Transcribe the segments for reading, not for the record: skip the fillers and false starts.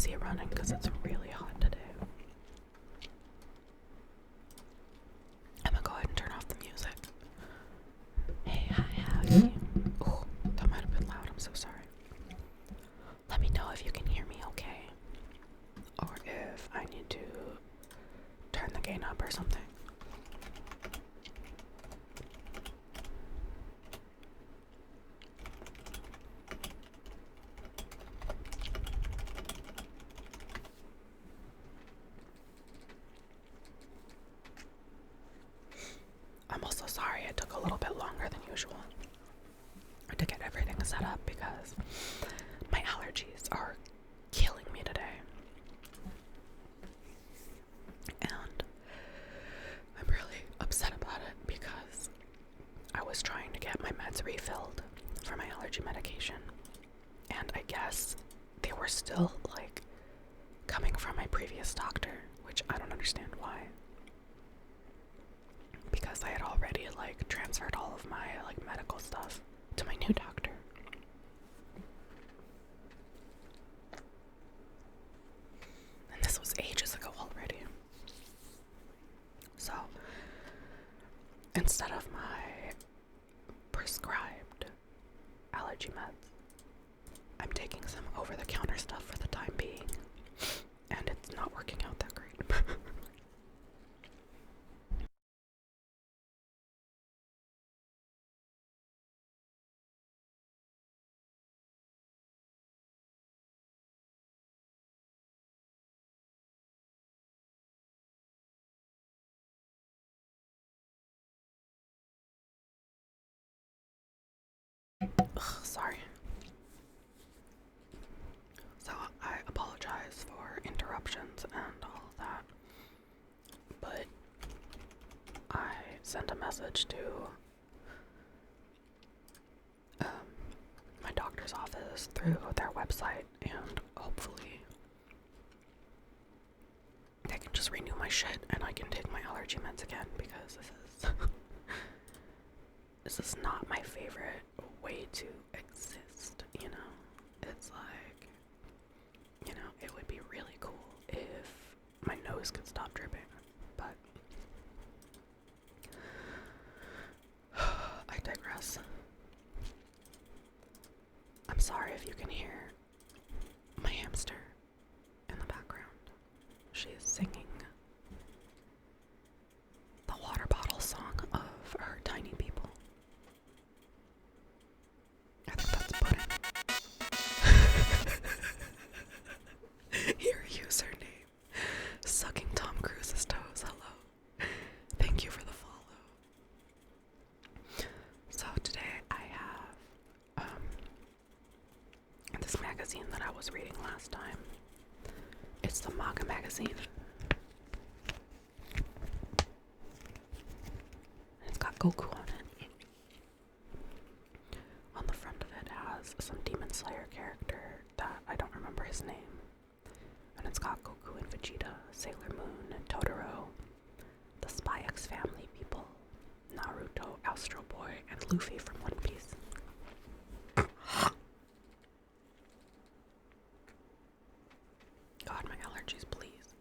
AC running because it's really hot today. I'm gonna go ahead and turn off the music. Hey, hi, how are you? Oh, that might have been loud. I'm so sorry. Let me know if you can hear me okay, or if I need to turn the gain up or something. I'm also sorry it took a little bit longer than usual to get everything set up because my allergies are killing me today. And I'm really upset about it because I was trying to get my meds refilled for my allergy medication, and I guess they were still like coming from my previous doctor, which I don't understand why, because I had already like transferred all of my like medical stuff to my new doctor. And this was ages ago already. So instead of my prescribed allergy meds, I'm taking some over-the-counter stuff for the time being, and it's not working out that great. Ugh, sorry. So I apologize for interruptions and all of that, but I sent a message to my doctor's office through their website, and hopefully they can just renew my shit and I can take my allergy meds again, because this is not my favorite way to exist, you know? It's like, you know, it would be really cool if my nose could stop dripping, but I digress. I'm sorry if you can hear my hamster in the background. She is singing the water bottle song of her tiny people. I think that's pudding. Your username, sucking Tom Cruise's toes. Hello. Thank you for the follow. So today I have this magazine that I was reading last time. It's the Manga magazine. It's got Goku on it. On the front of it has some Demon Slayer character that I don't remember his name. And it's got Goku and Vegeta, Sailor Moon, and Totoro, the Spy X Family people, Naruto, Astro Boy, and Luffy from One Piece. God, my allergies, please.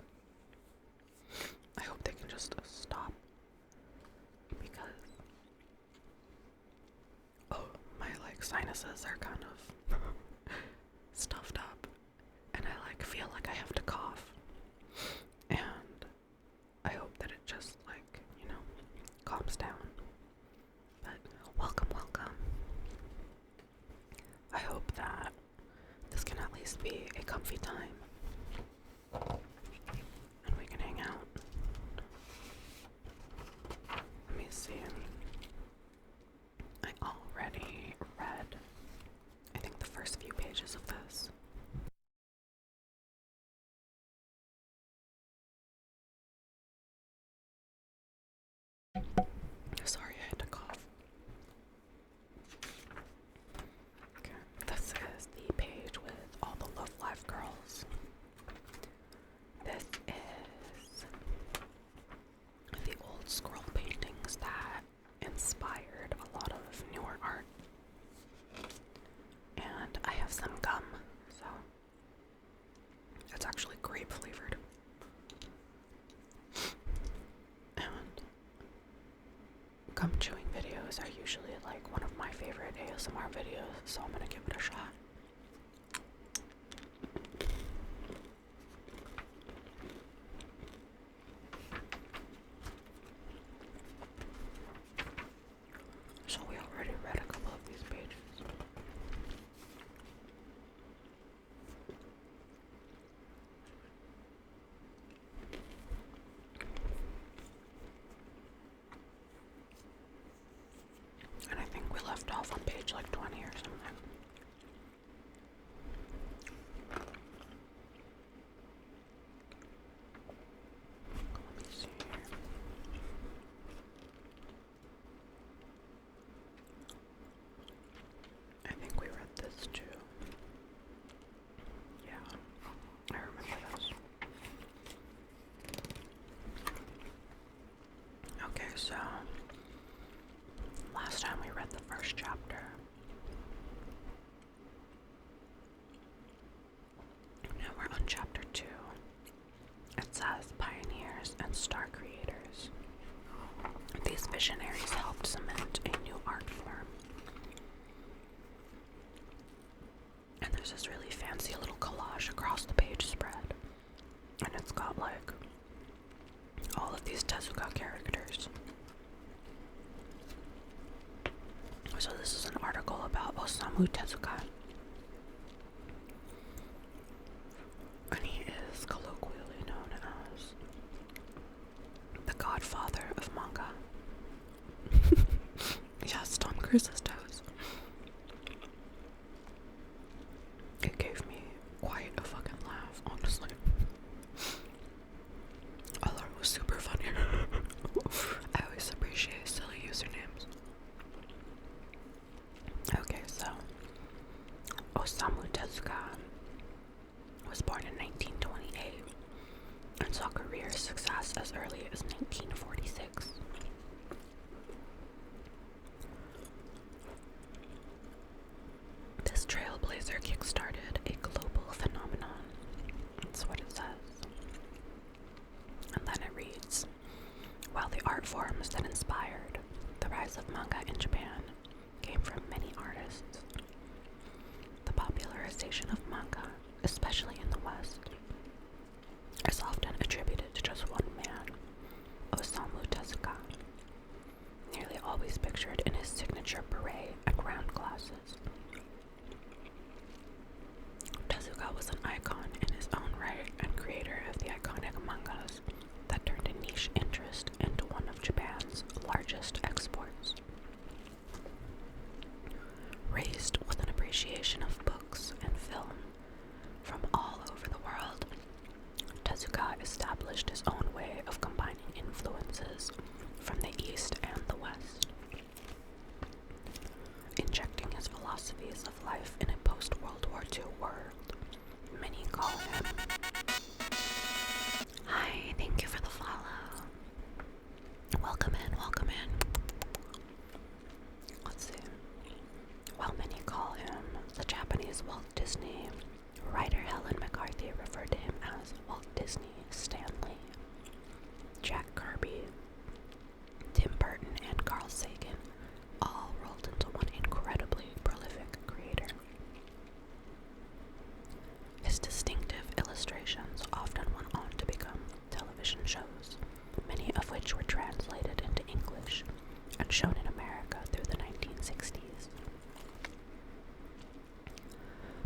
I hope they can just stop, because my like sinuses are kind of stuffed up, and I like feel like I have to cough, and I hope that it just like, you know, calms down. But welcome. I hope that this can at least be a comfy time and we can hang out. Let me see. I already read, I think, the first few pages of this. like grape flavored. And gum chewing videos are usually like one of my favorite ASMR videos, so I'm gonna give it a shot. So we already read a couple of these pages. And I think we left off on page like 20 or something. Let me see here. I think we read this too. Yeah, I remember this. Okay, so last time we read the first chapter. Now we're on chapter 2. It says pioneers and star creators. These visionaries helped cement a new art form. And there's this really fancy little collage across the page spread. And it's got like all of these Tezuka characters. So this is an article about Osamu Tezuka. And he is colloquially known as the godfather of manga. Yes, Tom Cruise's toes. It gave me quite a fucking laugh, honestly. I thought it was super funny. I always appreciate silly usernames. Okay, so Osamu Tezuka was born in 1928 and saw career success as early as 1946. This trailblazer kickstarted a global phenomenon. That's what it says. And then it reads, while the art forms that inspired the rise of manga in Japan came from many artists, the popularization of manga, especially in the West, is often attributed to just one man, Osamu Tezuka, nearly always pictured in his signature beret and round glasses. Tezuka was an icon in his own right and creator of the iconic mangas that turned a niche interest into one of Japan's largest exports. Raised with an appreciation of books and film from all over the world, Tezuka established his own way of combining influences from the East and the West, injecting his philosophies of life in a post-World War II world. Many call him... Hi, thank you for the follow. Welcome in, welcome in. Let's see. While many call him the Japanese Walt Disney, writer Helen McCarthy referred to him as Walt Disney Stanley. Jack Kirby, Tim Burton, and Carl Sagan all rolled into one incredibly prolific creator. His distinctive illustrations often went on to become television shows, many of which were translated into English and shown in America through the 1960s.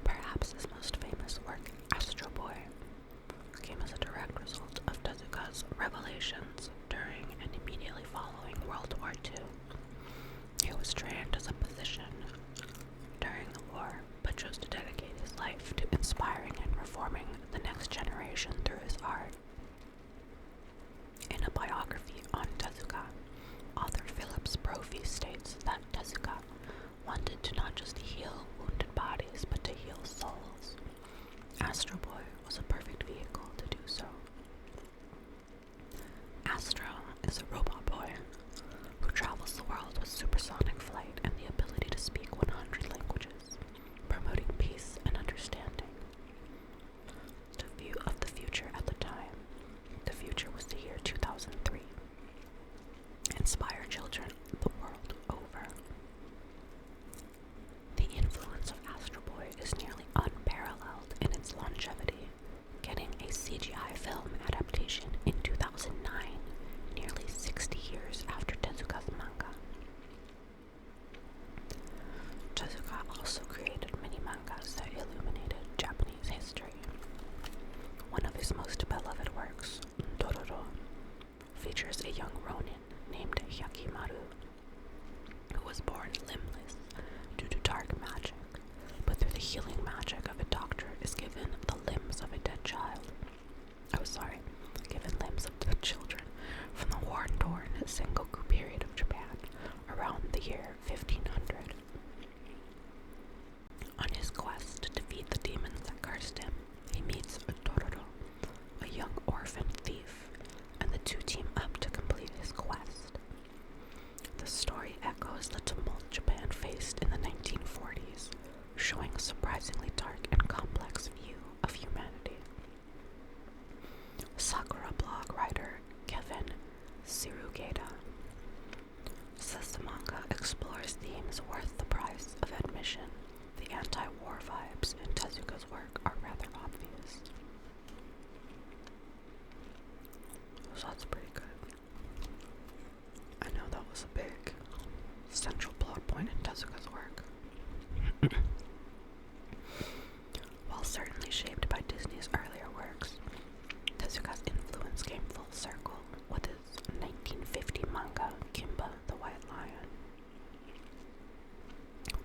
Perhaps his most famous work, Astro Boy, came as a direct result of Tezuka's revelations during and immediately following World War II. He was trained as a physician during the war, but chose to dedicate his life to inspiring and reforming the next generation through his art. In a biography on Tezuka, author Phillips Brophy states that Tezuka wanted to not just heal wounded bodies, but to heal souls. Astro Boy was a perfect vehicle to do so. Ghibli's most beloved works, Dororo, features a young ronin named Hyakimaru, who was born limbless due to dark magic, but through the healing magic of a doctor is given the limbs of a dead child. Given limbs of dead children from the war-torn Sengoku period of Japan around the year 1500. On his quest to defeat the demons that cursed him, he meets Dororo, a young orphan thief, and the two team up to complete his quest. The story echoes the tumult Japan faced in the 1940s, showing a surprisingly dark and complex view of humanity. Sakura blog writer Kevin Sirugeda says the manga explores themes worth the price of admission. The anti-war vibes in Tezuka's work are rather obvious. So that's pretty good. I know that was a big central plot point in Tezuka's work. While certainly shaped by Disney's earlier works, Tezuka's influence came full circle with his 1950 manga Kimba the White Lion.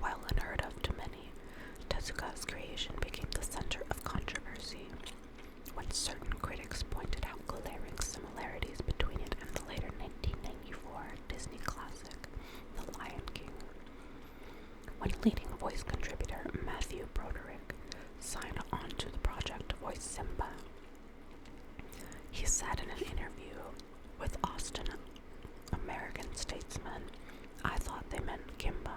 While unheard of to many, Tezuka's creation became the center of controversy when certain critics pointed out glaring similarities between it and the later 1994 Disney classic, The Lion King. When leading voice contributor Matthew Broderick signed on to the project to voice Simba, he said in an interview with Austin American Statesman, "I thought they meant Kimba,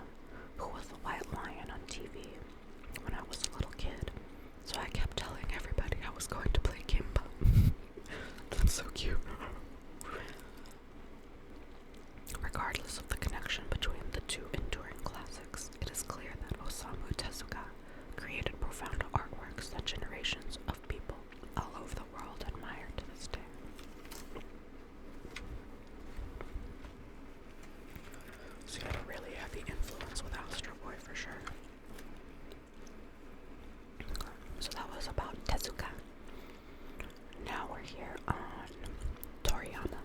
who was the white lion on TV when I was a little kid, so I kept telling everybody I was going to play Kimba." That's so cute. Regardless of the connection between the two enduring classics, it is clear that Osamu Tezuka created profound artworks that generations of people all over the world admire to this day. So he had a really heavy influence with Astro Boy for sure. So that was about Tezuka. Now we're here on Toriyama.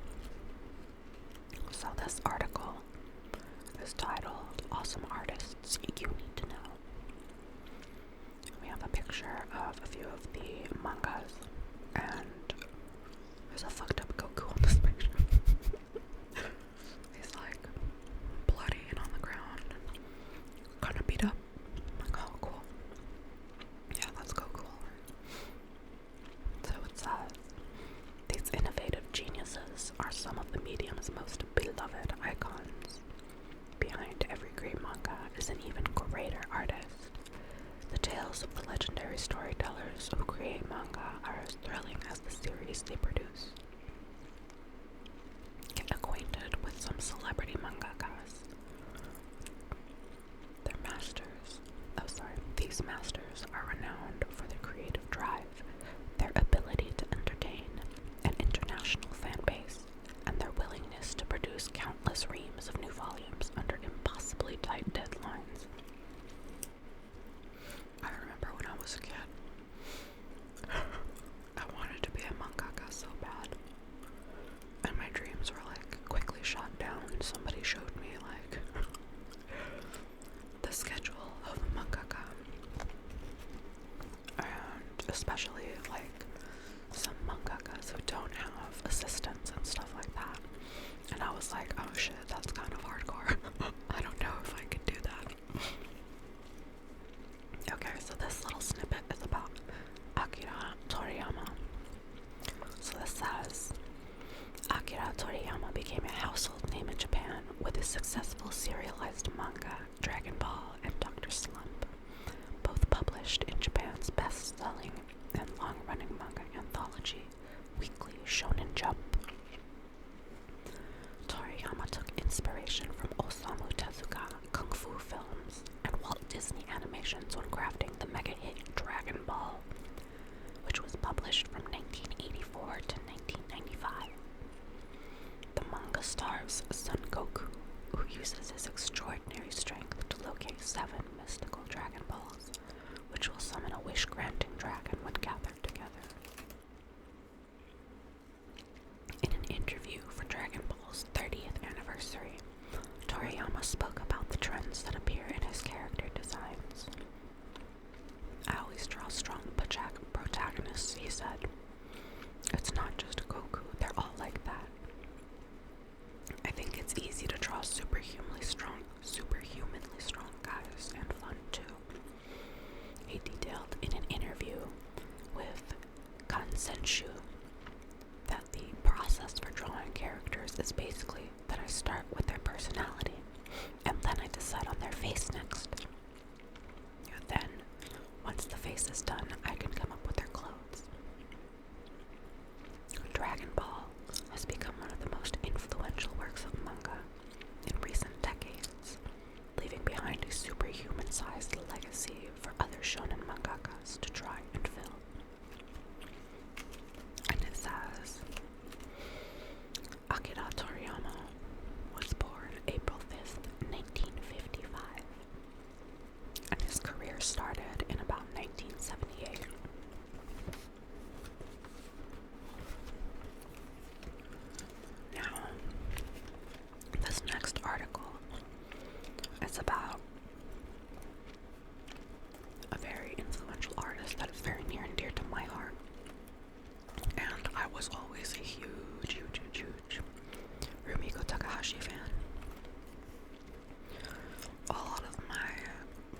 So this article is titled Awesome Artists You Need to Know. We have a picture of a few of the mangas, and there's a fucked up Goku on this picture. He's like bloody and on the ground, kind of beat up. I'm like, oh, cool. Yeah, that's Goku. So it says, these innovative geniuses are some of the medium's most beloved icons. Behind every great manga is an even greater artist. The tales of the legendary storytellers who create manga are as thrilling as the series they produce. Get acquainted with some celebrity mangakas. These masters are renowned for their creative drive, their ability to entertain an international fan base, and their willingness to produce countless reams of new volumes under impossibly tight deadlines. I remember when I was a kid, I wanted to be a mangaka so bad, and my dreams were like quickly shot down. Somebody showed me like the schedule of a mangaka, and especially like some mangakas who don't have assistants and stuff like that, and I was like, oh shit, that's kind of hardcore. I don't know if I could do that. Okay, so this little snippet is about Akira Toriyama. So this says, Akira Toriyama became a household name in Japan with his successful serialized manga, Dragon Ball and Dr. Slump, both published in Japan's best-selling and long-running manga anthology, Weekly Shonen Jump. Toriyama took inspiration from Osamu Tezuka, Kung Fu films, and Walt Disney animations when crafting the mega-hit Dragon Ball, which was published from 1984 to 1995. The manga stars Son Goku, who uses his extraordinary strength to locate 7 mystical Dragon Balls, which will summon a wish-granting dragon when gathered together. spoke about the trends that appear in his character designs. I always draw strong protagonists, he said. It's not just Goku, they're all like that. I think it's easy to draw superhumanly strong guys, and fun too. He detailed in an interview with Kansenshu that the process for drawing characters is basically that I start with their personality, and then I decide on their face next. Then, once the face is done, I can come up with their clothes. Dragon Ball has become one of the most influential works of manga in recent decades, leaving behind a superhuman-sized legacy for other shonen mangakas to try and fill. And it says, Akira Toriyama was born April 5th, 1955, and his career started in about 1978. Now, this next article is about a very influential artist that is very near and dear to my heart. And I was always a huge Rumiko Takahashi fan. A lot of my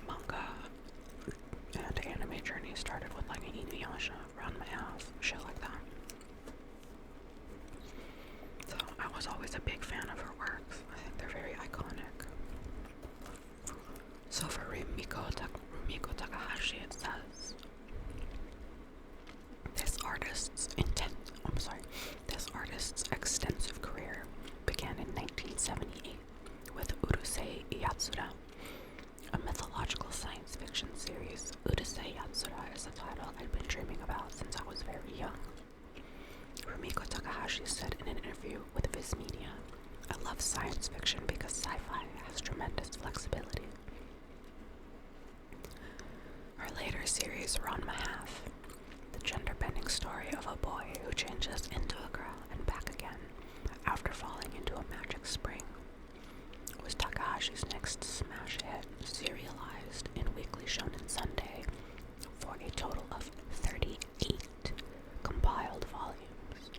manga and anime journey started with like an Inuyasha around my house, shit like that. So I was always a big fan of her works. I think they're very iconic. So for Rumiko Takahashi, it says, this artist's extensive career began in 1978 with Urusei Yatsura, a mythological science fiction series. Urusei Yatsura is a title I'd been dreaming about since I was very young. Rumiko Takahashi said in an interview with Viz Media, I love science fiction because sci-fi has tremendous flexibility. Her later series, Ranma Half, the gender-bending story of a boy who changes into a girl and back again after falling into a magic spring, was Takahashi's next smash hit, serialized in Weekly Shonen Sunday for a total of 38 compiled volumes.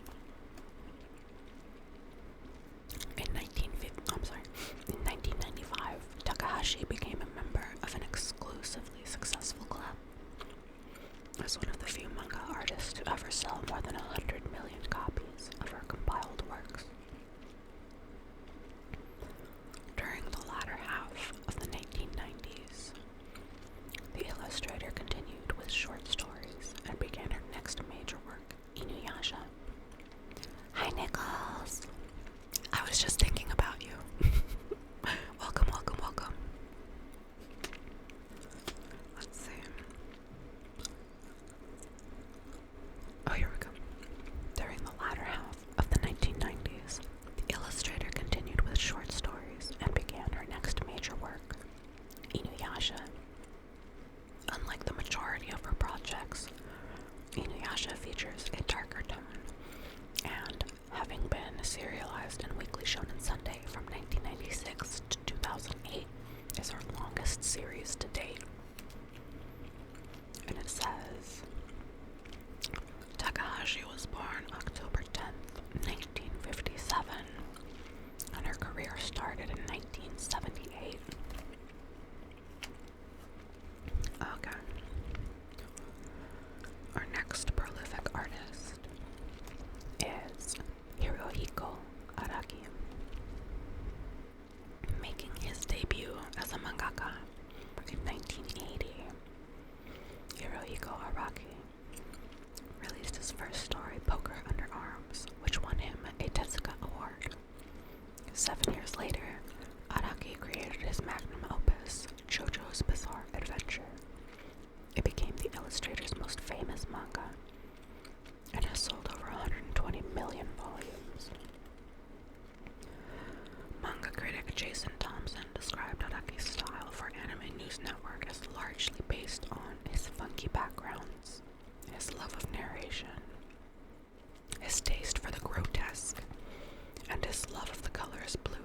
In 1995, Takahashi became a member of an exclusively successful club. As one of the few manga artists to ever sell more than 100 million copies of her compiled works. During the latter half of the 1990s, the illustrator continued with short stories and began her next major work, Inuyasha. Hi, Nichols! I was just thinking about you. Welcome. Let's see. Oh, here we go. During the latter half of the 1990s, the illustrator continued with short stories and began her next major work, Inuyasha. Unlike the majority of her projects, Inuyasha features a darker tone, and having been serialized in Weekly Shonen Sunday from 1996 to 2008, is her longest series to date. And it says, Takahashi was born October 10th, 1957, and her career started in 1978. Okay. Our next prolific artist is Hirohiko Araki. Making his debut as a mangaka in 1980, Hirohiko Araki released his first story, Poker Under Arms, which won him a Tezuka Award. 7 years later, Araki created his magnum opus, JoJo's Bizarre Adventure. It became the illustrator's most famous manga and has sold over 120 million volumes. Manga critic Jason Thompson described Araki's style for Anime News Network as largely based on his funky backgrounds, his love of narration, his taste for the grotesque, and his love of the colors blue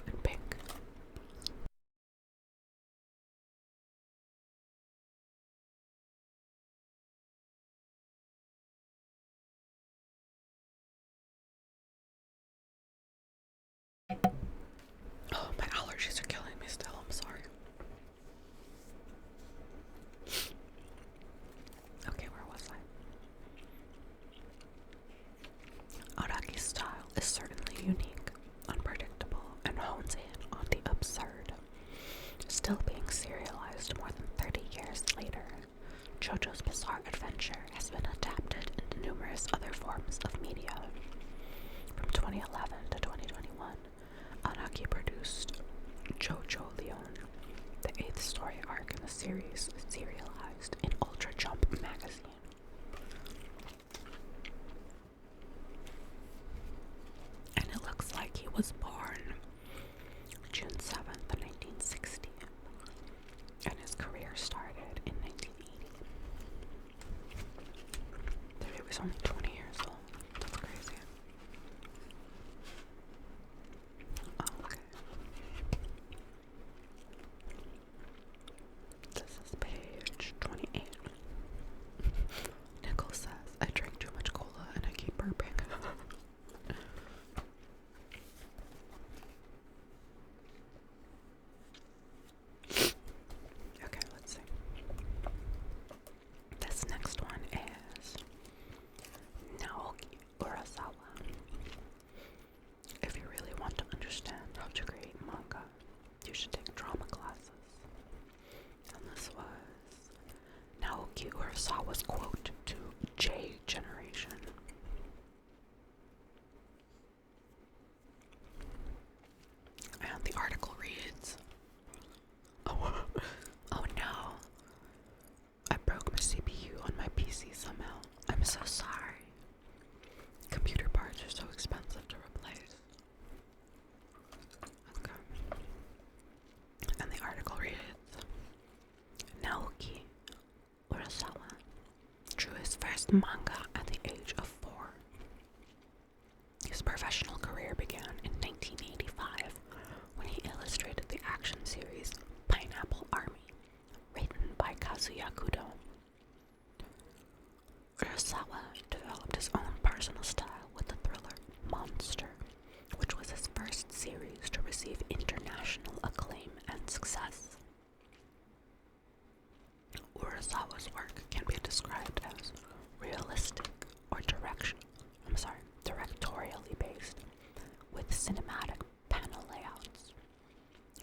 2011 to 2021, Anaki produced JoJo Leon, the 8th story arc in the series, serialized in Ultra Jump magazine. And it looks like he was born June 7th, 1960, and his career started in 1980. He was only 20 years old. That's crazy. Okay. This is page 28. Nicole says, I drank too much cola and I keep burping. Okay, let's see. This next one is Naoki Urasawa. If you really want to understand how to create manga, you should take drama classes. And this was Naoki Urasawa's quote to J Generation. And the article reads, oh no, I broke my CPU on my PC somehow. I'm so sorry. Computer parts are so expensive to replace. Okay. And the article reads, Naoki Urasawa drew his first manga at the age of 4. His professional career began in 1985 when he illustrated the action series Pineapple Army, written by Kazuya Kudo. Urasawa developed his own personal style with the thriller Monster, which was his first series to receive international acclaim and success. Urasawa's work can be described as realistic or directorially based, with cinematic panel layouts.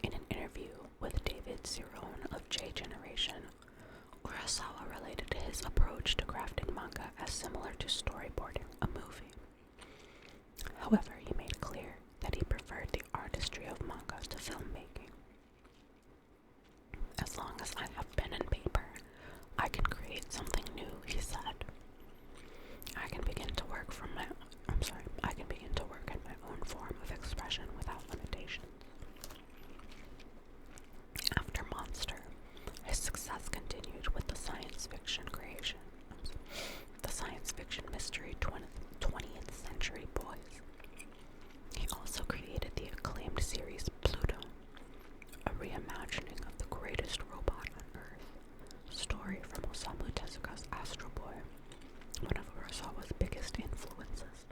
In an interview with David Cerrone of J Generation, Urasawa related his approach to crafting manga as similar to storyboarding a movie. However, he made clear that he preferred the artistry of manga to filmmaking. As long as I have pen and paper, I can create something new, he said. I can begin to work in my own form of expression without limitations. After Monster, his success continued with the science fiction mystery 20th Century Boys. He also created the acclaimed series Pluto, a reimagining of the greatest robot on Earth, story from Osamu Tezuka's Astro Boy, one of Urasawa's biggest influences.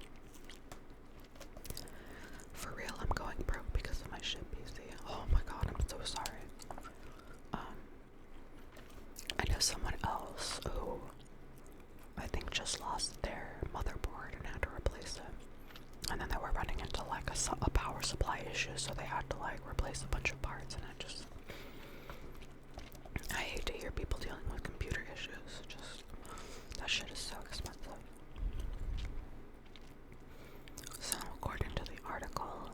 For real, I'm going broke because of my shit PC. Oh my god, I'm so sorry. I know someone else who I think just lost their motherboard and had to replace it. And then they were running into like a power supply issue, so they had to like replace a bunch of parts, and I hate to hear people dealing with computer issues. Just, that shit is so expensive. So, according to the article,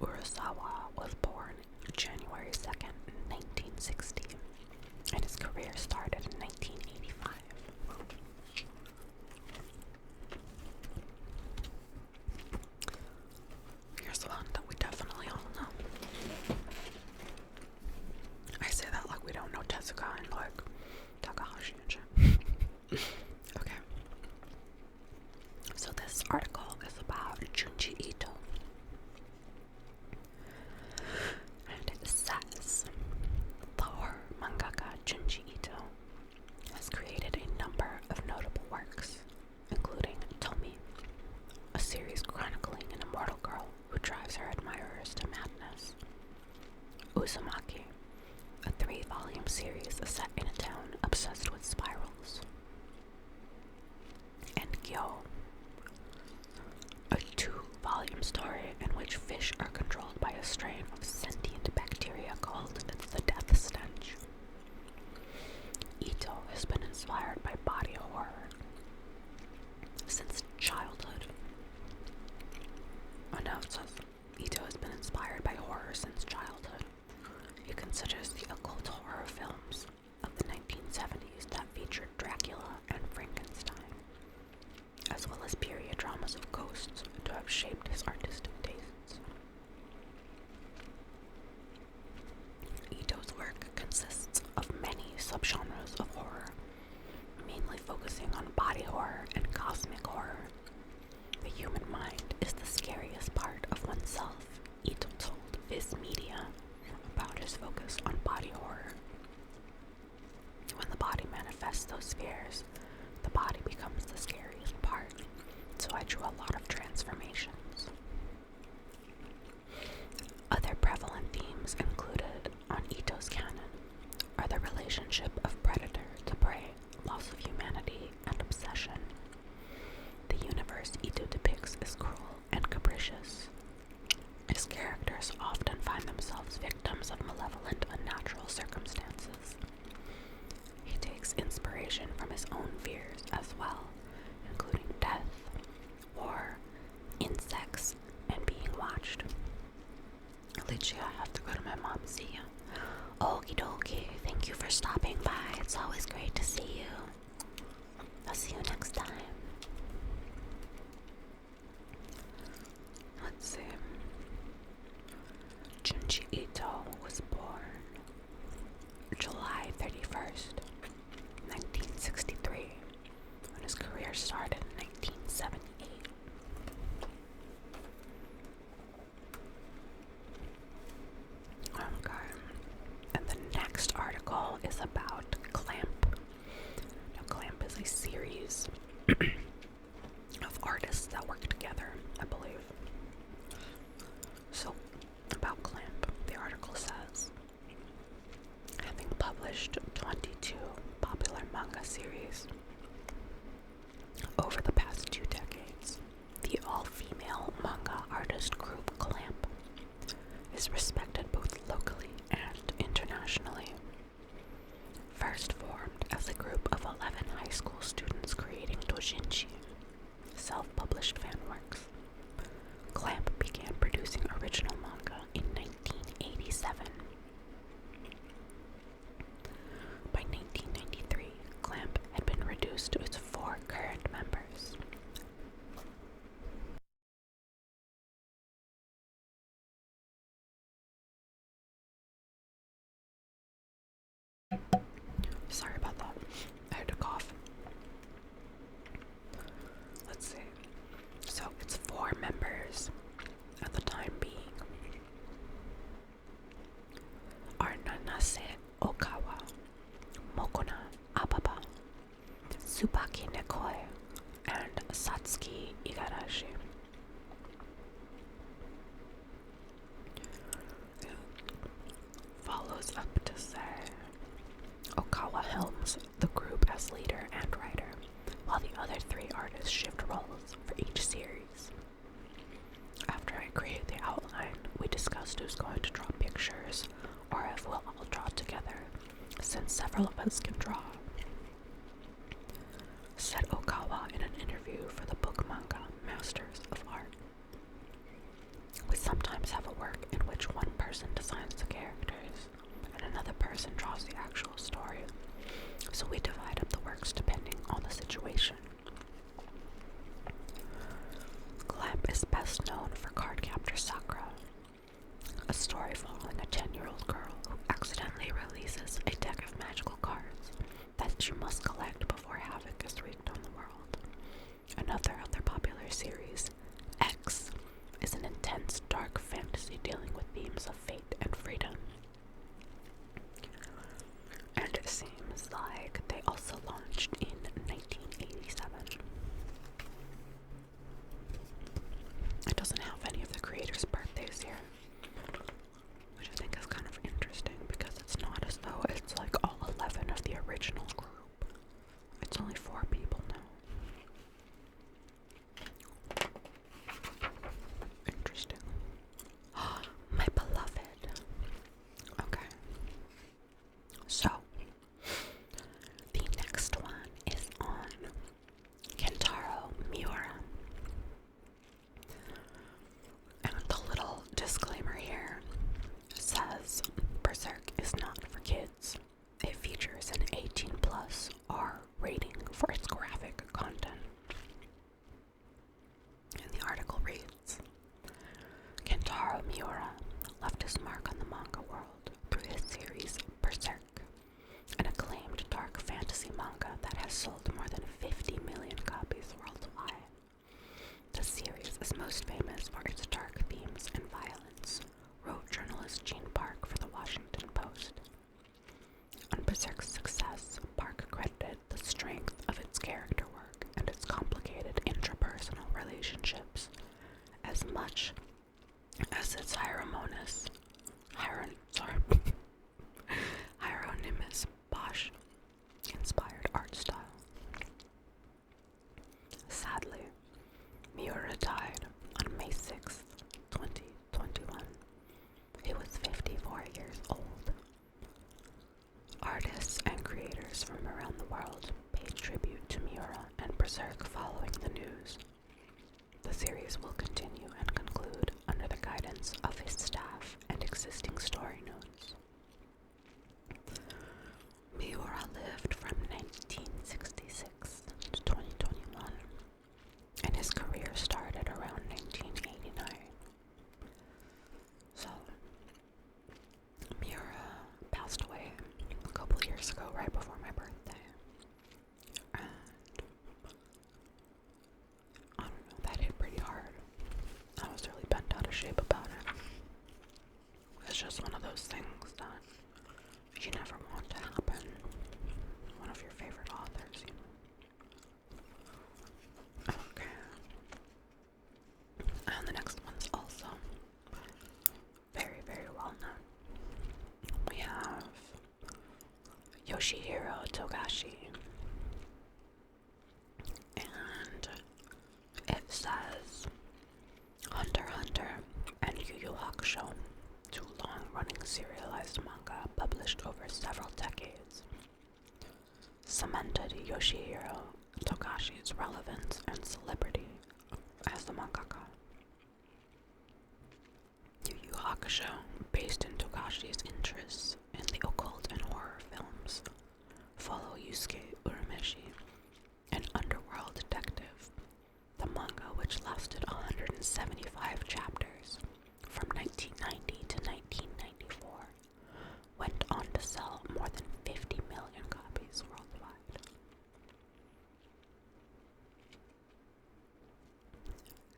Urasawa was born January 2nd, 1960, and his career started in 1985. Here's one that we definitely all know. I say that like we don't know Tezuka and like Takahashi and shit. Okay. So this article is about Junji Ito. And it says, the horror mangaka Junji Ito has created a number of notable works, including Tomi, a series chronicling an immortal girl who drives her admirers to madness, Uzumaki, a 3-volume series set in a town obsessed with spirals, and Gyo, a 2-volume story in which fish are controlled by a strain of sentient bacteria called the Death Stench. Ito has been inspired by body horror since childhood. it says Ito has been inspired by horror since childhood. He considers the occult horror films of the 1970s that featured Dracula and Frankenstein, as well as period dramas of ghosts, to have shaped his artistic tastes. Ito's work consists of many subgenres of horror, mainly focusing on body horror and cosmic horror. The human mind is the scariest part of oneself, Ito told Viz Media about his focus on body horror. When the body manifests those fears, the body becomes the scariest part, so I drew a lot of transformations. Other prevalent themes included on Ito's canon are the relationship of predator to prey, loss of humanity, and obsession. The universe Ito depicts is cruel and capricious. His characters often find themselves victims of malevolent, unnatural circumstances. He takes inspiration from his own fears as well, including death, war, insects, and being watched. Alicia, I have to go to my mom and see you. Okie dokie, thank you for stopping by. It's always great to see you. I'll see you next time. Let's see. Junji Ito was born July 31st, 1963, when his career started in 1978. Okay. And the next article is about Clamp. Now, Clamp is a series of artists that work together, I believe. So, about Clamp, the article says, having published 22 popular manga series over the past 2 decades, the all-female manga artist group Clamp is respected both locally and internationally. First formed as a group of 11 high school students creating doujinshi, self-published fan works, Clamp began producing original manga in 1987. By 1993, Clamp had been reduced to its 4 current members. Sorry about that. I had to cough. Let's see. So it's 4 members at the time being are Nanase Okawa, Mokona Ababa, Tsubaki Nekoi, and Satsuki Igarashi. Follows up to say Okawa helms the group as leader and writer, while the other 3 artists shift roles for each series. After I create the outline, we discussed who's going to draw pictures, or if we'll all draw together, since several of us can draw, said Okawa in an interview for the book manga Masters of Art. We sometimes have a work in which one person designs the characters, and another person draws the actual story, so we divide up the works depending on the situation. Clamp is best known for Cardcaptor Sakura, a story following a 10-year-old girl who accidentally releases a deck of magical cards that she must collect before havoc is wreaked on the world. Another of their popular series, X, is an intense, dark fantasy dealing with themes of fate and freedom. And it seems like they also launched in 1987. It doesn't have any of the creators' birthdays here, which I think is kind of interesting. has sold more than 50 million copies worldwide. The series is most famous for its dark themes and violence, wrote journalist Gene Park for the Washington Post. On Berserk's success, Park credited the strength of its character work and its complicated interpersonal relationships as much as its Hieronymus Bosch-inspired art style. Sadly, Miura died on May 6, 2021. He was 54 years old. Artists and creators from around the world paid tribute to Miura and Berserk following the news. The series will continue and conclude under the guidance of his staff and existing story notes. Miura lived from 1966 to 2021, and his career started around 1989. So, Miura passed away a couple years ago, right before my birthday. And I don't know, that hit pretty hard. I was really bent out of shape about it. It's just one of those things that you never want to happen. One of your favorite authors, you know. Okay. And the next one's also very, very well known. We have Yoshihiro Togashi. And it says Hunter x Hunter and Yu Yu Hakusho, two long-running serialized manga published over several decades, cemented Yoshihiro Togashi's relevance and celebrity as the mangaka. Yu Yu Hakusho, based in Togashi's interests in the occult and horror films, follow Yusuke Urameshi, an underworld detective. The manga, which lasted 175 chapters from 1990 to 1994, went on to sell more than 50 million copies worldwide.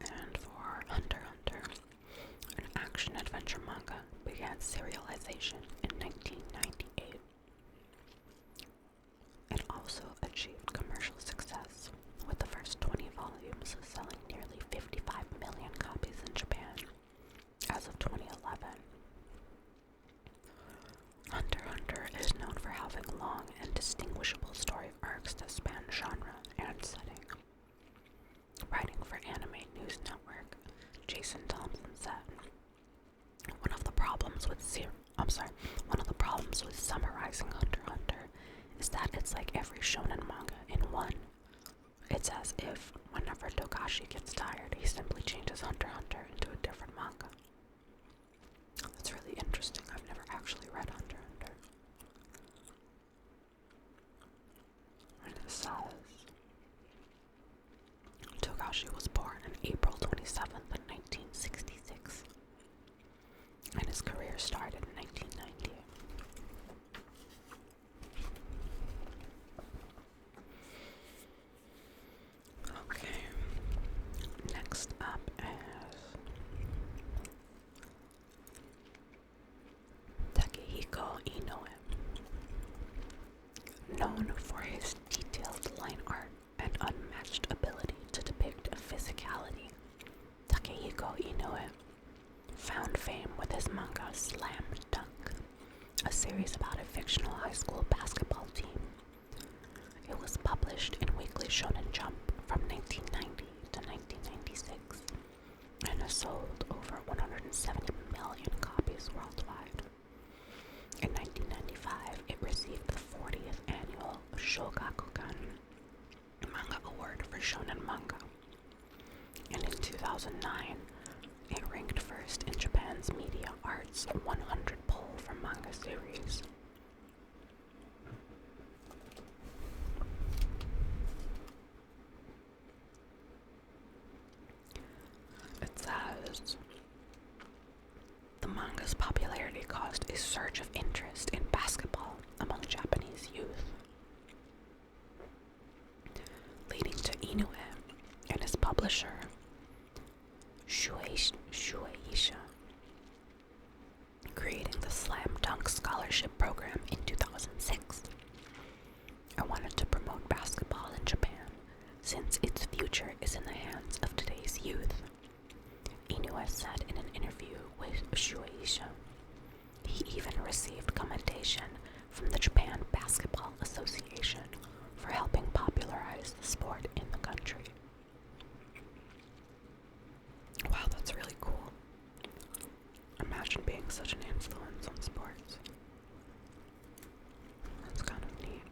And for Hunter x Hunter, an action-adventure manga began serialization in 1998. It also achieved commercial success, with the first 20 volumes selling nearly 55 million copies in Japan as of 2011. Hunter x Hunter is known for having long and distinguishable story arcs that span genre and setting. Writing for Anime News Network, Jason Thompson said, One of the problems with summarizing Hunter x Hunter is that it's like every shonen manga in one. It's as if whenever Togashi gets tired, he simply changes Hunter x Hunter into a different manga. That's really interesting. I've never actually read Hunter x Hunter. And it says, Togashi was born on April 27th, 1966, and his career started in 1990. Okay, next up is Takehiko Inoue. Known for his detailed line art and unmatched ability to depict physicality, Takehiko Inoue found fame with his manga Slam Dunk, a series about a fictional high school basketball team. It was published in Weekly Shonen Jump from 1990 to 1996 and has sold over 170 million copies worldwide. In 1995, it received the 40th annual Shogakukan Manga Award for Shonen Manga. And in 2009, it ranked first in Japan's Media Arts 100 poll for manga series. It says, the manga's popularity caused a surge of interest in basketball among Japanese youth. Shueisha, creating the Slam Dunk Scholarship Program in 2006. I wanted to promote basketball in Japan, since its future is in the hands of today's youth. Inoue said in an interview with Shueisha. He even received commendation from the Japan Basketball Association for helping popularize the sport in the country. Wow, that's really cool. Imagine being such an influence on sports. That's kind of neat.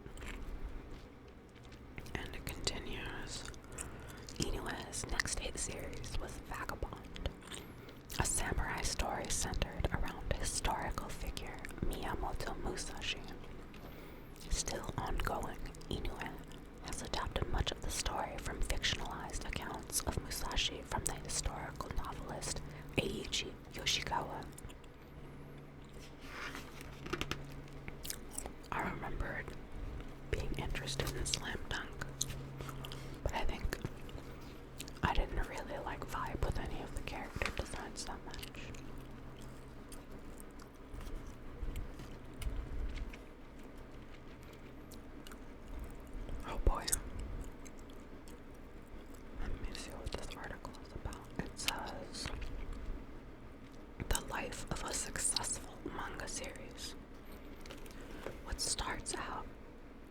And it continues. Inoue's next hit series was Vagabond, a samurai story centered around historical figure Miyamoto Musashi. Still ongoing, Inoue has adapted much of the story from fictionalized accounts of Musashi from the historical novelist Eiichi Yoshikawa. I remembered being interested in Slam Dunk, but I think I didn't really vibe with any of the character designs that much. Oh boy. Let me see what this article is about. It says, the life of a successful manga series. What starts out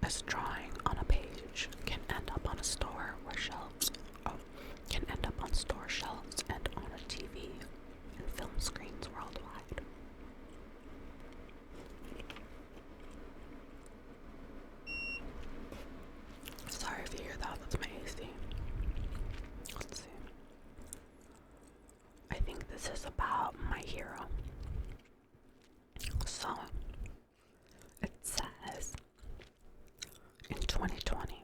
as drawing on a page can end up on store shelves and on a TV and film screens worldwide. Sorry if you hear that, that's my AC. Let's see. I think this is about My Hero. So, it says, in 2020,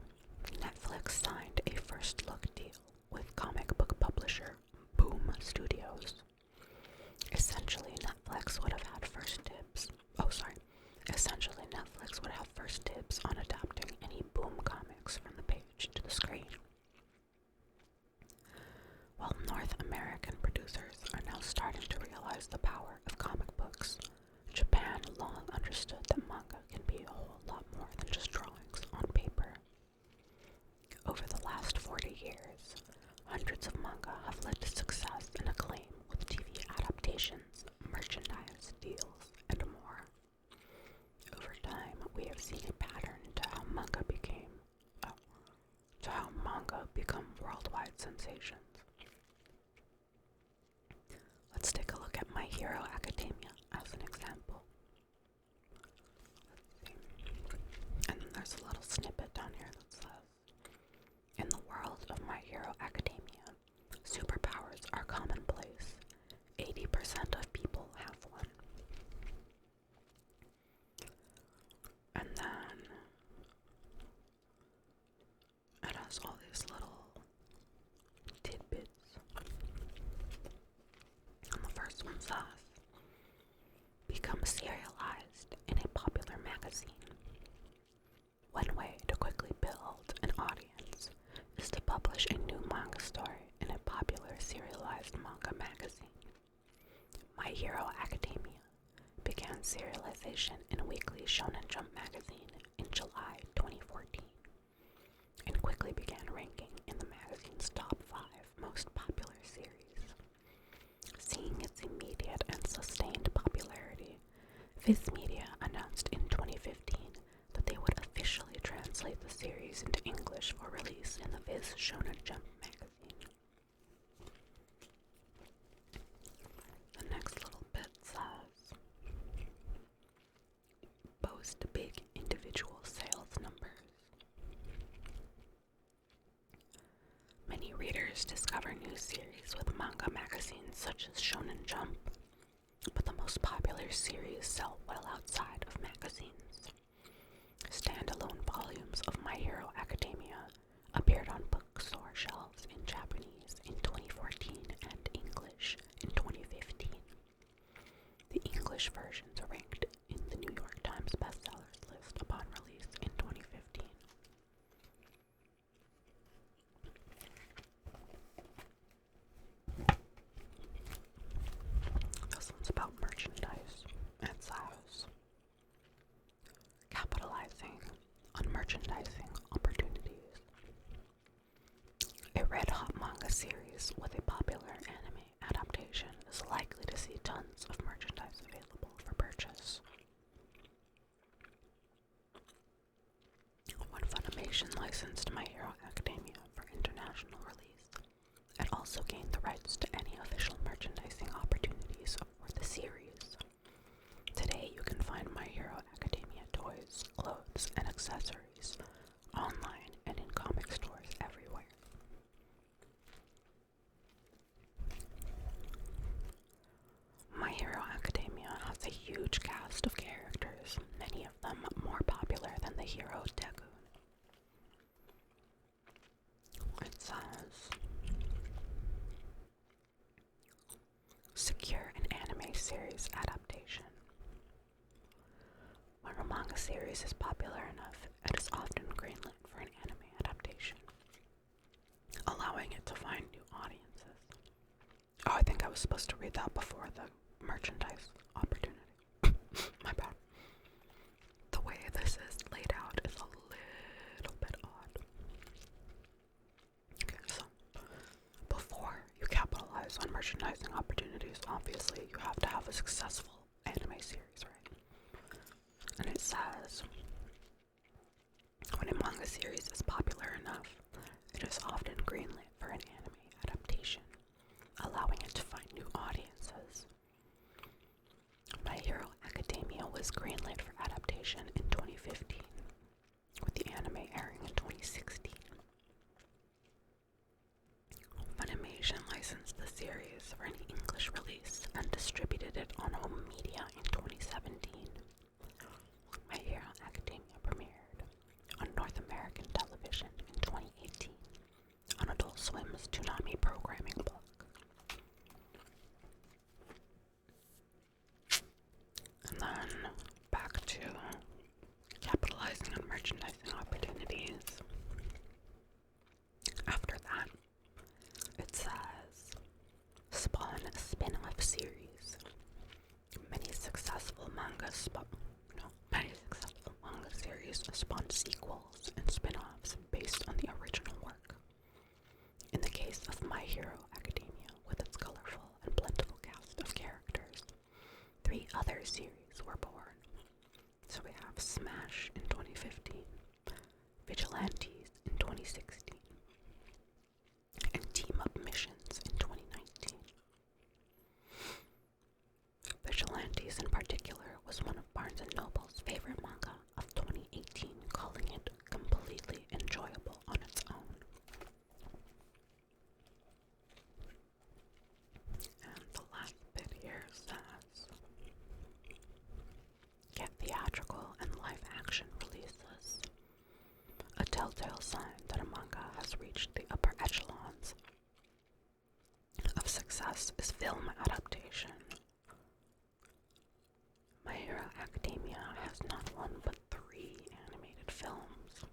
Netflix signed a first look deal with comic book publisher Boom Studios. Essentially, Netflix would have first dibs on adapting any Boom comics from the page to the screen. While North American producers are now starting to realize the power of comic books, Japan long understood that manga can be a whole lot more than just drawings on paper. Over the last 40 years, hundreds of manga have led to success and acclaim with TV adaptations, merchandise deals, and more. Over time, we have seen a pattern to how manga become worldwide sensations. Let's take a look at My Hero Academia as an example. And then there's a little snippet down here that says, in the world of My Hero Academia, superpowers are commonplace. 80% of people have one. And then it has all these little tidbits. And the first one says, become serialized in a popular magazine. One way to quickly build an audience is to publish a new manga story in a popular serialized manga magazine. My Hero Academia began serialization in a weekly Shonen Jump magazine in July 2014 and quickly began ranking in the magazine's top 5 most popular series. Seeing its immediate and sustained popularity, Viz Media announced in 2015 that they would officially translate the series into English for release in the Viz Shonen Jump magazine. The next little bit says, boast big individual sales numbers. Many readers discover new series with manga magazines such as Shonen Jump, but the most popular series sell well outside of magazines. Standalone volumes of My Hero Academia appeared on bookstore shelves in Japanese in 2014 and English in 2015. The English versions ranked in the New York Times bestsellers list upon release in 2015. merchandising opportunities. A red-hot manga series with a popular anime adaptation is likely to see tons of merchandise available for purchase. When Funimation licensed My Hero Academia for international release, it also gained the rights to any official merchandising opportunities for the series. Today you can find My Hero Academia toys, clothes, and accessories online and in comic stores everywhere. My Hero Academia has a huge cast of characters, many of them more popular than the hero Deku. It says, secure an anime series adaptation. When a manga series is popular enough, it is often greenlit for an anime adaptation, allowing it to find new audiences. Oh, I think I was supposed to read that before the merchandise opportunity. My bad. The way this is laid out is a little bit odd. Okay, so before you capitalize on merchandising opportunities, obviously you have to have a successful anime series, right? And it says, when a manga series is popular enough, it is often greenlit for an anime adaptation, allowing it to find new audiences. My Hero Academia was greenlit for adaptation in 2015, with the anime airing in 2016. Funimation licensed the series for an English release and distributed it on home media in 2017. My Hero Academia premiered on North American television in 2018 on Adult Swim's Toonami programming block. And then back to capitalizing on merchandising opportunities. After that, it says, spawn a spin-off series. Many successful manga series spawn sequels and spin-offs based on the original work. In the case of My Hero Academia, with its colorful and plentiful cast of characters, 3 other series were born. So we have Smash in 2015, Vigilantes in 2016, and Team Up Missions in 2019. Vigilantes in particular was one of Barnes & Noble's favorite manga of 2018, calling it completely enjoyable on its own. And the last bit here says, get theatrical and live-action releases. A telltale sign that a manga has reached the upper echelons of success is film adaptation. My Hero Academia has not one but 3 animated films.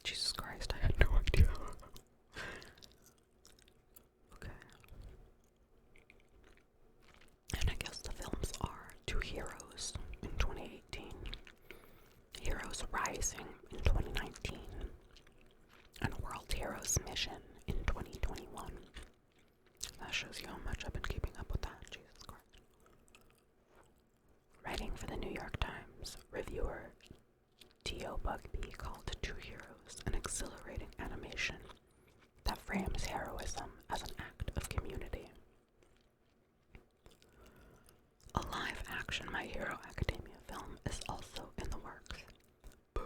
Jesus Christ, I had no idea. Okay. And I guess the films are Two Heroes in 2018, Heroes Rising in 2019, and World Heroes Mission in 2021. That shows you how much I've been keeping up with that, Jesus Christ. Writing for the New York Times, reviewer T.O. Bugbee called Two Heroes an exhilarating animation that frames heroism as an act of community. A live-action My Hero Academia film is also in the works. Boo.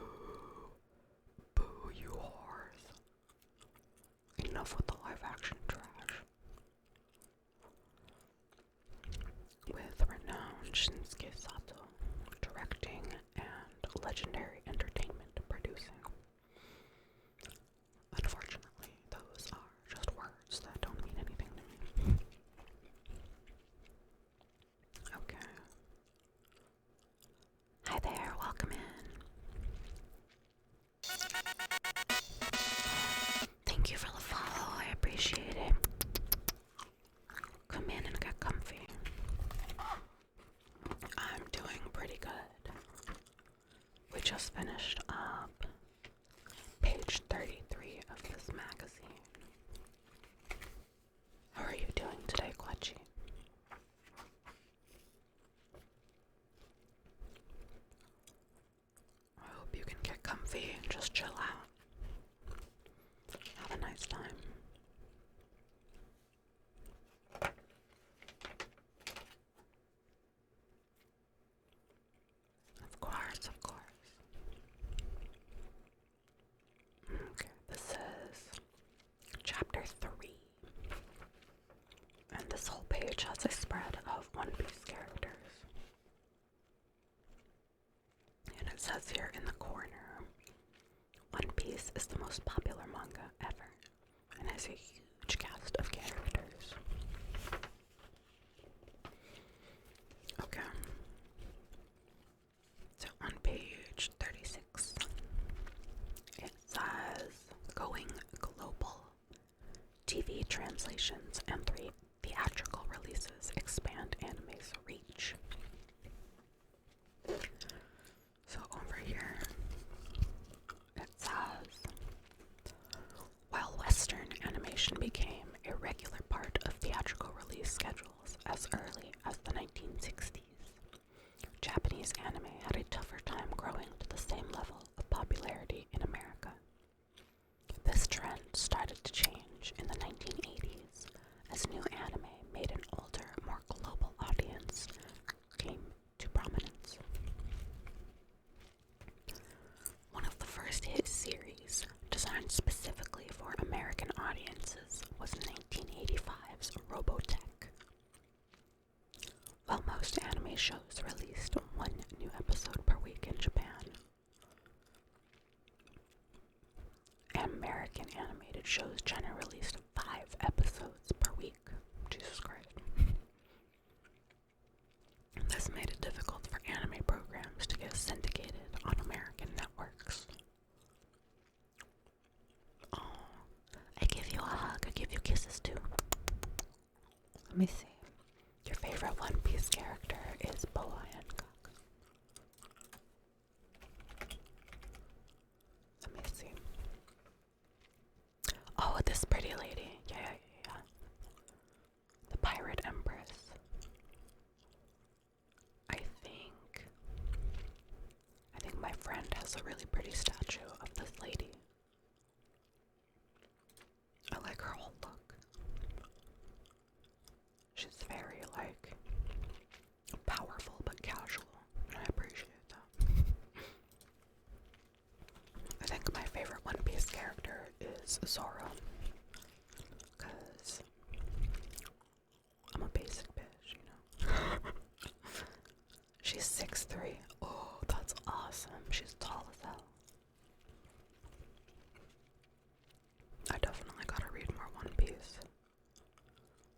Boo, you whores. Enough with the live-action trash. With renowned Shinsuke Sato directing and Legendary Entertainment producing. Unfortunately, those are just words that don't mean anything to me. Okay. Hi there, welcome in. Thank you for the follow, I appreciate it. Come in and get comfy. I'm doing pretty good. We just finished up And this whole page has a spread of One Piece characters. And it says here in the corner, One Piece is the most popular manga ever and has a huge cast of characters. Okay. So on page 36, it says going global. TV translations and theatrical releases expand anime's reach. So over here, it says, while Western animation became a regular part of theatrical release schedules as early as the 1960s, Japanese anime had a tougher time growing to the same level of popularity in America. This trend started to change in the 1980s as new anime made an older, more global audience came to prominence. One of the first hit series designed specifically for American audiences was 1985's Robotech. While most anime shows released one new episode per week in Japan, American animated shows generally released 5 episodes per week. Jesus Christ. This made it difficult for anime programs to get syndicated on American networks. Oh, I give you a hug, I give you kisses too. Let me see. Your favorite One Piece character is Boa Hancock. Let me see. Oh, this pretty lady. Yeah. The Pirate Empress. I think my friend has a really pretty statue of this lady. I like her whole look. She's very, powerful but casual, and I appreciate that. I think my favorite One Piece character is Zoro, because I'm a basic bitch, you know. She's 6'3". Oh, that's awesome. She's tall as hell. I definitely gotta read more One Piece.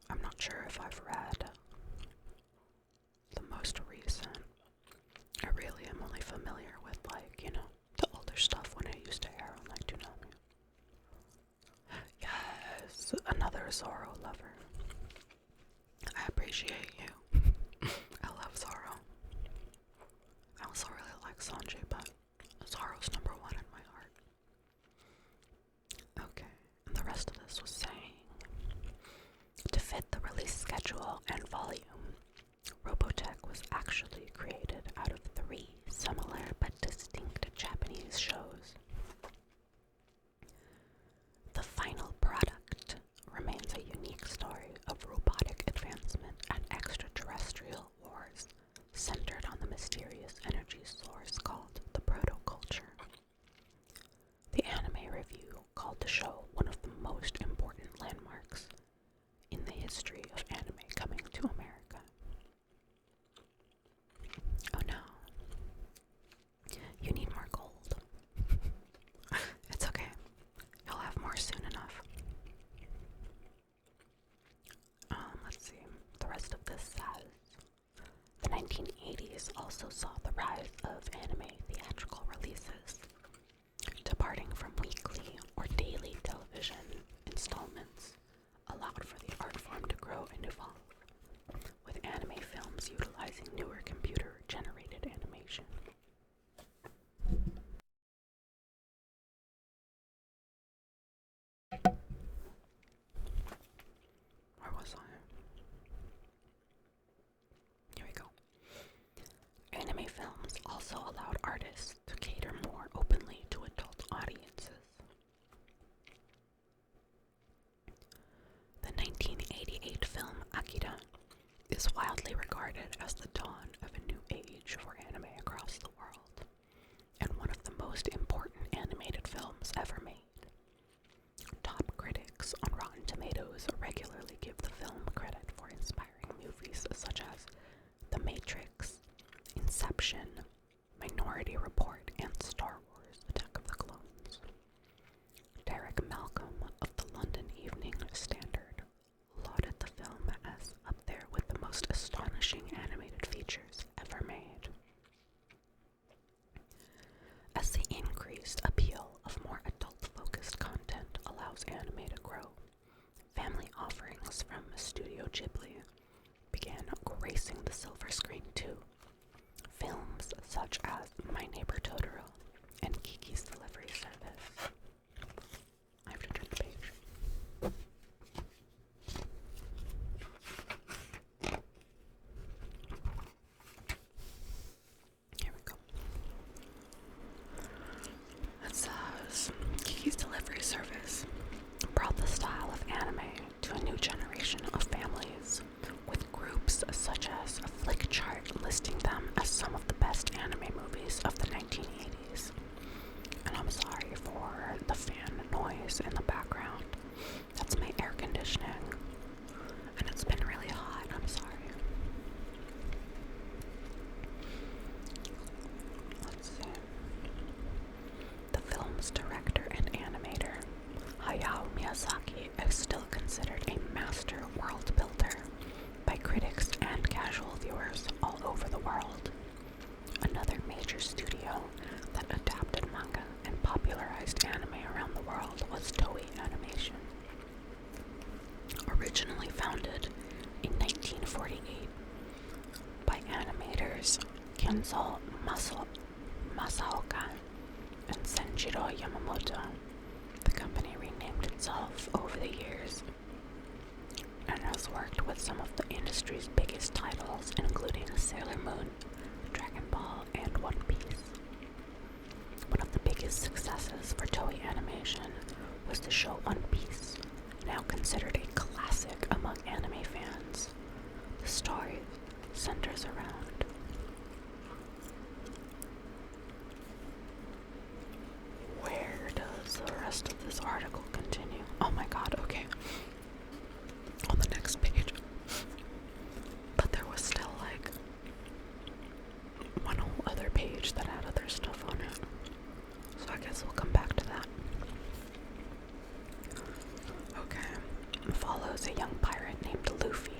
I'm not sure if I've read the most recent. I really am only familiar with, the older stuff when it used to air on, Toonami. Yes, another Zoro lover. I appreciate you. I love Zoro. I also really like Sanji, but Zoro's number 1 in my heart. Okay, and the rest of this was saying, to fit the release schedule and volume, Robotech was actually created out of 3 similar but distinct Japanese shows. The final product remains a unique story of robotic advancement and extraterrestrial wars centered on the mysterious energy source called the protoculture. The Anime Review called the show one of the most important landmarks in the history of anime coming to America. Oh no. You need more gold. It's okay. You'll have more soon enough. Let's see. The rest of this says, the 1980s also saw the rise of anime theatrical releases, departing from weekly or daily television installments allowed for the art form to grow and evolve, with anime films utilizing newer computer-generated animation. Where was I? Here we go. Anime films also allowed artists to cater more openly to adult audiences. The 1988 film Akira is widely regarded as the dawn of a new age for anime across the world, and one of the most important animated films ever made. Top critics on Rotten Tomatoes regularly give the film credit Ghibli began gracing the silver screen too. Films such as My Neighbor Totoro and Kiki's Delivery Service. I have to turn the page. Here we go. It says Kiki's Delivery Service brought the style of anime to a new generation of families, with groups such as Flickchart listing them as some of the best anime movies of the 1980s. And I'm sorry for the fan noise in the background. That's my air conditioning. And it's been really hot. I'm sorry. Let's see. The film's director and animator, Hayao Miyazaki, is still considered a master world builder by critics and casual viewers all over the world. Another major studio that adapted manga and popularized anime around the world was Toei Animation. Originally founded in 1948 by animators Kenzo Masaoka and Senjiro Yamamoto, the company renamed itself over the years and has worked with some of the industry's biggest titles, including Sailor Moon, Dragon Ball, and One Piece. One of the biggest successes for Toei Animation was the show One Piece, now considered a classic among anime fans. The story centers around where does the rest of this article continue? Oh my god, okay. On the next page. But there was still like one whole other page that had other stuff on it. So I guess we'll come back to that. Okay. Follows a young pirate named Luffy.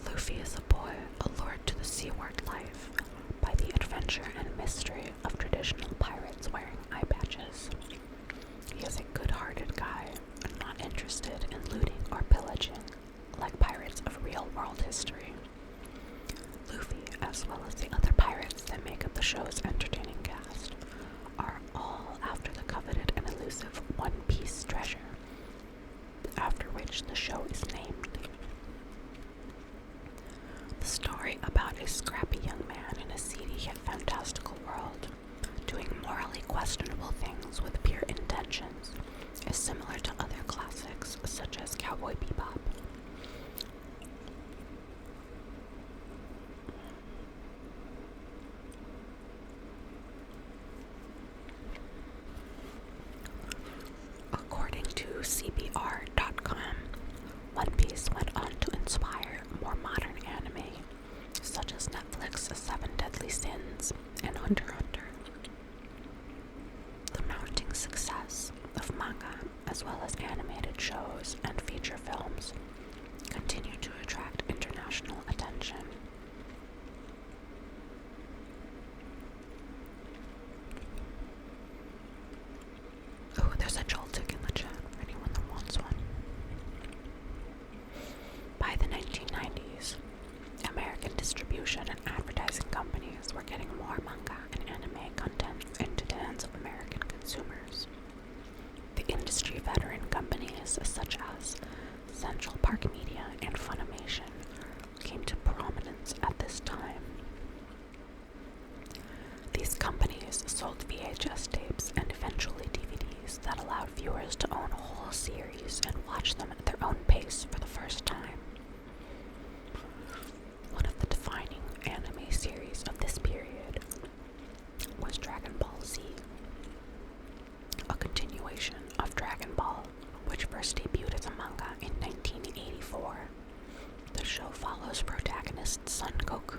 Luffy is a boy allured to the seaward life by the adventure and mystery of traditional pirates wearing eye patches. He is a good-hearted guy and not interested in looting or pillaging like pirates of real-world history. Luffy, as well as the other pirates that make up the show's entertaining cast, are all after the coveted and elusive One Piece treasure, after which the show is named. The story about a scrappy young man in a seedy yet fantastical world, doing morally questionable things with pure intentions, is similar to other classics such as Cowboy Bebop. According to CBR.com, One Piece went on to inspire more modern anime, such as Netflix's Seven Deadly Sins and Hunter x Hunter. The mounting success of manga, as well as animated shows and feature films, continue to attract international attention. Oh, there's a Joltik in the chat for anyone that wants one. By the 1990s, American distribution and advertising companies were getting more manga and anime content into the hands of American consumers. The industry veteran companies such as Central Park Media and Funimation came to prominence at this time. These companies sold VHS tapes and eventually DVDs that allowed viewers to own whole series and watch them at their own pace for the first time. One of the defining anime series of this period was Dragon Ball Z, a continuation of Dragon Ball, which first debuted as a manga in 1984. The show follows protagonist Son Goku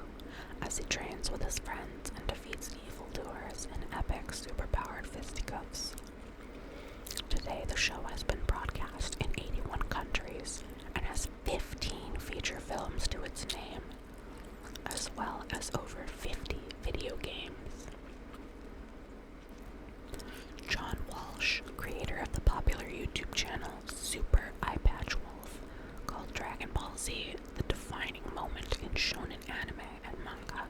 as he trains with his friends and defeats evildoers in epic superpowered fisticuffs. Today, the show has been broadcast in 81 countries and has 15 feature films to its name, as well as over 50 video games. John Walsh, creator of the popular YouTube channel Super Eye Patch Wolf, called Dragon Ball see the defining moment in shonen anime and manga.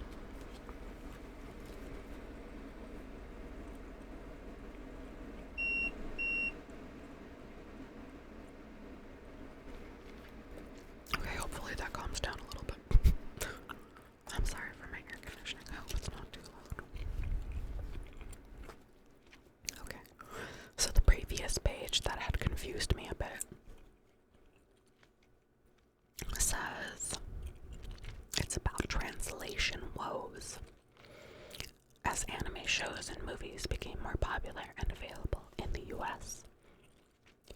Okay, hopefully that calms down a little bit. I'm sorry for my air conditioning. I hope it's not too loud. Okay, so the previous page that had confused me a bit says it's about translation woes. As anime shows and movies became more popular and available in the US,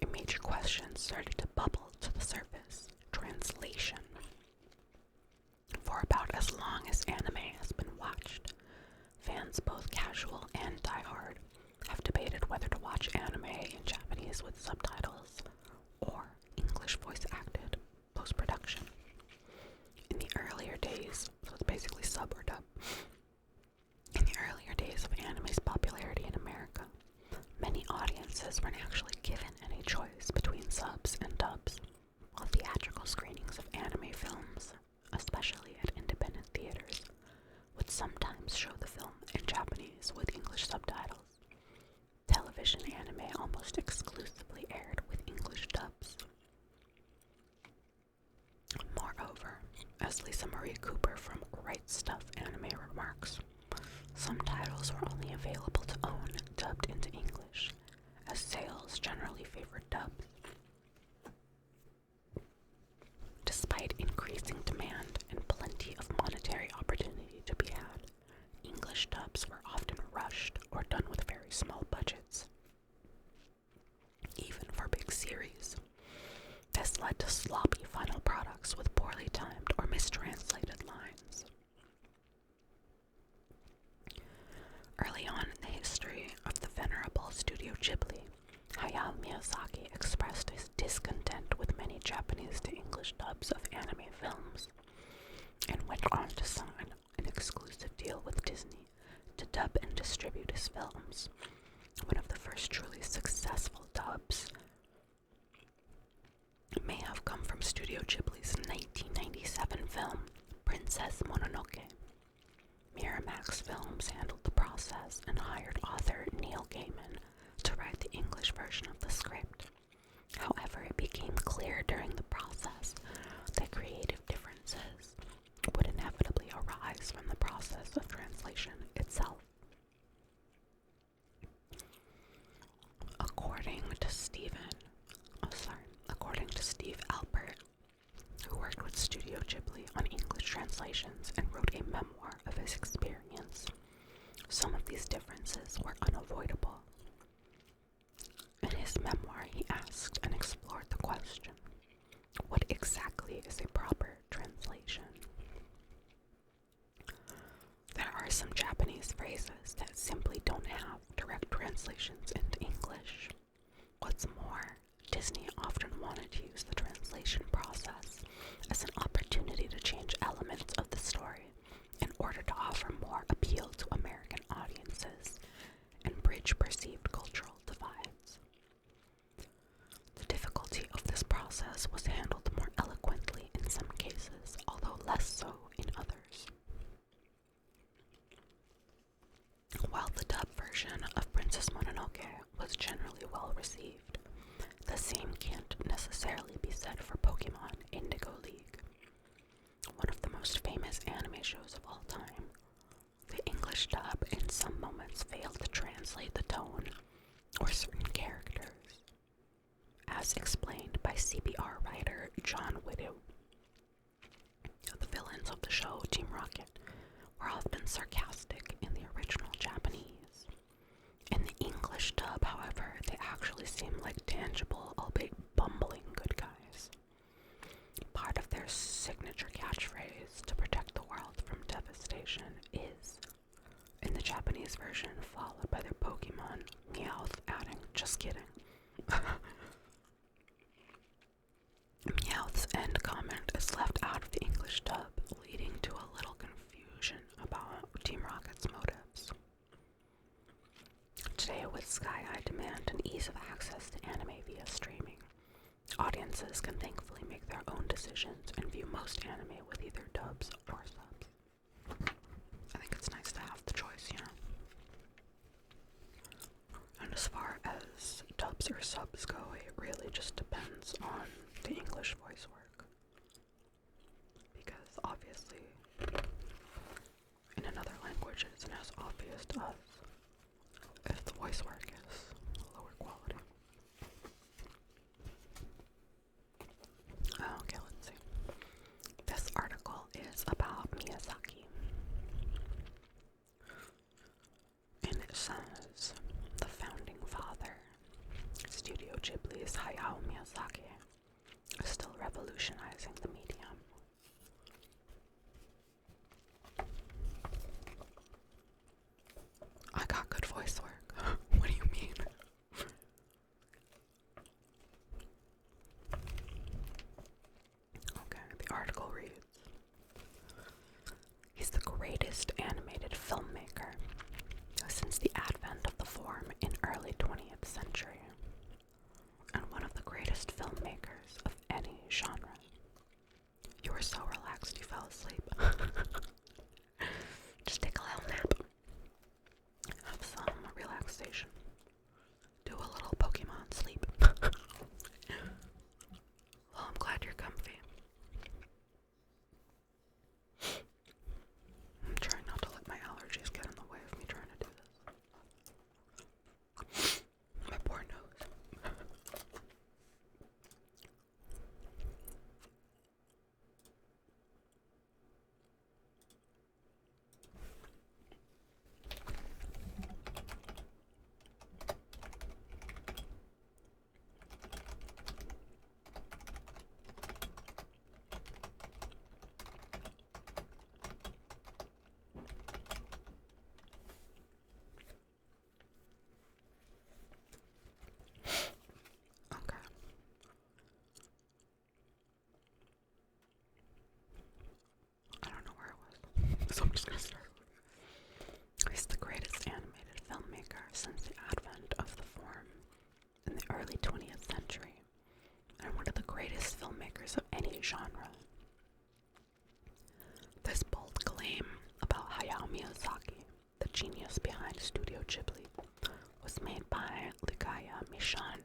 a major question started to bubble to the surface: translation. For about as long as anime has been watched, fans, both casual and diehard, have debated whether to watch anime in Japanese with subtitles or English voice acted post-production. In the earlier days, so it's basically sub or dub, in the earlier days of anime's popularity in America, many audiences weren't actually given any choice between subs and dubs, while theatrical screenings of anime films, especially at independent theaters, would sometimes show the film in Japanese with English subtitles. Television anime almost exclusively aired with English dubs. Moreover, as Lisa Marie Cooper from Right Stuff Anime remarks, some titles were only available to own dubbed into English, as sales generally favored dubs. Despite increasing demand and plenty of monetary opportunity to be had, English dubs were often rushed or done with very small budgets. Even for big series, this led to sloppy final products with poorly timed or mistranslated lines. Early on in the history of the venerable Studio Ghibli, Hayao Miyazaki expressed his discontent with many Japanese to English dubs of anime films, and went on to sign an exclusive deal with Disney to dub and distribute his films. One of the first truly successful dubs may have come from Studio Ghibli's 1997 film, Princess Mononoke. Miramax Films handled the process and hired author Neil Gaiman to write the English version of the script. However, it became clear during the process that creative differences would inevitably arise from the process of translation itself. According to Steve Albert, who worked with Studio Ghibli on English translations and wrote a memoir of his experience, some of these differences were unavoidable. In his memoir, he asked and explored the question, what exactly is a proper translation? There are some Japanese phrases that simply don't have direct translations into English. What's more, Disney often wanted to use the translation process as an opportunity to change elements of the story in order to offer more appeal to American audiences and bridge perceived cultural divides. The difficulty of this process was handled more eloquently in some cases, although less so in others. While the dub version of Princess Mononoke was generally well received, the same can't necessarily be said for Pokemon Indigo League, one of the most famous anime shows of all time. The English dub in some moments failed to translate the tone or certain characters, as explained by CBR writer John Widow. The villains of the show, Team Rocket, were often sarcastic in the original Japanese. In the English dub, however, they actually seem like tangible, albeit bumbling good guys. Part of their signature catchphrase to protect the world from devastation is, in the Japanese version, followed by their Pokemon Meowth adding, just kidding. Meowth's end comment is left out of the English dub, leading to a little confusion about Team Rocket's motives. Today, with Sky High demand and ease of access to anime via streaming, audiences can thankfully make their own decisions and most anime with either dubs or subs. I think it's nice to have the choice, you know? And as far as dubs or subs go, it really just depends on the English voice work. Because obviously, in another language, it isn't as obvious to us if the voice work is lower quality. Okay, let's see. This article is about Miyazaki. And it says, the founding father, Studio Ghibli's Hayao Miyazaki, is still revolutionizing the medium. I got good voice work. What do you mean? Okay, the article reads, he's the greatest animated filmmaker since the advent of the form in early 20th century, and one of the greatest filmmakers of any genre. You were so relaxed you fell asleep. Just take a little nap. Have some relaxation. Do a little Pokemon sleep. Well, I'm glad you're comfy. I'm trying not to let my allergies get in the way of me trying to do this. My poor nose. Okay. I don't know where I was, so I'm just gonna start. He's the greatest animated filmmaker since the advent of the form in the early 20th century, and one of the greatest filmmakers of any genre. This bold claim about Hayao Miyazaki, the genius behind Studio Ghibli, was made by Ligaya Mishan,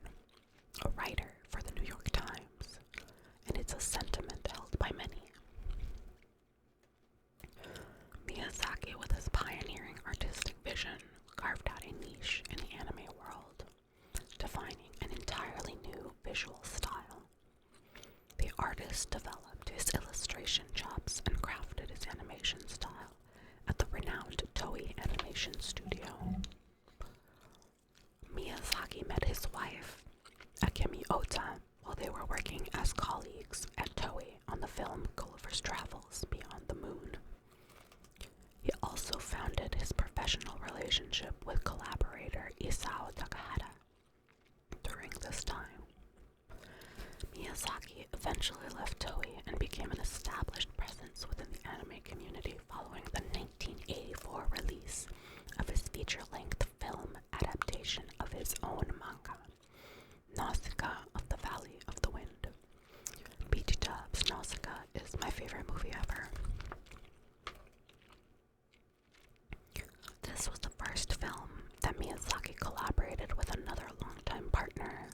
a writer for the New York Times, and it's a sentiment held by many. Miyazaki, with his pioneering artistic vision, carved out a niche in the anime world, defining an entirely new visual style. The artist developed his illustration chops and crafted his animation style at the renowned Toei Animation Studio. Miyazaki met his wife, Akemi Ota, while they were working as colleagues at Toei on the film Gulliver's Travels Beyond the Moon. He also founded his professional relationship with collaborator Isao Takahata. During this time, Miyazaki eventually left Toei and became an established presence within the anime community following the 1984 release of his feature-length film adaptation of his own manga, Nausicaa of the Valley of the Wind. BT Dubs Nausicaa is my favorite movie ever. This was the first film that Miyazaki collaborated with another longtime partner,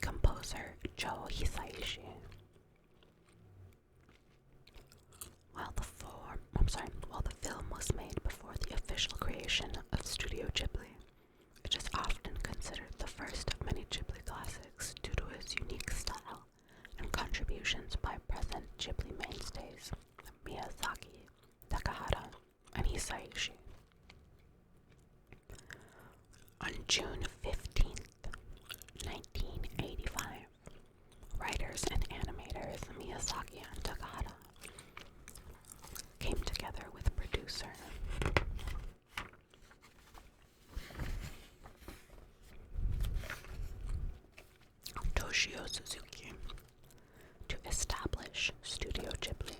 composer Joe Hisaishi. While the film was made before the official creation of Studio Ghibli, it is often considered the first of many Ghibli classics due to its unique style and contributions by present Ghibli mainstays Miyazaki, Takahata, and Hisaishi. On June 15th, 1985, writers and animators Miyazaki and Takahata came together with producer Toshio Suzuki to establish Studio Ghibli.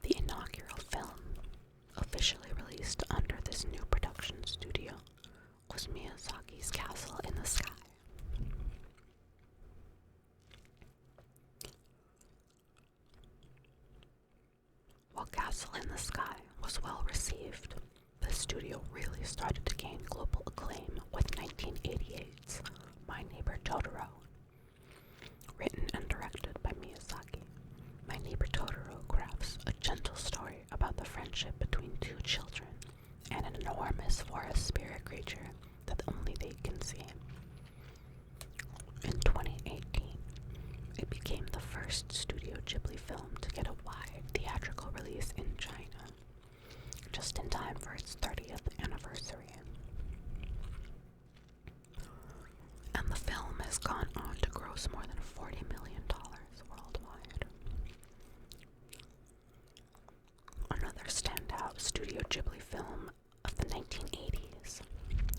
The inaugural film, officially released under this new production studio, Castle in the Sky was well received, the studio really started to gain global acclaim with 1988's My Neighbor Totoro. Written and directed by Miyazaki, My Neighbor Totoro crafts a gentle story about the friendship between two children and an enormous forest spirit creature that only they can see. In 2018, it became the first Studio Ghibli film to get a wide theatrical release in China, just in time for its 30th anniversary. And the film has gone on to gross more than $40 million worldwide. Another standout Studio Ghibli film of the 1980s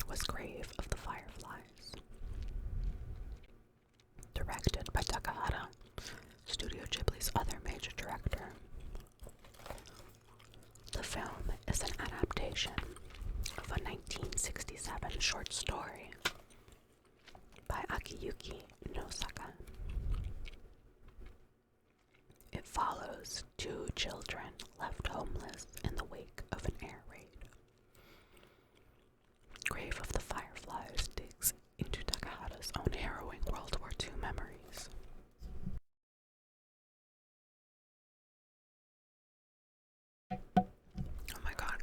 was Grave of the Fireflies. Directed by Takahata, Studio Ghibli's other major director. The film is an adaptation of a 1967 short story by Akiyuki Nosaka. It follows two children left homeless in the wake of an air raid. Grave of the Fireflies digs into Takahata's own harrowing World War II memories. Oh my god.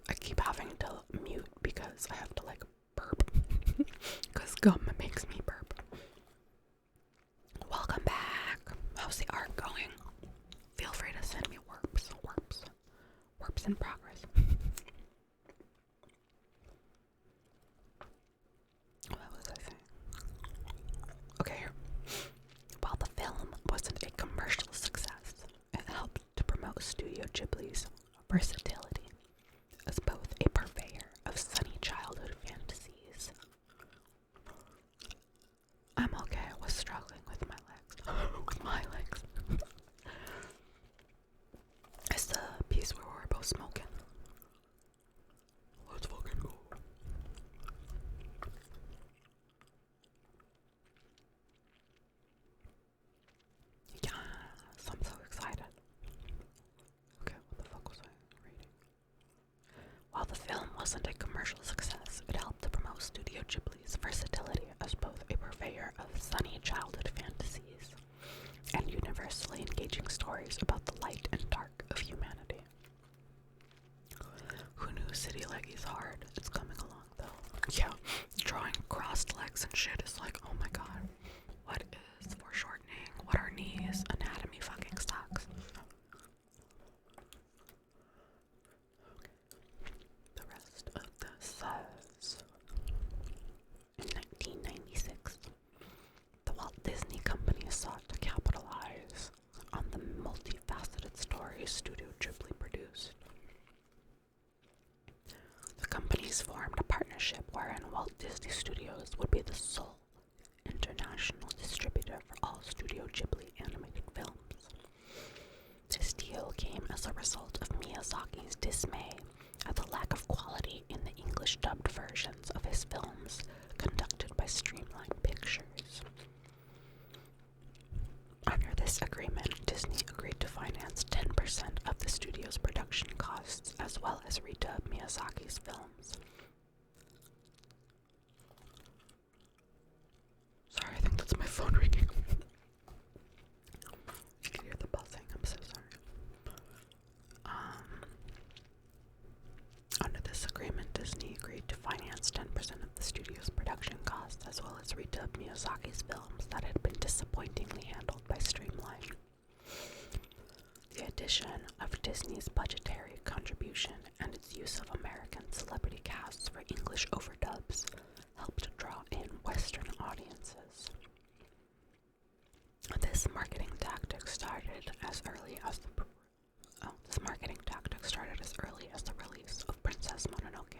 I keep having to mute because I have to burp. Because gum makes me burp. Welcome back. How's the art going? Feel free to send me warps in progress. What was I saying? Okay, here. While the film wasn't a commercial success, it helped to promote Studio Ghibli's versatility as both a purveyor of sunny childhood fantasies. I'm okay, I was struggling with my legs. It's the piece where we're both smoking. Let's fucking go. Yes, I'm so excited. Okay, what the fuck was I reading? While the film wasn't a commercial success, it helped to promote Studio Ghibli's versatility as both a purveyor of sunny childhood fantasies and universally engaging stories about the light and dark of humanity. Who knew City Leggy's hard? It's coming along though. Yeah, drawing crossed legs and shit is like, oh my god. What is foreshortening? What are knees? Anatomy fucking sucks. The rest of this says, in 1996, the Walt Disney Company sought to capitalize on the multifaceted stories Studio Ghibli produced. The companies formed a partnership wherein Walt Disney Studios would be the sole international distributor for all Studio Ghibli animated films. This deal came as a result of Miyazaki's dismay at the lack of quality in the English dubbed versions of his films conducted by Streamline Pictures. Under this agreement, Disney agreed to finance 10% of the studio's production costs as well as redub Miyazaki's films. Sorry, I think that's my phone ringing. You can hear the buzzing, I'm so sorry. Under this agreement, Disney agreed to finance 10% of the studio's production costs as well as redub Miyazaki's films that had been disappointingly handled by Streamline. The addition of Disney's budgetary contribution and its use of American celebrity casts for English overdubs helped draw in Western audiences. This marketing tactic started as early as the release of Princess Mononoke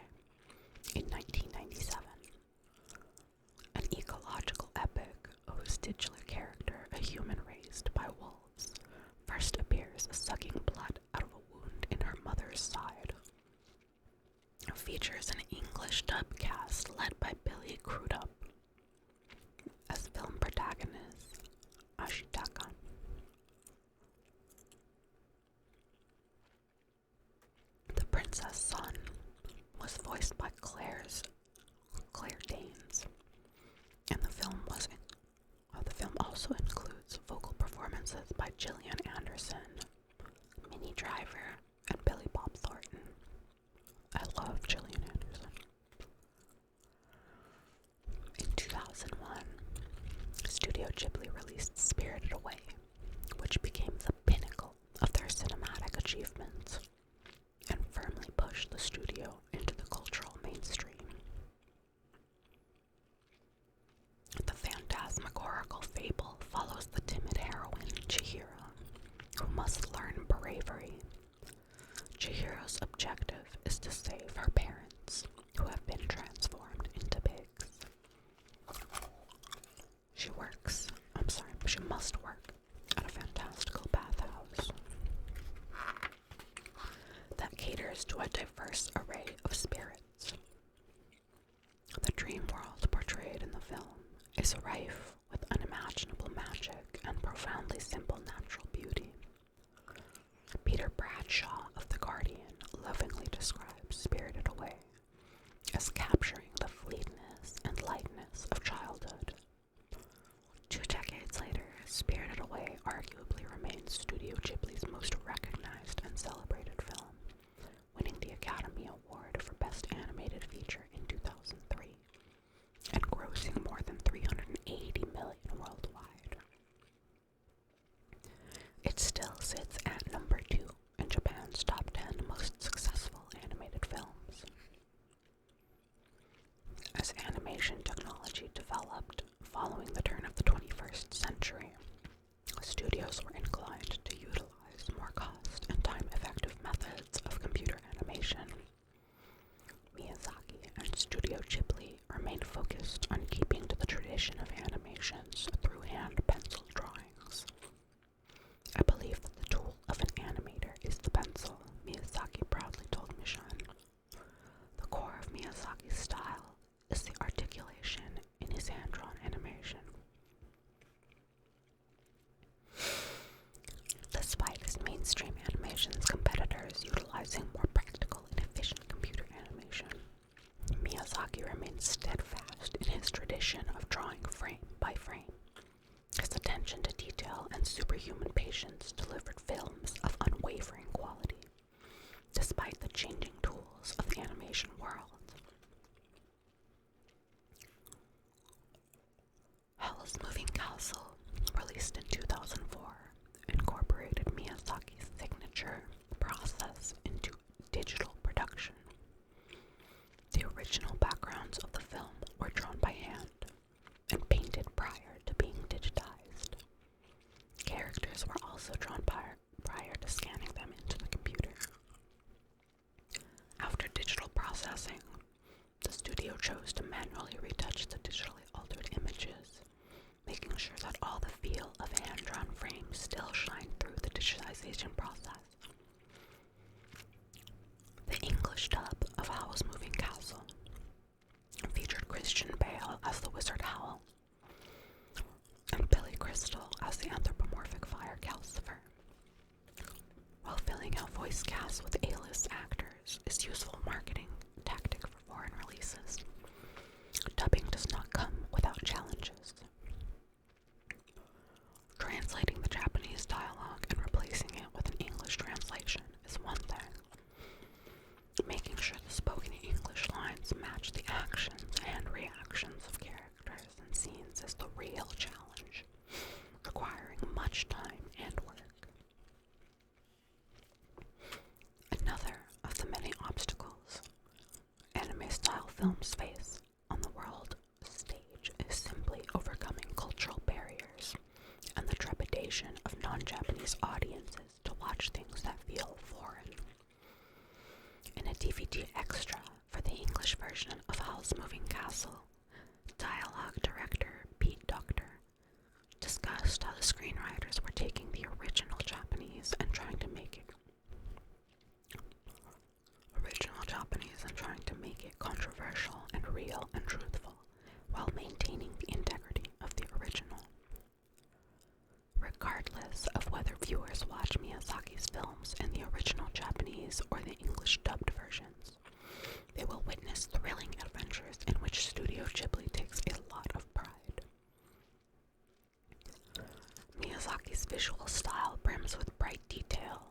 in 1997, an ecological epic whose titular character, a human raised by wolves, first appears sucking blood out of a wound in her mother's side. It features an English dub cast led by Billy Crudup as film protagonist Ashitaka. Gillian Anderson, Minnie Driver, and Billy Bob Thornton. I love Gillian Anderson. In 2001, Studio Ghibli released Spirited Away, which became the pinnacle of their cinematic achievements and firmly pushed the studio into the cultural mainstream. The phantasmagorical fable follows the timid heroine, Chihiro, who must learn bravery. Chihiro's objective is to save her parents, who have been transformed into pigs. She must work at a fantastical bathhouse that caters to a diverse array of spirits. The dream world portrayed in the film is rife with unimaginable magic and profoundly simple natural beauty. Peter Bradshaw of The Guardian lovingly describes Spirited Away as capturing the fleetness and lightness of childhood. 2 decades later, Spirited Away arguably remains Studio Ghibli's most recognized and celebrated film, winning the Academy Award for Best Animated Feature in 2003 and grossing more than $380 million worldwide. It still sits at number 2 in Japan's top 10 most successful animated films. As animation technology developed following the turn of the 21st century, studios were inclined to utilize more cost and time-effective methods of computer animation. Miyazaki and Studio Ghibli remained focused on keeping to the tradition of animations through hand-pencil drawings. I believe that the tool of an animator is the pencil, Miyazaki proudly told Mission. The core of Miyazaki's style is the articulation in his hand-drawn animation. Despite his mainstream animation's competitors utilizing more practical and efficient computer animation, Miyazaki remains steadfast in his tradition of drawing frame by frame. His attention to detail and superhuman patience delivered films of unwavering quality, despite the changing tools of the animation world. Howl's Moving Castle, released in 2004, incorporated Miyazaki's signature process into digital production. The original backgrounds of the film were drawn by hand and painted prior to being digitized. Characters were also drawn prior to scanning them into the computer. After digital processing, the studio chose to manually retouch the digitally altered images, making sure that all the feel of hand-drawn frames still shine through the digitization process. The English dub of Howl's Moving Castle featured Christian Bale as the Wizard Howl and Billy Crystal as the anthropomorphic fire Calcifer. While filling out voice casts with A-list actors is useful marketing tactic for foreign releases, dubbing does not come without challenges. Translating the Japanese dialogue and replacing it with an English translation is one thing. Making sure the spoken English lines match the actions and reactions of characters and scenes is the real challenge, requiring much time and work. Another of the many obstacles anime-style films face on the world stage is simply overcoming cultural barriers and the trepidation of non-Japanese audiences to watch things that feel foreign. In a DVD extra for the English version of Howl's Moving Castle, dialogue director Pete Docter discussed how the screenwriters were taking the original Japanese and trying to make it controversial and real and truthful while maintaining the integrity of the original. Regardless of whether viewers watch Miyazaki's films in the original Japanese or the English dubbed versions, they will witness thrilling adventures in which Studio Ghibli takes a lot of pride. Miyazaki Miyazaki's visual style brims with bright detail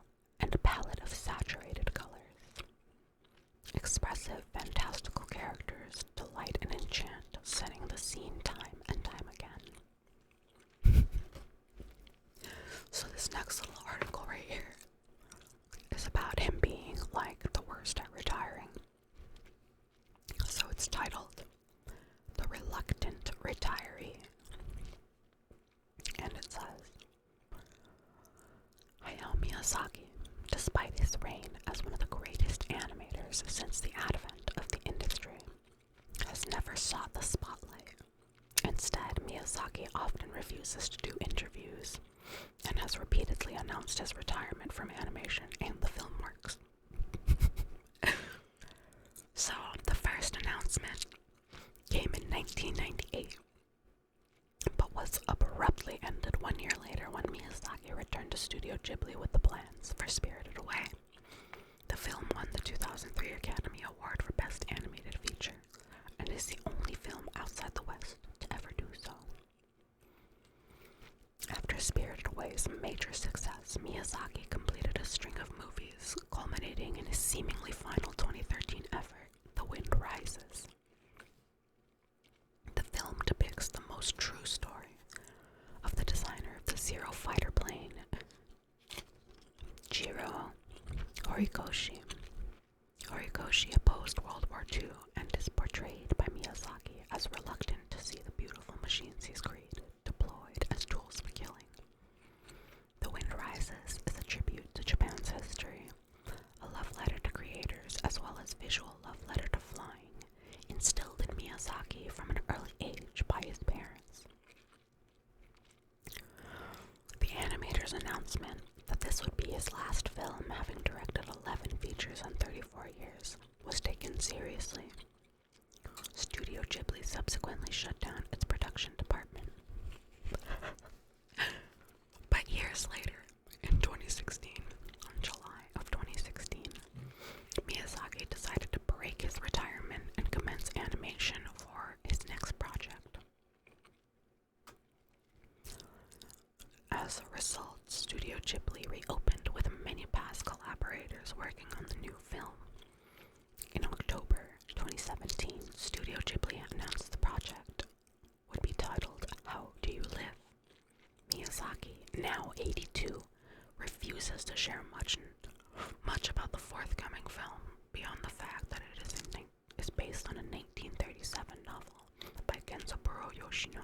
and a palette of saturated colors. Expressive, fantastical characters delight and enchant, setting the scene time and time again. So this next little article right here is about him being like the worst at retiring. So it's titled The Reluctant Retiree. And it says, Hayao Miyazaki, despite his reign as one of the greatest animators since the advent of the industry, has never sought the spotlight. Instead, Miyazaki often refuses to do interviews and has repeatedly announced his retirement from animation and the film works. So, the first announcement came in 1998, but was abruptly ended 1 year later when Miyazaki returned to Studio Ghibli with the plans for Spirited Away. The film won the 2003 Academy Award for Best Animated Feature, and is the only film outside the West to ever do so. After Spirited Away's major success, Miyazaki completed a string of movies, culminating in his seemingly final 2013 effort, The Wind Rises. The film depicts the most true story of the designer of the Zero fighter plane, Jiro Horikoshi. Horikoshi opposed World War II and is portrayed by Miyazaki as reluctant to see the beautiful machines he's created deployed as tools for killing. The Wind Rises is a tribute to Japan's history, a love letter to creators as well as visual love letter to flying, instilled in Miyazaki from an early age by his parents. The animator's announcement that this would be his last film, having directed 11 features in 34 years, was taken seriously. Studio Ghibli subsequently shut down its production department. But years later, in 2016, on July of 2016, Miyazaki decided to break his retirement and commence animation for his next project. As a result, Studio Ghibli reopened with many past collaborators working on the new film. In October 2017, Studio Ghibli announced the project would be titled How Do You Live? Miyazaki, now 82, refuses to share much about the forthcoming film beyond the fact that it is based on a 1937 novel by Genzaburo Yoshino.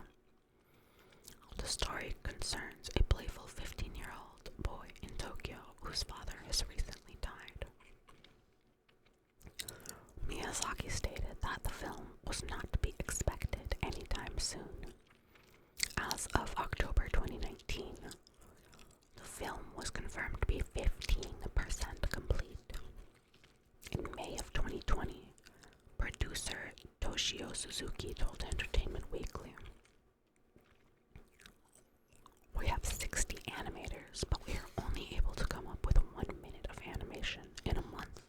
The story concerns a playful 15-year-old boy in Tokyo whose father has recently died. Miyazaki stated that the film was not to be expected anytime soon. As of October 2019, the film was confirmed to be 15% complete. In May of 2020, producer Toshio Suzuki told Entertainment Weekly, "We have 60 animators, but we are only able to come up with 1 minute of animation in a month.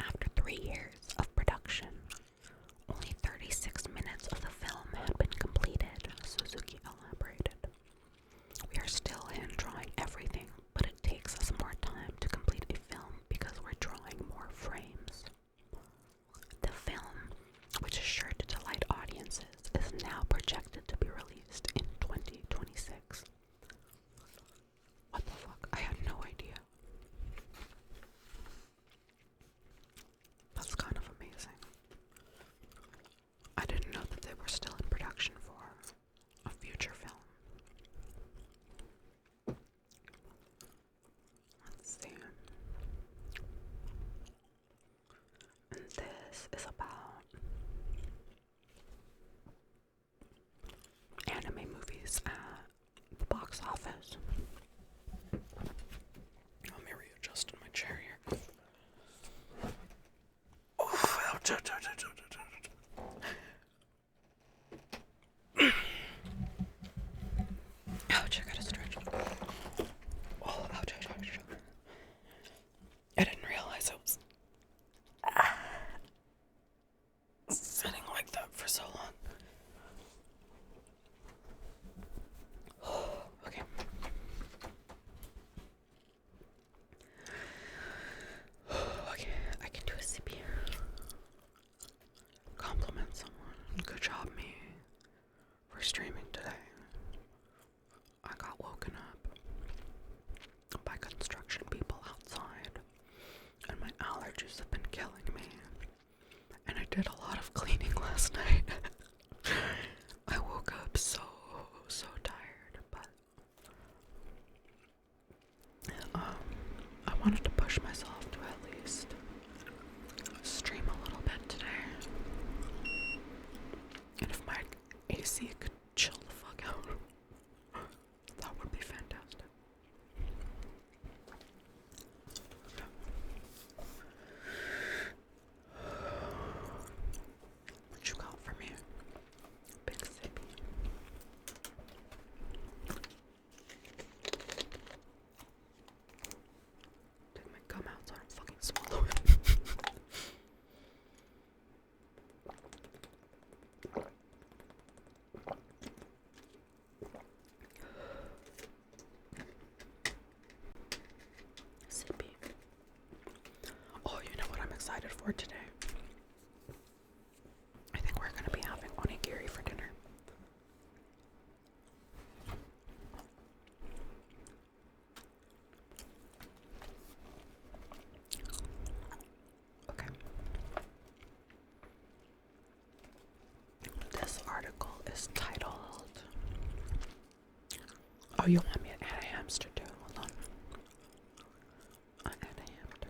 After 3 years of production, only 36 minutes of the film had been completed," Suzuki elaborated. "We are still hand drawing everything, but it takes us more time to complete a film because we're drawing more frames. The film, which is sure to delight wanted to push myself to at least stream a little bit today. And if my AC could chill the fuck out, that would be fantastic. What you got for me? Big sippy. Take my gum out so I don't fucking swallow it. Sippy. Oh, you know what I'm excited for today? I think we're gonna be having onigiri for dinner. Okay. This article is titled. Oh, you want me to add a hamster too? Hold on. I add a hamster.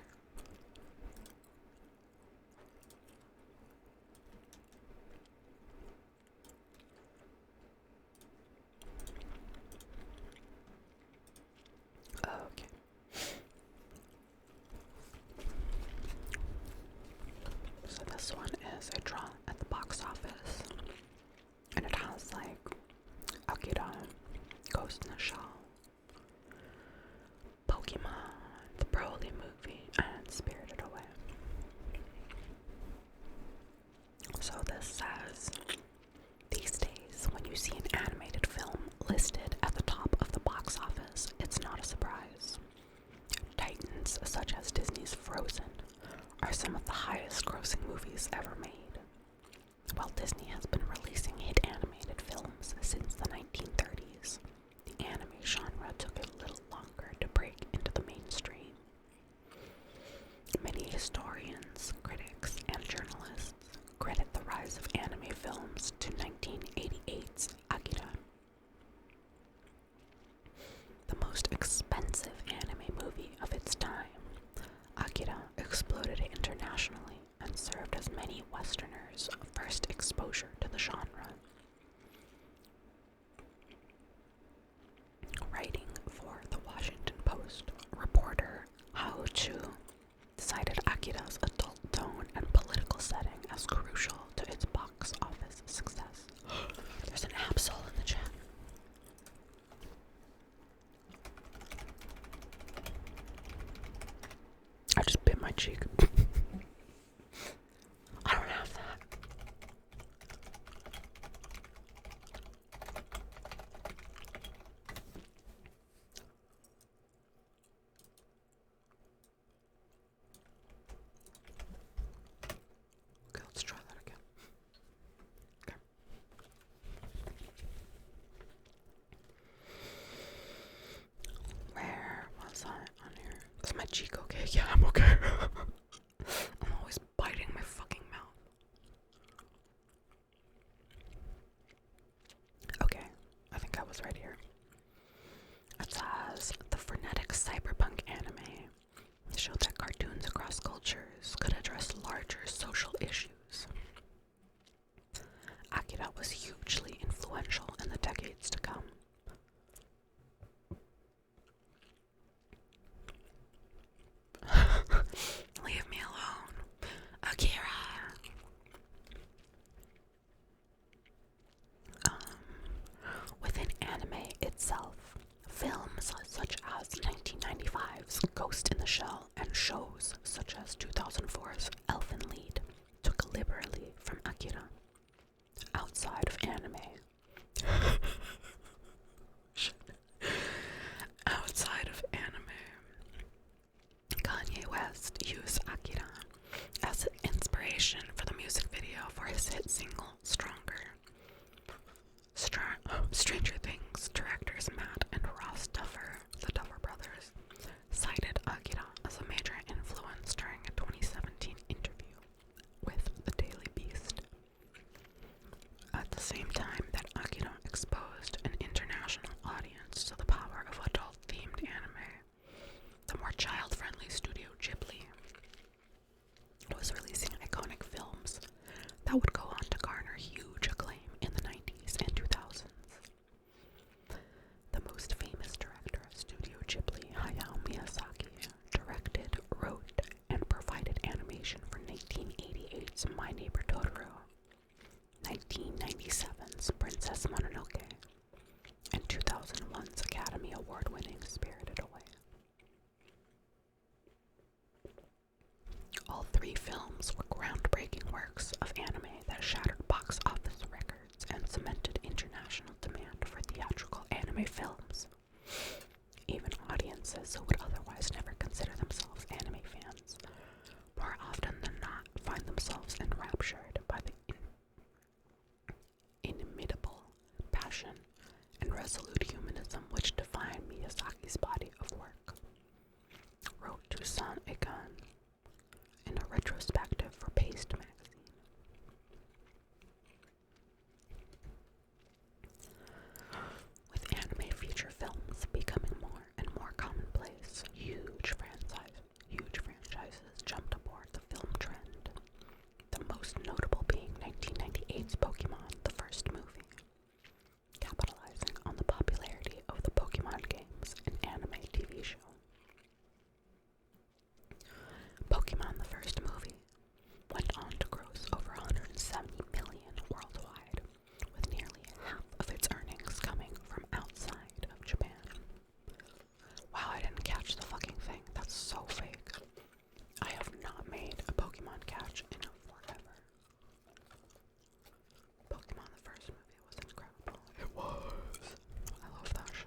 Okay. So this one is a draw at the box office, and it has like Akira, Ghost in the Shell, Pokemon, the Broly movie, and Spirited Away. So this says, these days when you see an animated film listed at the top of the box office, it's not a surprise. Titans such as Disney's Frozen are some of the highest grossing movies ever made. While Disney has been releasing hit animated films since the 1930s, the anime genre took a little longer to break into the mainstream. Many historians, critics, and journalists credit the rise of anime films to 1988's Akira. The most expensive anime movie of its time, Akira exploded internationally and served as many Westerners' first exposure to the genre. Writing for the Washington Post, reporter Hao Chu cited Akira's adult tone and political setting as crucial to its box office success. There's an Absol in the chat. I just bit my cheek. I don't have that. Okay, let's try that again. Okay. Where was I on here? Is my cheek okay? Yeah, I'm okay. I'm always biting my fucking mouth. Okay, I think I was right here. It says the frenetic cyberpunk anime showed that cartoons across cultures could address larger social issues. Akira was hugely influential in the decades to come. Leave me alone, Akira. Within anime itself, films such as 1995's Ghost in the Shell and shows such as 2004's Elfen Lied took liberally from Akira. Outside of anime, outside of anime, Kanye West used Akira as an inspiration for the music video for his hit single Stronger. Stranger Things directors Matt and Ross Duffer, the Duffer brothers, cited Akira as a major influence during a 2017 interview with The Daily Beast. At the same time that Akira exposed an international audience to the power of adult-themed anime, the more child-friendly works of anime that shattered box office records and cemented international demand for theatrical anime films. Even audiences who would otherwise never consider themselves anime fans, more often than not, find themselves enraptured by the inimitable passion and resolute humanism which define Miyazaki's body of work, wrote Toussaint Egan in a retrospective for Paste magazine. With anime feature films becoming more and more commonplace, huge franchises jumped aboard the film trend, the most notable being 1998's Pokemon, the first movie, capitalizing on the popularity of the Pokemon games and anime TV show. Pokemon, the first movie, went on to gross over 170 million worldwide, with nearly half of its earnings coming from outside of Japan. Wow, I didn't catch the fucking thing. That's so fake. I have not made a Pokemon catch in forever. Pokemon, the first movie, was incredible. It was. I love that shit.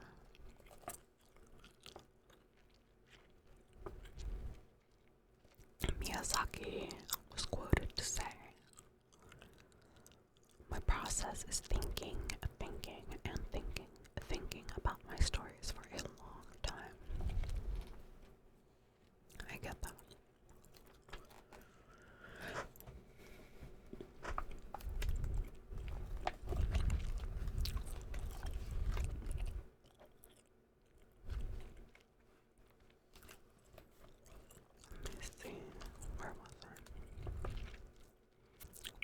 Miyazaki was quoted to say, "My process is thinking about my stories for a long time." I get that. Let me see, where was I?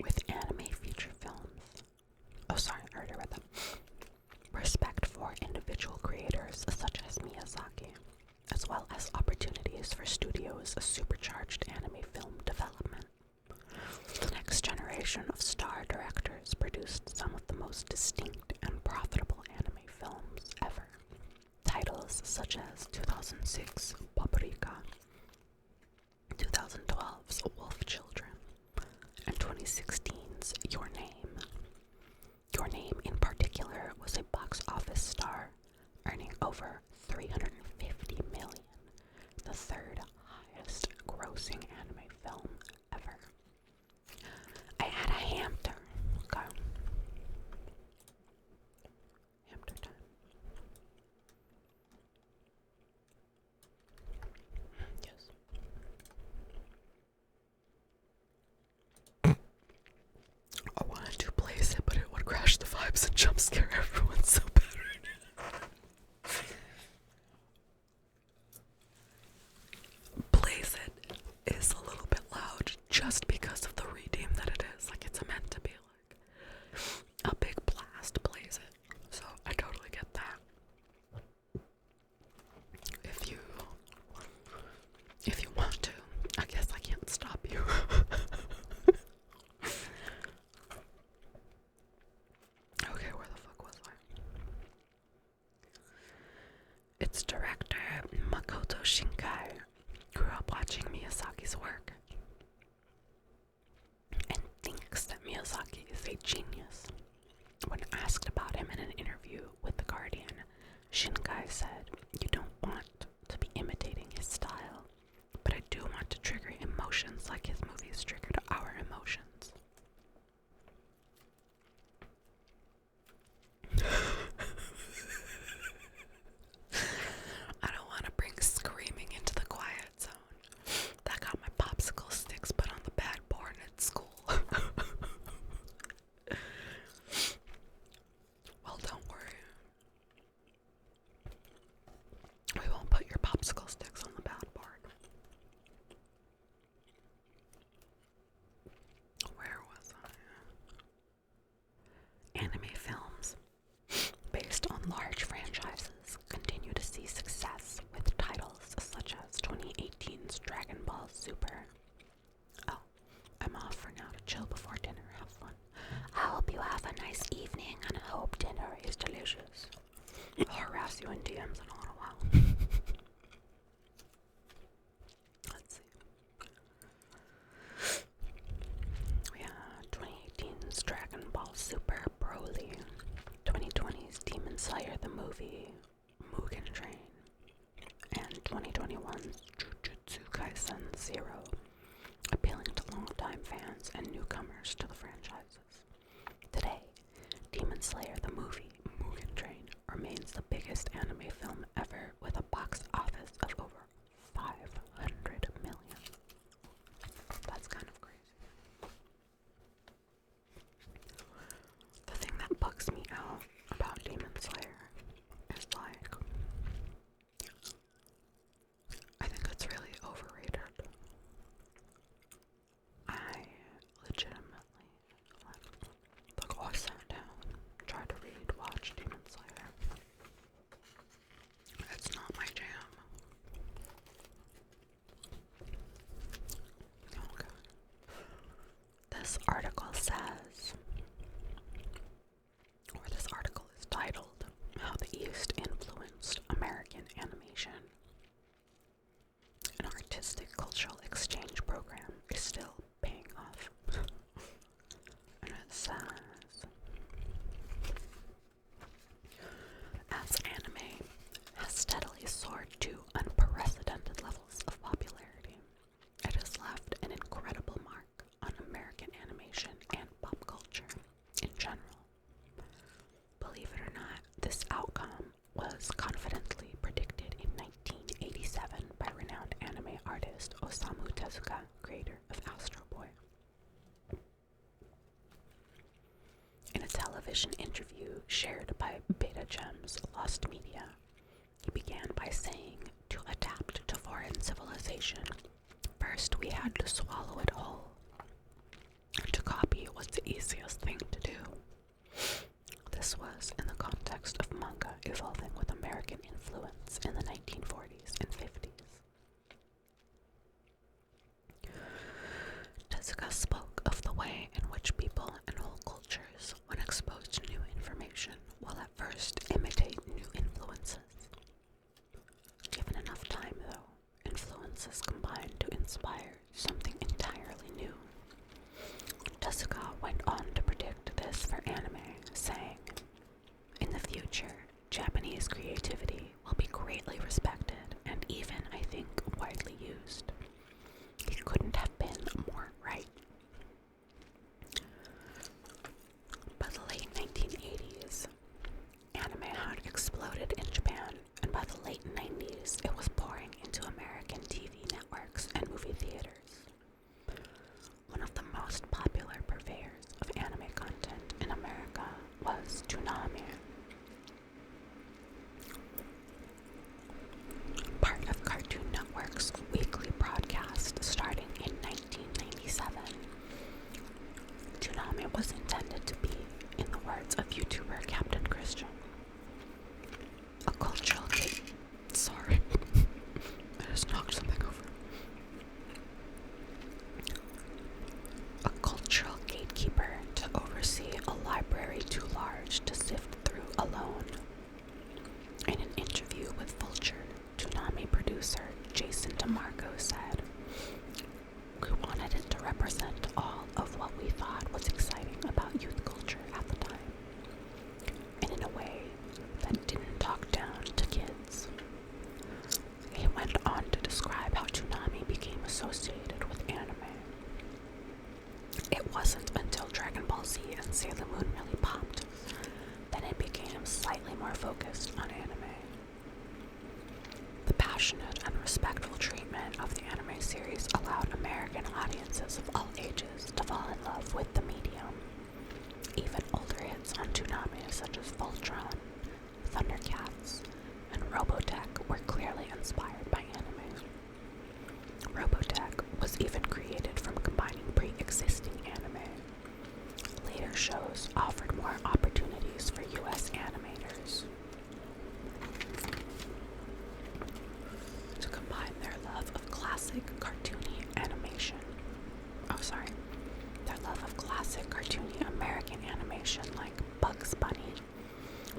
With anime feature films. Oh, sorry, I already read that. Respect for individual creators such as Miyazaki, as well as opportunities for studios' supercharged anime film development. The next generation of star directors produced some of the most distinct and profitable anime films ever. Titles such as 2006's Paprika, 2012's Wolf Children, and 2016's Your Name. Your Name in particular was a box office star, earning over $350 million, the third highest grossing anime film ever. I had a hamster. Okay. Hamster time. Yes. I wanted to place it, but it would crash the vibes and jump scare everyone so bad. Blaze It is a little bit loud just because of the redeem that it is. Like, it's meant to be like a big blast, Blaze It. So I totally get that. If you want to, I guess I can't stop you. Okay, where the fuck was I? Its director, Makoto Shinkai, grew up watching Miyazaki's work and thinks that Miyazaki is a genius. When asked about him in an interview with The Guardian, Shinkai said, "You don't want to be imitating his style, but I do want to trigger emotions like his movies triggered our emotions." I don't want to bring screaming into the quiet zone. That got my popsicle sticks put on the bad board at school. Well, don't worry. 2021's Jujutsu Kaisen 0, appealing to longtime fans and newcomers to the franchises. Today, Demon Slayer the movie, Mugen Train, remains the biggest anime film ever with a box office of over 500 million. That's kind of crazy. The thing that bugs me out about Demon Slayer is like, I think it's really overrated. I legitimately, I sat down, tried to watch Demon Slayer. It's not my jam. Okay. This article says, or this article is titled, How the East Influenced American Animation. An artistic cultural exchange program is still paying off. And it says, as anime has steadily soared to unprecedented levels of popularity, it has left an incredible mark on American animation and pop culture in general. Believe it or not, this outcome was confidently predicted in 1987 by renowned anime artist Osamu Tezuka, creator of Astro Boy. In a television interview shared by Beta Gems Lost Media, he began by saying, to adapt to foreign civilization, first we had to swallow it whole. To copy was the easiest thing to do. This was in the context of manga evolving with American influence in the 1940s and 50s. Tezuka spoke of the way in which people and whole cultures, when exposed to new information, will at first imitate new influences. Given enough time, though, influences combine to inspire something entirely new. Tezuka went on to predict this for anime, saying, in the future, Japanese creativity will be greatly respected and even, I think, widely used. He couldn't have been more right. By the late 1980s, anime had exploded in Japan, and by the late 90s, it was pouring into American TV networks and movie theaters. One of the most popular purveyors of anime content in America was Toonami. Part of Cartoon Network's weekly broadcast starting in 1997, Toonami was intended to be, in the words of YouTuber Captain Christian, a cultural Sorry, I just knocked something over. A cultural gatekeeper to oversee a library too large to sift through alone. In an interview with Vulture, Toonami producer Jason DeMarco said, we wanted it to represent all of what we thought was exciting about youth culture at the time, and in a way that didn't talk down to kids. He went on to describe how Toonami became associated with anime. It wasn't until Dragon Ball Z and Sailor Moon really popped that it became slightly more focused on anime. The passionate and respectful treatment of the anime series allowed American audiences of all ages to fall in love with the medium. Even older hits on Toonami such as Voltron, Thundercats, and Robotech were clearly inspired by anime. Robotech was even created from combining pre-existing anime. Later shows offered more opportunities for US animators to combine their love of classic cartoony animation. Their love of classic cartoony American animation like Bugs Bunny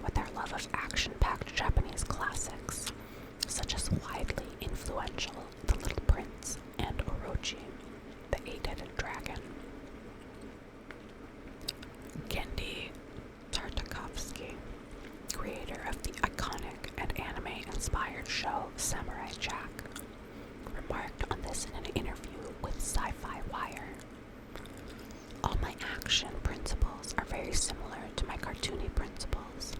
with their love of action-packed Japanese classics such as Widely Samurai Jack, remarked on this in an interview with Sci-Fi Wire. All my action principles are very similar to my cartoony principles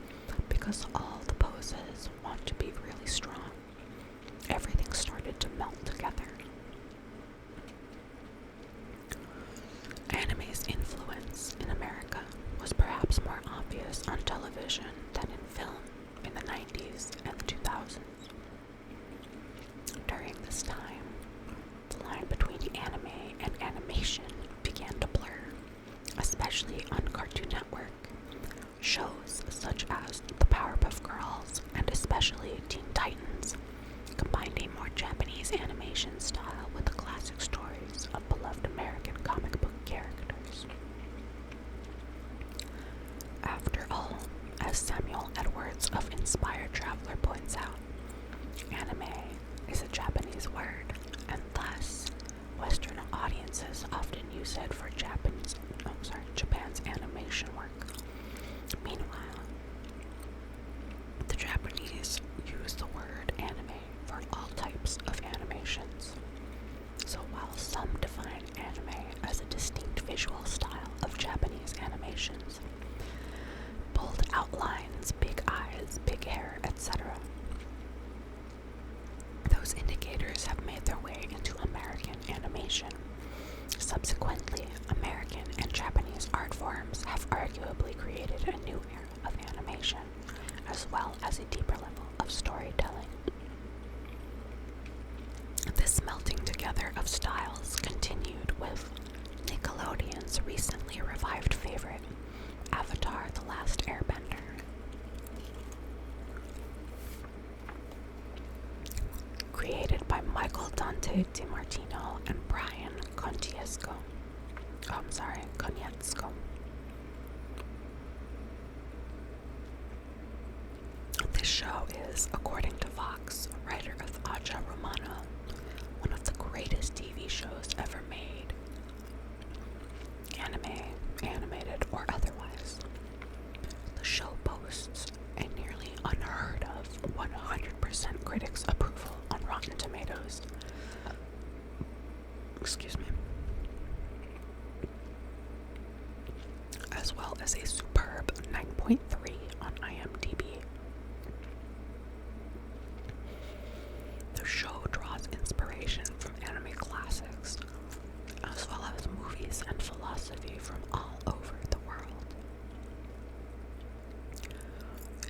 because all the poses want to be really strong. Everything started to melt together. Anime's influence in America was perhaps more obvious on television than in film in the 90s and the 2000s. During this time, the line between anime and animation began to blur, especially on Cartoon Network. Shows such as the Powerpuff Girls and especially Teen Titans combined a more Japanese animation style with the classic stories of beloved American comic book characters. After all, as Samuel Edwards of Inspired Traveler points out, anime is a Japanese word, and thus Western audiences often use it for Japan's animation work. Meanwhile, the Japanese use the word anime for all types of animations. So while some define anime as a distinct visual style of Japanese animations, bold outlines, big eyes, big hair, etc., those indicators have made their way into American animation. Subsequently, American and Japanese art forms have arguably created a new era of animation, as well as a deeper level of storytelling. This melting together of styles continued with Nickelodeon's recently revived favorite, Avatar: The Last Airbender. Created by Michael Dante DiMartino and Brian Konietzko. This show is, according to Vox, writer of Aja Romano, one of the greatest TV shows ever made. Anime, animated or otherwise. The show boasts a nearly unheard of 100% critics' approval on Rotten Tomatoes. As well as a superb 9.3 on IMDb. The show draws inspiration from anime classics, as well as movies and philosophy from all over the world.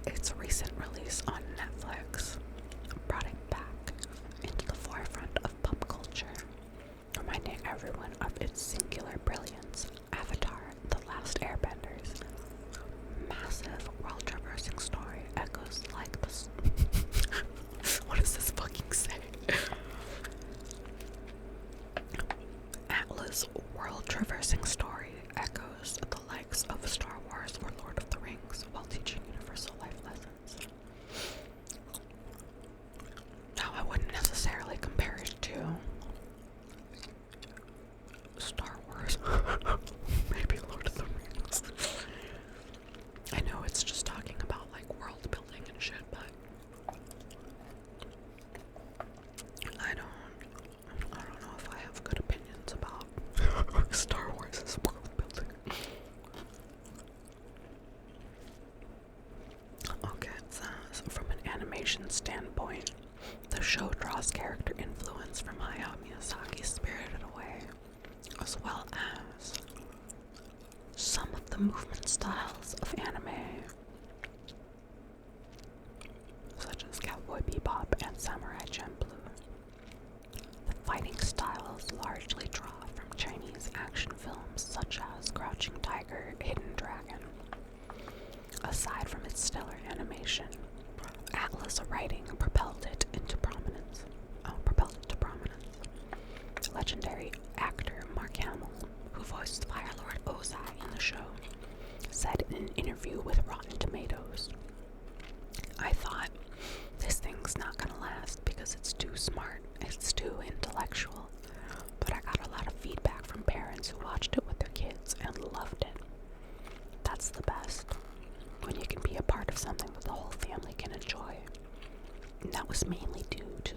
Its recent release on Netflix brought it back into the forefront of pop culture, reminding everyone of its singular brilliance. Avatar: The Last Airbender's massive world-traversing story echoes like this. What does this fucking say? Atlas' world-traversing story echoes the likes of Star Wars or Lord of the Rings while teaching universal life lessons. Now, I wouldn't necessarily compare it to Star Wars. Maybe Lord of the Rings. I know it's just talking about like world building and shit, but I don't know if I have good opinions about Star Wars' world building. Okay, it says, from an animation standpoint, the show draws character influence from Hayao Miyazaki's Spirited Away, as well as some of the movement styles of anime, such as Cowboy Bebop and Samurai Champloo. The fighting styles largely draw from Chinese action films such as Crouching Tiger, Hidden Dragon. Aside from its stellar animation, Atlas writing propelled it to prominence. Legendary actor Mark Hamill, who voiced Firelord Ozai in the show, said in an interview with Rotten Tomatoes, "I thought, this thing's not gonna last because it's too smart, it's too intellectual, but I got a lot of feedback from parents who watched it with their kids and loved it. That's the best, when you can be a part of something that the whole family can enjoy. And that was mainly due to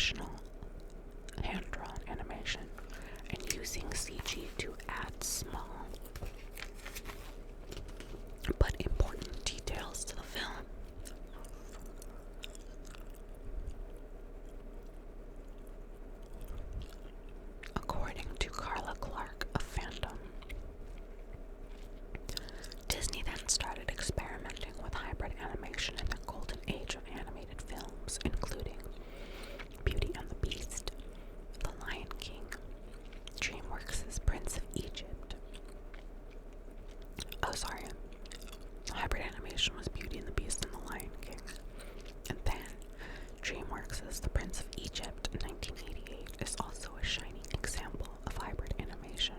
traditional hand-drawn animation and using CG to add small but important details to the film. According to Carla Clark of Fandom, Disney then started experimenting with hybrid animation in the golden age of animated films, including Beauty and the Beast, The Lion King, DreamWorks' Prince of Egypt. Oh, sorry. Hybrid animation was Beauty and the Beast and The Lion King. And then DreamWorks' The Prince of Egypt in 1988 is also a shining example of hybrid animation.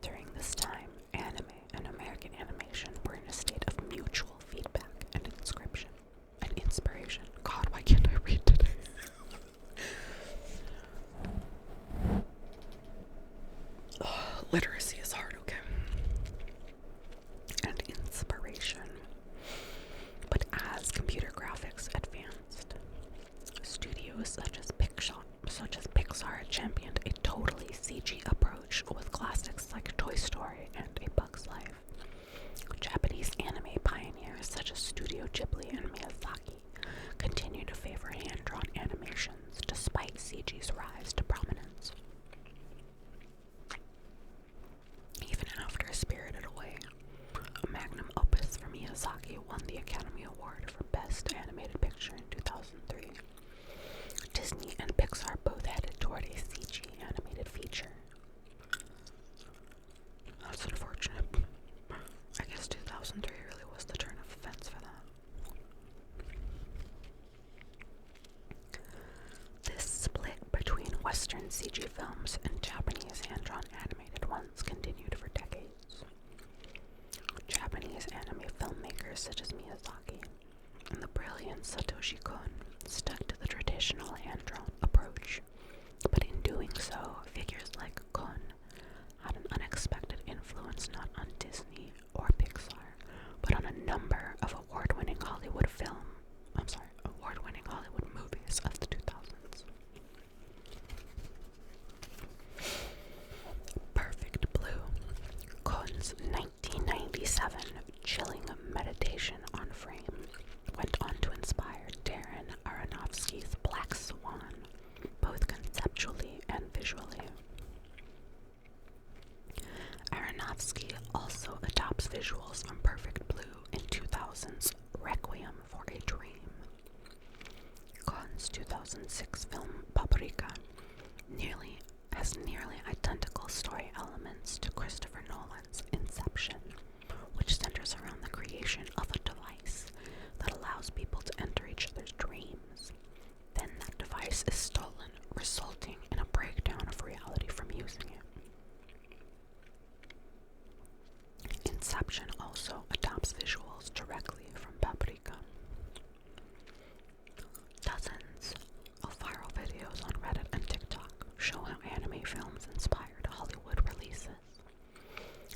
During this time, anime and American animation were in a state of mutual feedback and inscription and inspiration. God, why can't I read today? Literacy is hard, okay? And inspiration. But as computer graphics advanced, studios such as Pixar championed a totally CG approach with classics like Toy Story and A Bug's Life. Japanese anime pioneers such as Studio Ghibli and Miyazaki continue to favor hand-drawn animations despite CG's rise to prominence. Even after Spirited Away, a magnum opus for Miyazaki, won the Academy Award for Best Animated Picture in 2003. Disney and Pixar both headed toward a CG animated feature. That's unfortunate. I guess 2003 really was the turn of events for that. This split between Western CG films and Japanese hand-drawn animated ones continued for decades. Japanese anime filmmakers such as Miyazaki and the brilliant Satoshi Kon stuck to the traditional hand-drawn approach, but in doing so, figures like Kon had an unexpected influence not on Disney or Pixar, but on a number of award-winning Hollywood movies of the 2000s. Perfect Blue, Kon's 1997 chilling meditation on frame, went on to inspire Darren Aronofsky's Black Swan, both conceptually and visually. Aronofsky also adopts visuals from Perfect Blue in 2000's Requiem for a Dream. Kon's 2006 film Paprika has nearly identical story elements to Christopher Nolan's Inception, which centers around the creation of a device that allows people to enter each other's dreams. Then that device is stolen, resulting in a breakdown of reality from using it. Inception also adopts visuals directly from Paprika. Dozens of viral videos on Reddit and TikTok show how anime films inspired Hollywood releases.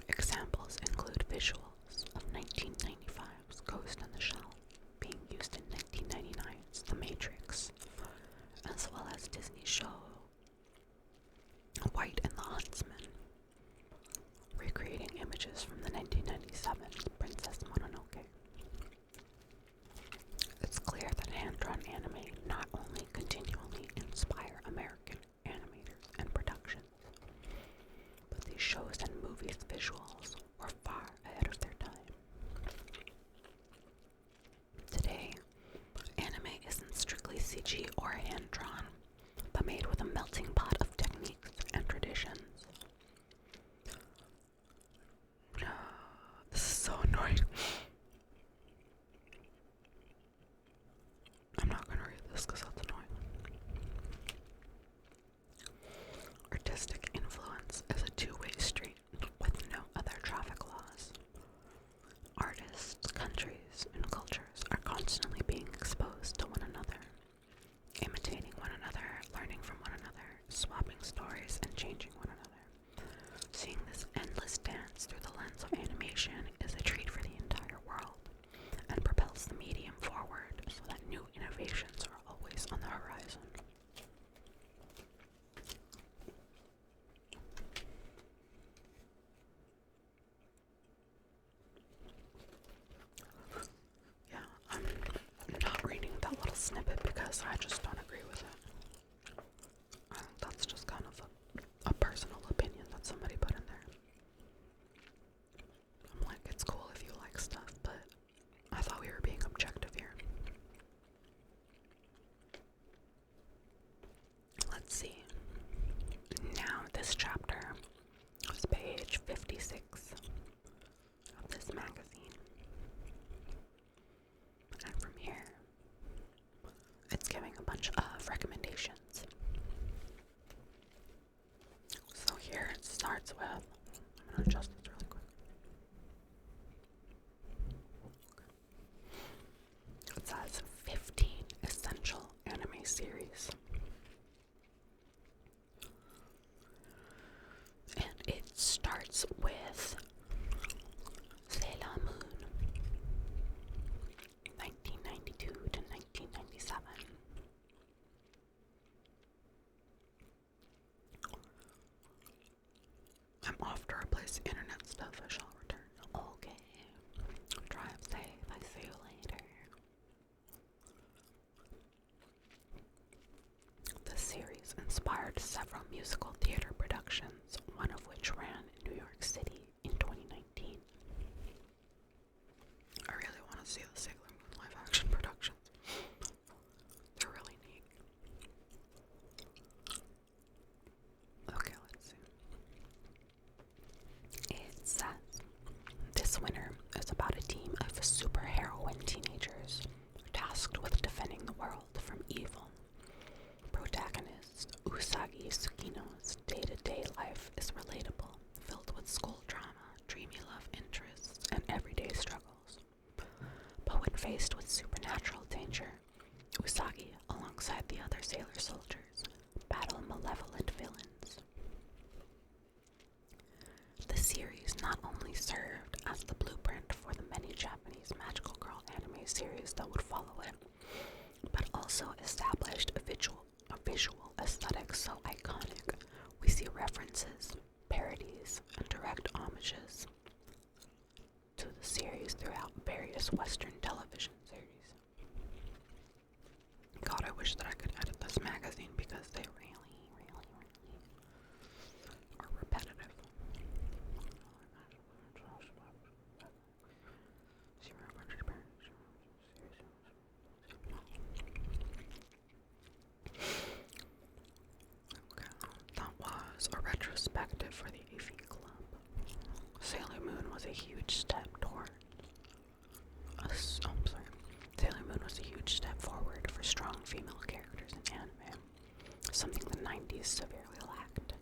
Examples include visuals of 1995's Ghost in the Shell being used in 1999's The Matrix, as well as Disney's show White and the Huntsman, recreating images from the 1997 Princess Mononoke. It's clear that hand-drawn anime not only continually inspire American animators and productions, but these shows and movies' visuals were far ahead of their time. Today, anime isn't strictly CG or hand-drawn, but made with a melting pot of techniques and traditions. This is so annoying. I'm not gonna let's see. Now this chapter is page 56 of this magazine. And from here, it's giving a bunch of recommendations. So here it starts with, I'm going to adjust this really quick. It says 15 essential anime series. And it starts with Sailor Moon, 1992 to 1997. I'm off to replace internet stuff. I shall return. Okay. Drive safe. I see you later. The series inspired several musical theater productions, one of which ran in New York City in 2019. I really want to see the Sailor Moon live action productions. They're really neat. Okay, let's see. It says, this winter is about a team of superheroine teenagers tasked with defending the world from evil. Protagonist Usagi Tsukino's day-to-day life is relatable, filled with school drama, dreamy love interests, and everyday struggles. But when faced with supernatural danger, Usagi, alongside the other sailor soldiers, battle malevolent villains. The series not only served as the blueprint for the many Japanese magical girl anime series that would follow it, but also established a visual aesthetic so iconic we see references, parodies, and direct homages to the series throughout various Western television series. God, I wish that I could edit this magazine because they really are repetitive. That was a retrospective for the AV Club. Sailor Moon was a huge step Sailor Moon was a huge step forward for strong female characters in anime, something the 90s severely lacked.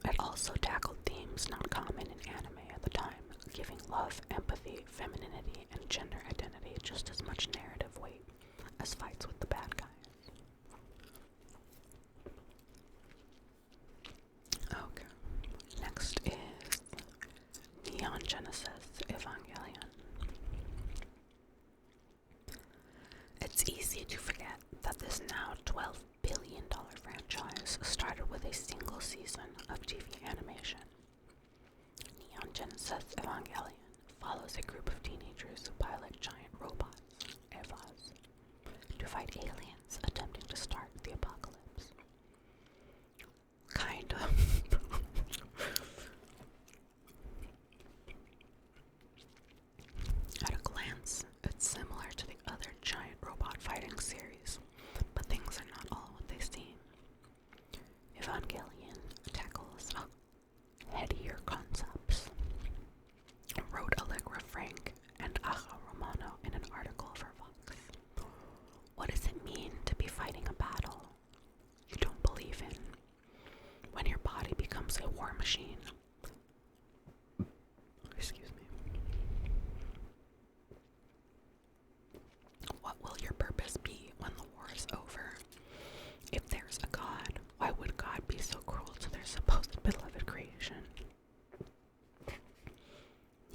It also tackled themes not common in anime at the time, giving love, empathy, femininity, and gender identity just as much narrative weight as fights with the bad guys. Okay, next is Neon Genesis Evangelion. It's easy to forget that this now $12 billion franchise started with a single season of TV animation. Neon Genesis Evangelion follows a group of teenagers who pilot giant robots, Evas, to fight aliens attempting to start the apocalypse. Kind of. At a glance, it's similar to the other giant robot fighting series, but things are not all what they seem. Evangelion tackles headier concepts, wrote Allegra Frank and Aja Romano in an article for Vox. What does it mean to be fighting a battle you don't believe in, when your body becomes a war machine? Excuse me. What will your purpose be when the war is over? If there's a God, why would God be so cruel to their supposed beloved creation?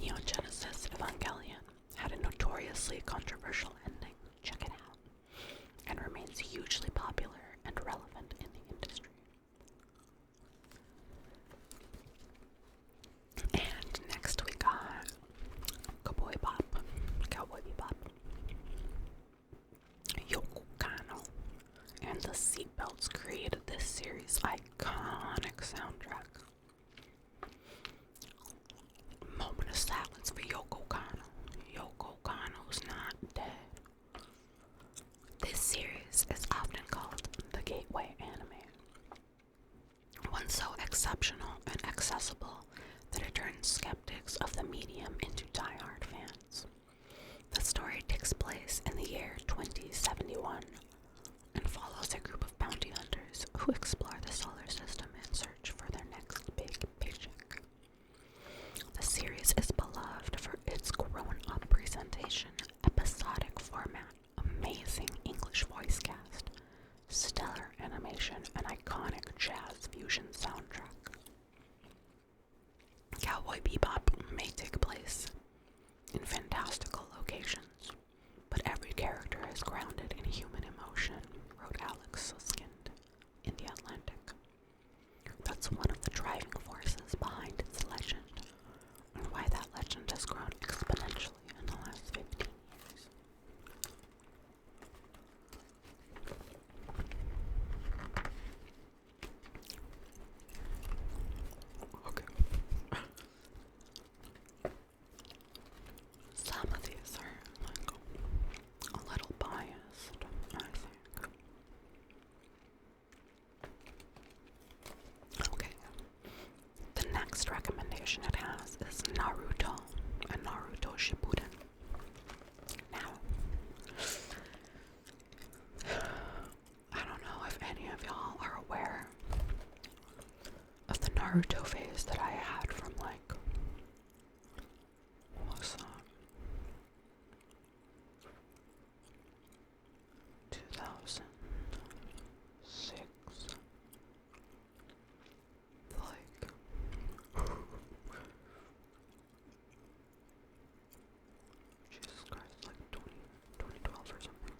Neon Genesis Evangelion had a notoriously controversial ending, check it out, and remains hugely popular and relevant in the industry. and so exceptional and accessible that it turns skeptics of the medium into die-hard fans. The story takes place in the year 2071 and follows a group of bounty hunters who explore the solar system in search for their next big paycheck. The series is beloved for its grown-up presentation, episodic format, amazing English voice cast, stellar animation, and iconic jazz fusion soundtrack. Cowboy Bebop may take place in fantastical locations, but every character is grounded in human emotion, wrote Alex Suskind in The Atlantic. That's one of the driving forces behind its legend, and why that legend has grown exponentially in the last 15 years. Okay. Some of these are like a little biased, I think. Okay. The next recommendation it has is Naruto and Naruto Shippuden. Now, I don't know if any of y'all are aware of the Naruto phase that I had from like, what's that? 2006, like, Jesus Christ, like 2012 or something.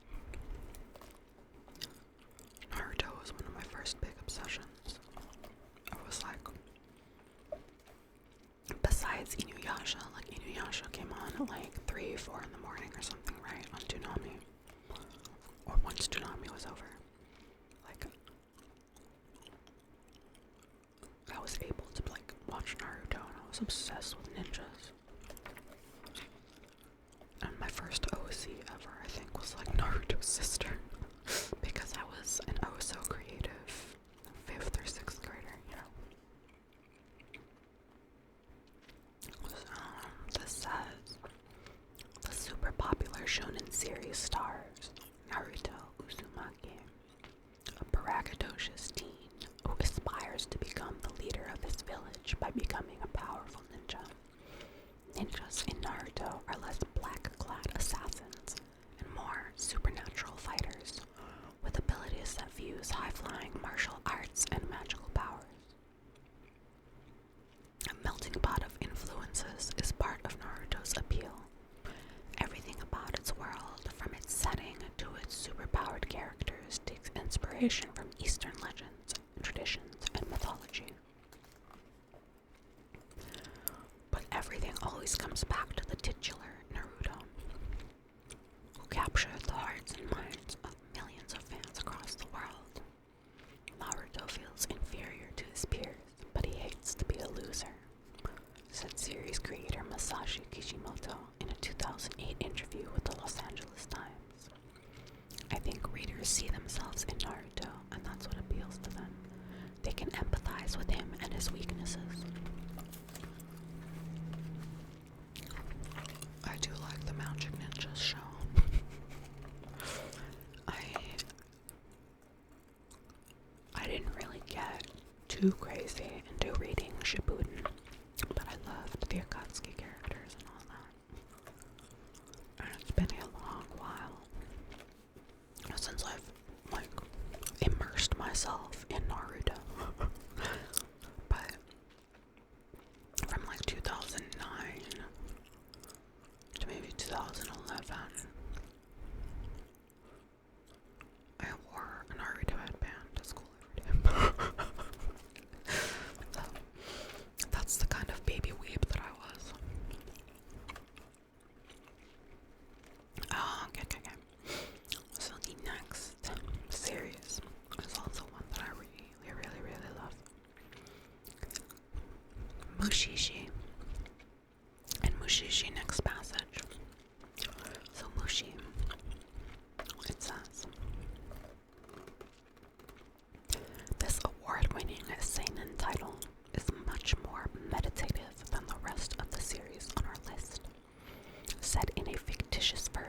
Naruto was one of my first big obsessions. I was like, besides Inuyasha, like Inuyasha came on at like 3, 4 in the morning or something, right, on Toonami. Or once Toonami was over. Like, I was able to like watch Naruto and I was obsessed with ninjas. And my first OC ever, I think, was like Naruto's sister. Because I was an oh so creative 5th or 6th grader, you know. So, this says, the super popular shonen series stars Naruto Uzumaki, a braggadocious teen who aspires to become the leader of his village by becoming a powerful ninja. Ninjas in Naruto are less black-clad assassins and more supernatural fighters with abilities that fuse high-flying martial arts and magical powers. A melting pot of influences is part of Naruto's appeal. Everything about its world, from its setting to its superpowered characters, takes inspiration from Eastern legends, traditions, and mythology. But everything always comes back to the titular Naruto, who captured the hearts and minds of millions of fans across the world. Naruto feels inferior to his peers, but he hates to be a loser, said series creator Masashi Kishimoto in a 2008 interview with the Los Angeles Times. I think readers see themselves in Naruto, and that's what appeals to them. They can empathize with him and his weaknesses. I do like the Magic Ninjas show. I didn't really get too crazy into reading Shippuden, but I loved the Akatsuki characters and all that. And it's been a long while since I've, like, immersed myself in Naruto. But from, like, 2009 to maybe 2011, I wore a Naruto headband to school every day. So, that's the kind of baby weeb that I was. Okay. So the next series is also one that I really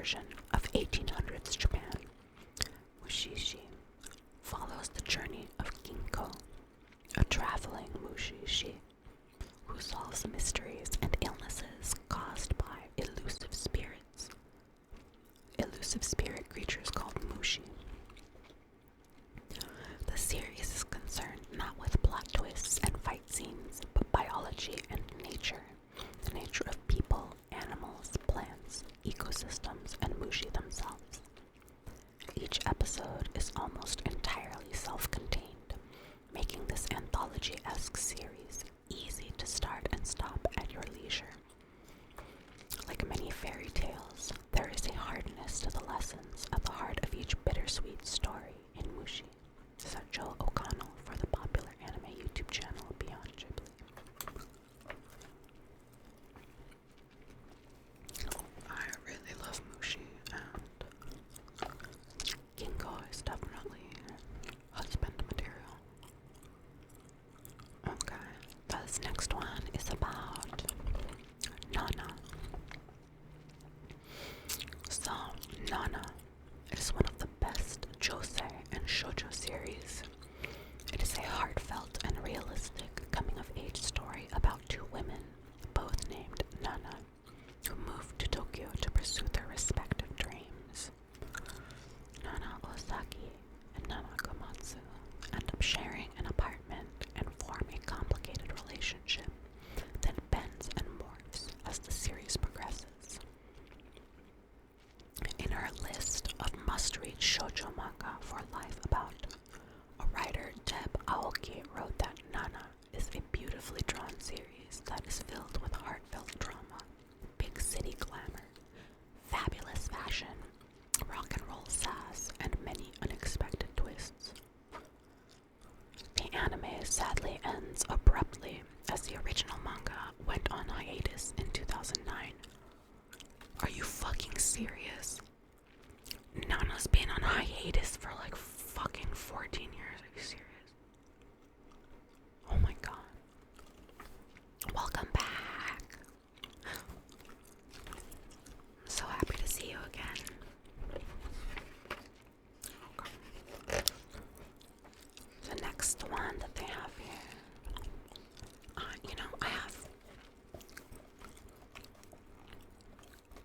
version of 1800s Japan. Mushishi follows the journey of Ginko, a traveling mushishi who solves mysteries and illnesses caused by elusive spirits. Elusive spirit creatures called mushi. The series is concerned not with plot twists and fight scenes, but biology and nature. The nature of people, animals, plants, ecosystems, and mushi themselves. Each episode is almost entirely self-contained, making this anthology-esque series easy to start and stop at your leisure. Like many fairy tales, there is a hardness to the lessons at the heart of each bittersweet story in Mushi, said Joe O'Connell for the popular anime YouTube channel Beyond Ghibli. I really love Mushi, and Ginko is definitely husband material. Okay, this next one is about Nana. So, Nana is one of the best josei and shoujo series. It is a heartfelt and realistic coming-of-age story about two women, both named Nana, who moved to Tokyo to pursue their respective dreams. Nana Osaki and Nana Komatsu end up sharing an apartment and form a complicated relationship that bends and morphs as the series progresses. In her list of must-read shoujo manga for life about, a writer, Deb Aoki, wrote that Nana is a beautifully drawn series that is filled with heartfelt drama, big city glamour, fabulous fashion, rock and roll sass, and many unexpected twists. The anime sadly ends abruptly as the original manga went on hiatus in 2009. Are you fucking serious? Nana's been on hiatus for like fucking 14 years. Are you serious? Oh my god. Welcome back. I'm so happy to see you again. Okay. The next one that they have here.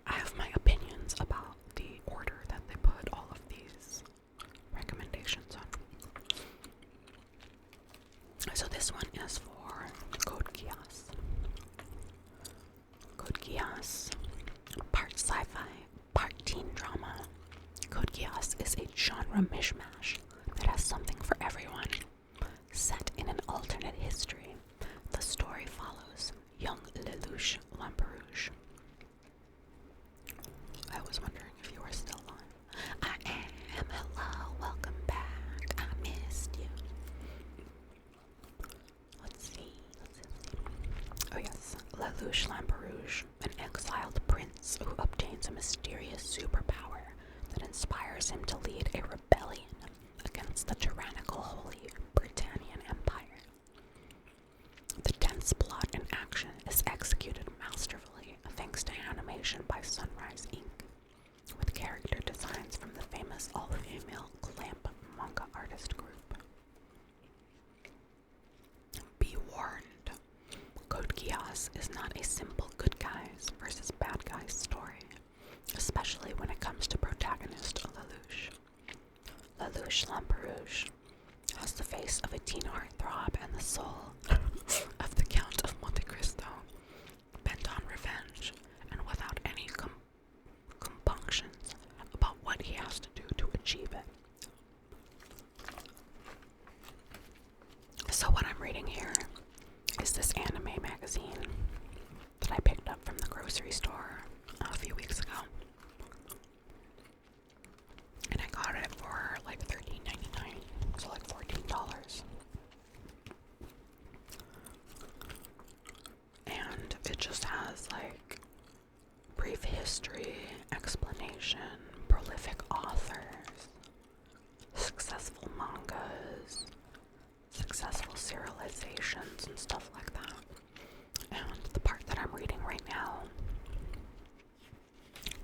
I have my opinions about the order that they put all of these recommendations on. So this one is for Code Geass. Code Geass, part sci-fi, part teen drama. Code Geass is a genre mishmash that has something for everyone. Set in an alternate history, the story follows young Lelouch Lamperouge. I was wondering if you were still on. I am. Hello. Welcome back. I missed you. Let's see. Oh yes. Lelouch Lamperouge, an exiled prince who obtains a mysterious superpower that inspires him to lead a rebellion against the tyrannical Holy Britannian Empire. The dense plot and action is executed masterfully thanks to animation by Sunrise Inc., with character designs from the famous all-female Clamp manga artist group. Be warned, Code Geass is not a simple good guys versus bad guys story, especially when it comes to protagonist Lelouch. Lelouch Lamperouge has the face of a teen heartthrob and the soul of the Count of Monte Cristo, bent on revenge and without any compunctions about what he has to do to achieve it. So what I'm reading here is this anime magazine that I picked up from the grocery store a few weeks ago. And I got it for like $13.99, so like $14. And it just has like brief history, explanation, prolific authors, successful mangas, successful serializations, and stuff like that. And the part that I'm reading right now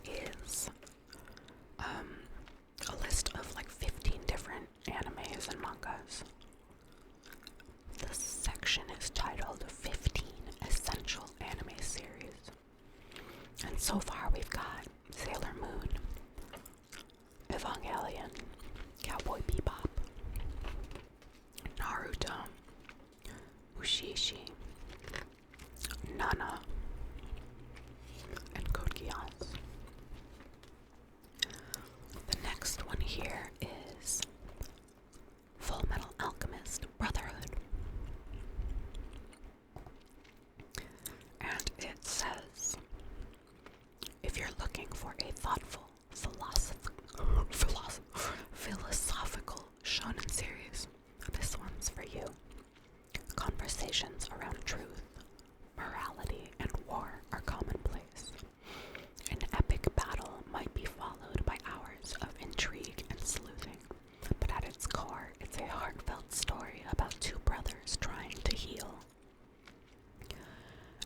is Mushishi, Nana, and Code Geass. The next one here is Full Metal Alchemist Brotherhood. And it says, if you're looking for a thoughtful, philosophical shonen series, this one's for you. Conversations around truth, morality, and war are commonplace. An epic battle might be followed by hours of intrigue and sleuthing, but at its core, it's a heartfelt story about two brothers trying to heal.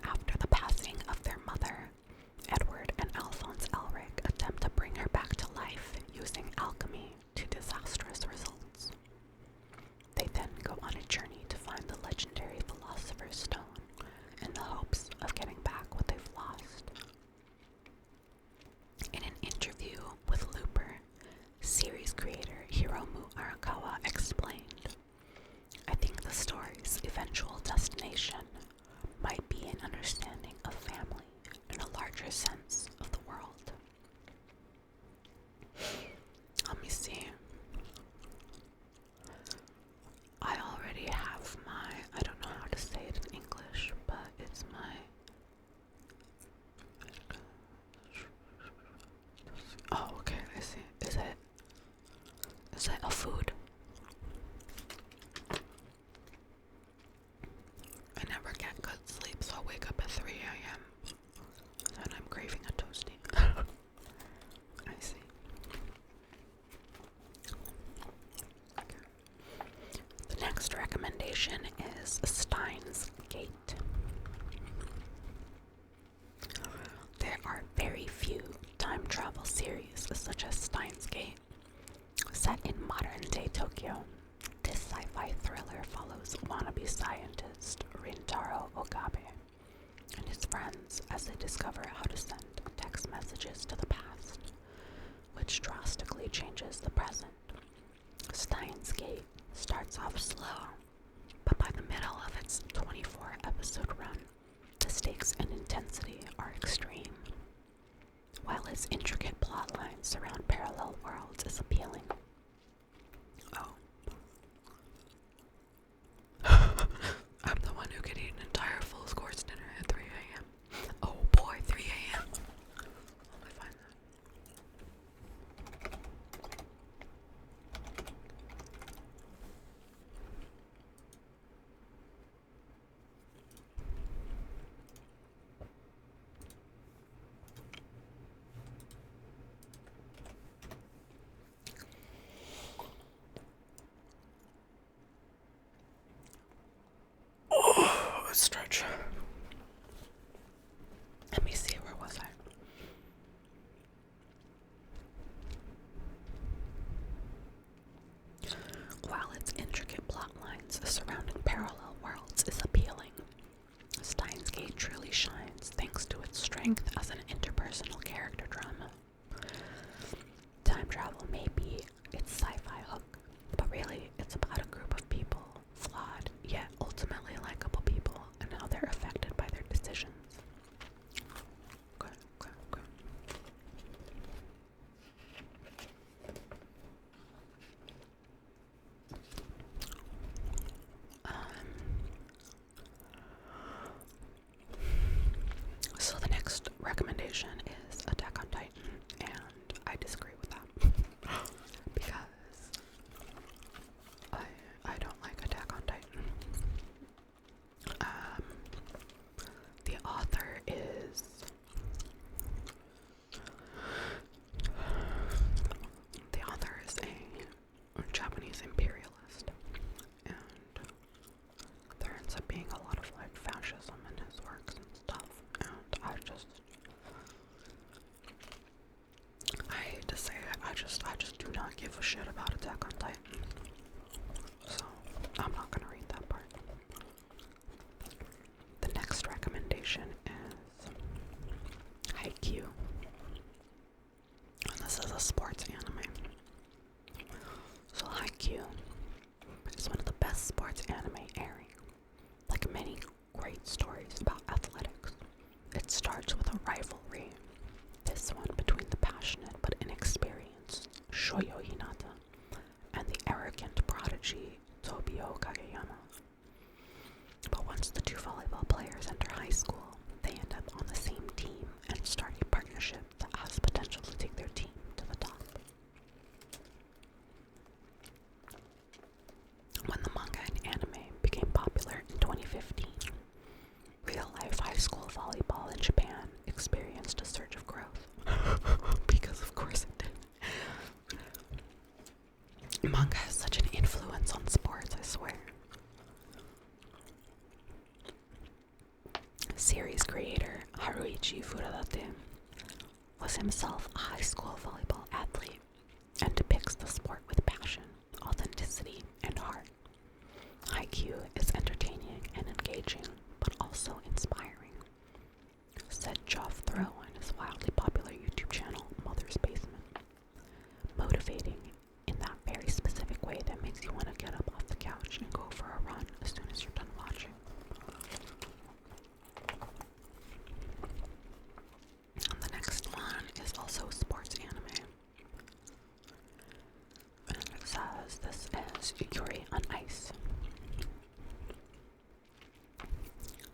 After the passing of their mother, Edward and Alphonse Elric attempt to bring her back to life using alchemy to disastrous results. They then go on a journey to find the legendary Philosopher's Stone in the hopes of getting back what they've lost. In an interview with Looper, series creator Hiromu Arakawa explained, I think the story's eventual destination might be an understanding of family in a larger sense of the world. Let me see. I already have my, I don't know how to say it in English, but it's my, oh, okay, I see. Is it a food? I never get good sleep, so I wake up at 3 a.m. and I'm craving a toasty. I see. Okay. The next recommendation is Steins Gate. There are very few time travel series such as Steins Gate. Set in modern-day Tokyo, this sci-fi thriller follows wannabe scientist Rintaro Okabe and his friends as they discover how to send text messages to the past, which drastically changes the present. Steins Gate starts off slow, but by the middle of its 24-episode run, the stakes and intensity are extreme. While its intricate plot lines surround parallel worlds is appealing. Oh. I'm the one who could eat an entire full course dinner at 3 a.m. Oh boy, 3 a.m. Let me find that. Stretch. Let me see, where was I? While its intricate plot lines surrounding parallel worlds is appealing, Steins Gate truly shines thanks to its strength as an interpersonal character drama. Time travel may be its sci-fi hook, but really it's about a group of people, flawed yet ultimately likable people, and how they're affected by their decisions. Okay. So the next recommendation is Attack on Titan, and I disagree with that because I don't like Attack on Titan. The author is a Japanese imperialist, and there ends up being a lot of like fascism in his works and stuff, and I hate to say it, I just do not give a shit about Attack on Titan, so I'm not gonna read that part. The next recommendation is Haikyuu, and this is a sports anime. So Haikyuu is one of the best sports anime airing. Like many great stories about athletics. It starts with a rivalry, this one between the passionate but inexperienced Shoyo Hinata and the arrogant prodigy Tobio Kageyama. But once the two volleyball players enter high school, they end up on the same team and start a partnership that has potential to take their team to the top. When the manga and anime became popular in 2015, real-life high school volleyball in Japan experienced a surge of growth. Because of course it did. Manga has such an influence on sports, I swear. Series creator Haruichi Furadate was himself a high school volleyball athlete and depicts the sport with passion, authenticity, and heart. Haikyuu is entertaining and engaging, but also inspiring, said Geoff Throw on his wildly popular YouTube channel, Mother's Basement. Motivating in that very specific way that makes you want to get up off the couch and go for a run as soon as you're done watching. And the next one is also sports anime. And it says this is Yuri on Ice.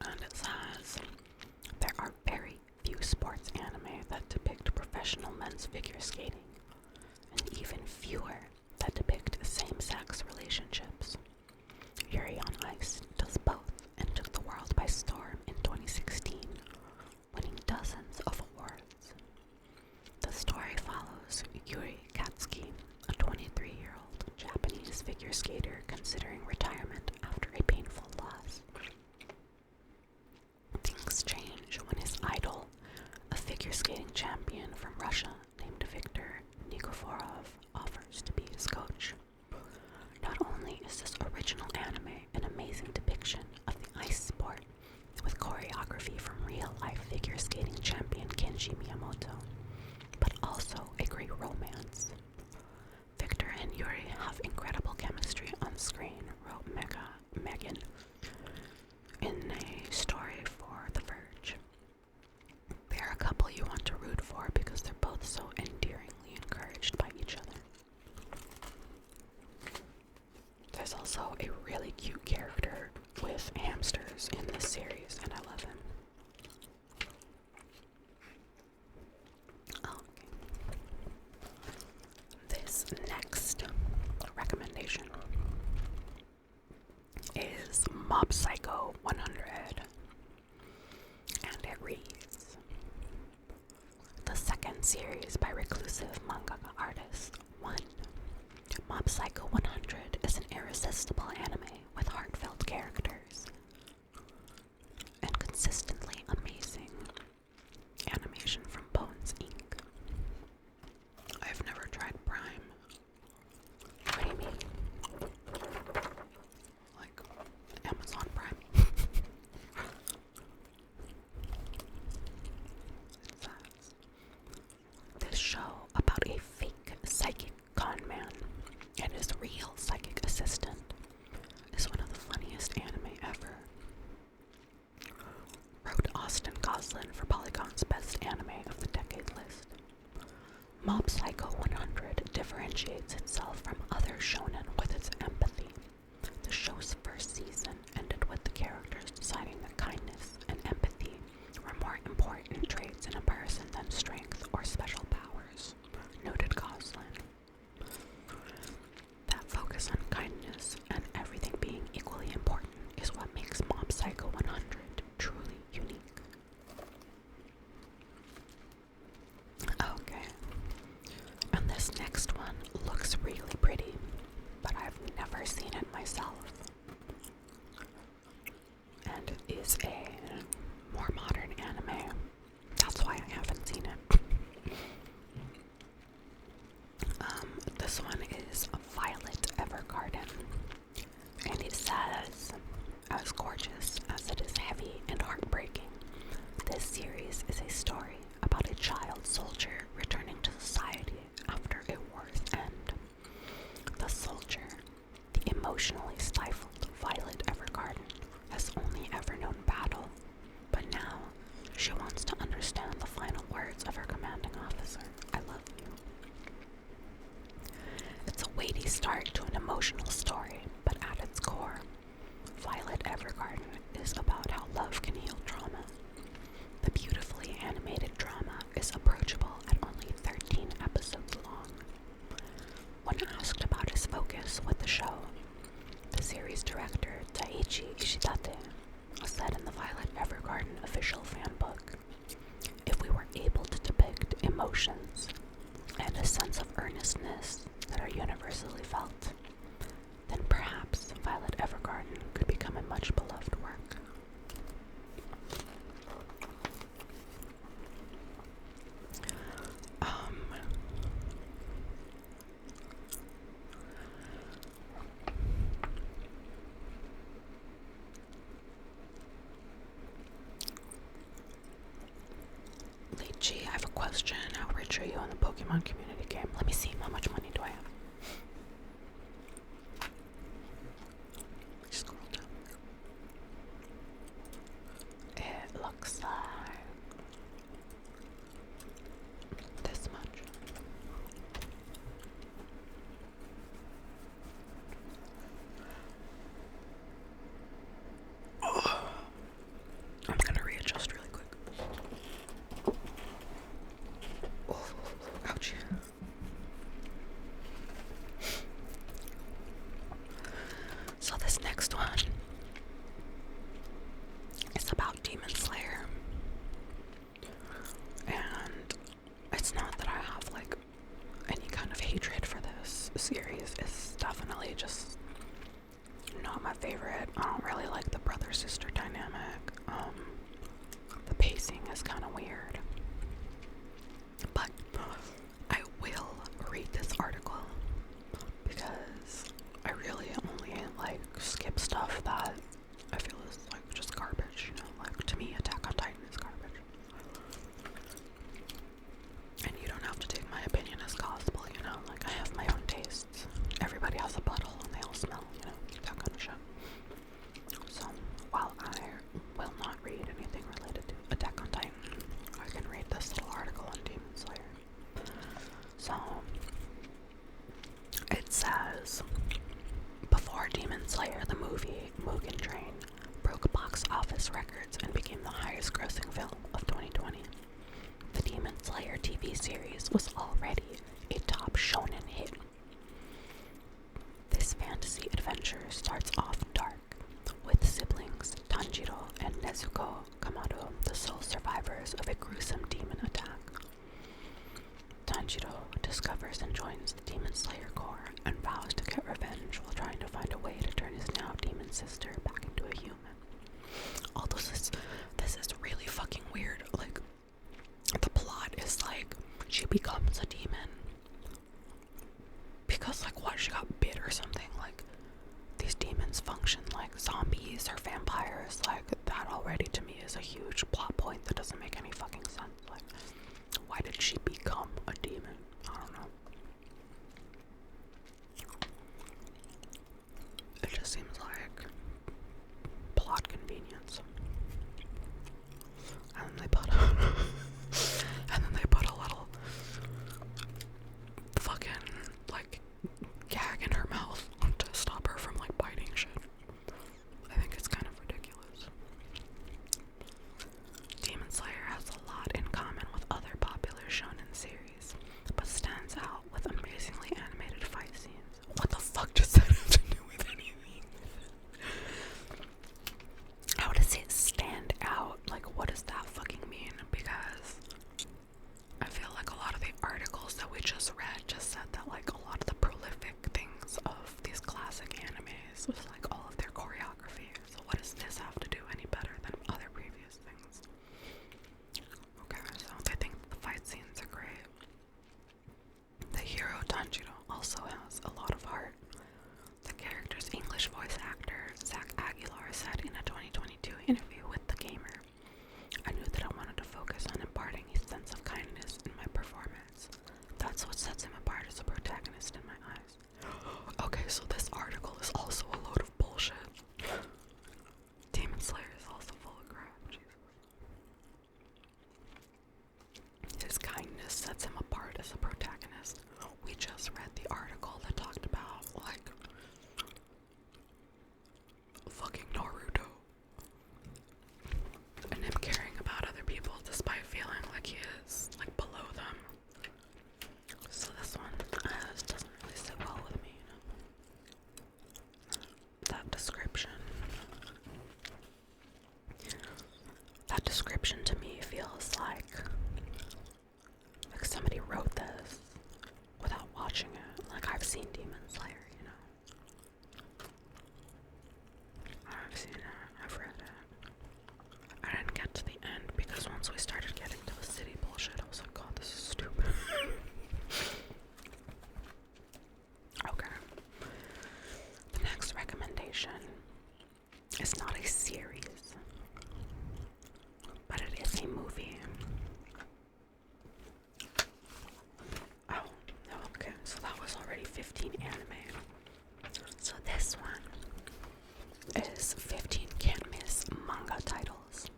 And it says, there are very few sports anime that depict professional men's figure skating, and even fewer that depict same-sex relationships. Yuri on Ice does both and took the world by storm in 2016, winning dozens of awards. The story follows Yuri Katsuki, a 23-year-old Japanese figure skater considering retirement after a painful loss. Things change when his idol, a figure skating champion from Russia named Viktor Nikiforov, offers to be his coach. Not only is this original anime an amazing depiction of the ice sport, with choreography from real-life figure skating champion Kenji Miyamoto, but also a great romance. Victor and Yuri have incredible chemistry on screen, wrote Megan in a story for The Verge. They're a couple you want to root for because they're both so endearingly encouraged by each other. There's also a really cute character with hamsters in this series, and I love him. Okay. This next recommendation is Mob Psycho 100, and it reads, the second series by reclusive mangaka artist 1. Mob Psycho 100 is an irresistible anime with heartfelt characters and consistently amazing animation from Bones Inc. I've never tried Prime. What do you mean? Like Amazon Prime? It says, this show about a fake psychic con man and his real psychic assistant is one of the funniest anime ever. Wrote Austin Goslin for Polygon's Best Anime of the Decade list. Mob Psycho 100 differentiates itself from other shonen with its empathy. The show's first season ended with the characters deciding that kindness and empathy were more important traits in a person than strength or special powers, noted Goslin. That focus on kindness and everything being equally important is what makes Mob Psycho 100 truly unique. Okay, and this next one looks really pretty, but I've never seen it myself. And it is a more modern anime. That's why I haven't seen it. This one is Violet Evergarden, and it says, as gorgeous as it is heavy and heartbreaking, this series is a story about a child soldier returning to society after a war's end. The soldier, the emotionally stifled Violet Evergarden, has only Ichi Ishitate said in the Violet Evergarden official fan book, "If we were able to depict emotions and a sense of earnestness that are universally felt, then perhaps Violet Evergarden could become a much beloved work." Lychee, I have a question. How rich are you in the Pokemon community game? Let me see. How much money do I have? Scroll down. It looks like this much. I'm gonna readjust really quick. Oh, ouch. So this next one is about Demon Slayer. And it's not that I have like any kind of hatred for this series. It's definitely just not my favorite. I don't really like the brother-sister dynamic. The pacing is kind of weird. But I will read this article because I really only like skip stuff that I feel is like just garbage, you know, like to me Attack on Titan is garbage. And you don't have to take my opinion as gospel, you know, like I have my own tastes. Everybody has a butthole and they all smell, you know, that kind of shit. So while I will not read anything related to Attack on Titan, I can read this little article on Demon Slayer. So it says, before Demon Slayer the movie, Mugen Train broke box office records and became the highest grossing film of 2020. The Demon Slayer TV series was already a top shonen hit. This fantasy adventure starts off dark, with siblings Tanjiro and Nezuko Kamado the sole survivors of a gruesome demon attack. Tanjiro discovers and joins the Demon Slayer Corps and vows to get revenge while trying to find a way to turn his now demon sister back into a human. Although this is really fucking weird. Like, the plot is like she becomes a demon because, like, what, she got bit or something? Like, these demons function like zombies or vampires. Like, that already to me is a huge plot point that doesn't make any fucking sense. Like, why did she become a demon? I don't know. It just seems like plot convenience. And then they put a little fucking like gag in her mouth to stop her from like biting shit. I think it's kind of ridiculous. Demon Slayer has a lot in common with other popular shonen series. description to me feels like somebody wrote this without watching it. Like, I've seen Demon Slayer, you know. I've seen it, I've read it. I didn't get to the end because once we started getting to the city bullshit, I was like, God, this is stupid. Okay. The next recommendation is not a series, but it is a movie. Oh, okay, so that was already 15 anime. So this one is 15 can't miss manga titles.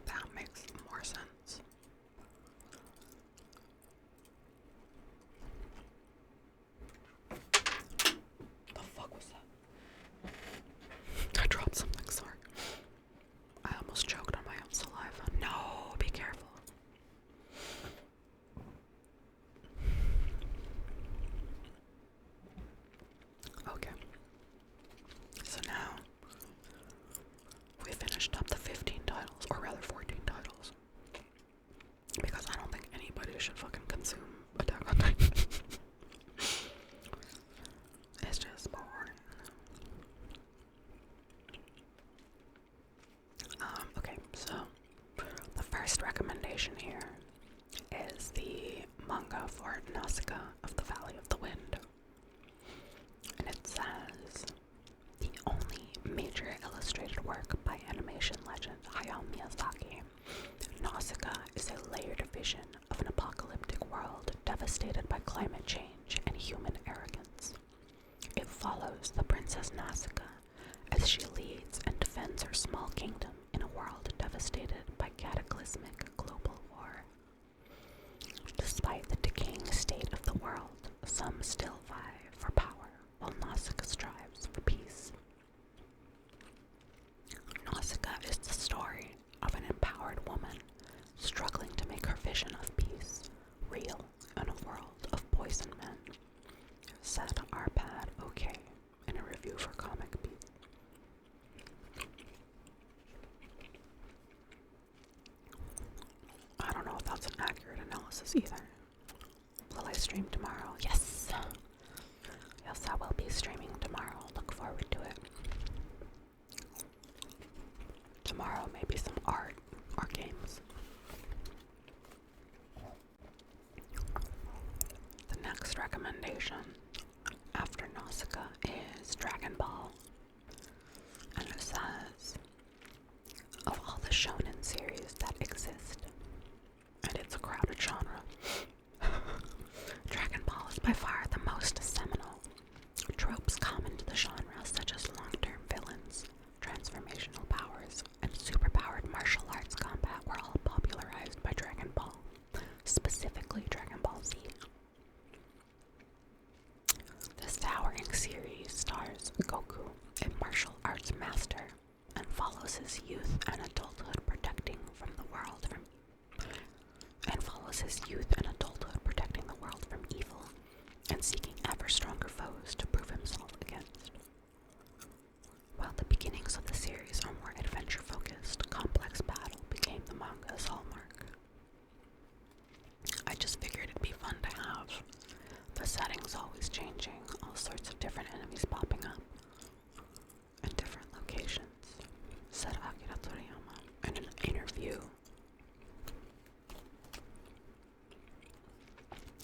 That makes more sense. The fuck was that? I dropped something, sorry. I almost choked on my own saliva. No, be careful. Okay. So now we finished up the 15 titles, or rather 14 titles. Because I don't think anybody should fucking consume Attack on Titan. It's just boring. Okay, so the first recommendation here is the manga for Nausicaa of the Valley of the Wind. And it says, the only major illustrated work by animation legend Hayao Miyazaki, Nausicaa is a layered vision of an apocalyptic world devastated by climate change and human arrogance. It follows the Princess Nausicaa as she leads and defends her small kingdom in a world devastated by cataclysmic global war. Despite the decaying state of the world, some still vie for power, while Nausicaa strives for peace. Nausicaa is the story of an empowered woman struggling to make her vision of peace real in a world of poison men, said Arpad OK in a review for Comic Beat. I don't know if that's an accurate analysis either. Will I stream tomorrow? Yes! Yes, I will be streaming tomorrow. Look forward to it. Tomorrow, maybe some art or games. The next recommendation after Nausicaa is Dragon Ball. And it says, of all the shonen series that exist, and it's a crowded genre, Dragon Ball is by far the most seminal. Tropes common to the genre, such as long-term villains, transformational powers, and superpowered martial arts combat, were all popularized by Dragon Ball, specifically Dragon Ball Z. This towering series stars Goku, a martial arts master, and follows his youth and adulthood protecting the world from evil and seeking ever stronger foes to prove himself against. While the beginnings of the series are more adventure-focused, complex battle became the manga's hallmark. I just figured it'd be fun to have the settings always changing, all sorts of different enemies popping up, and different locations, said Akira Toriyama in an interview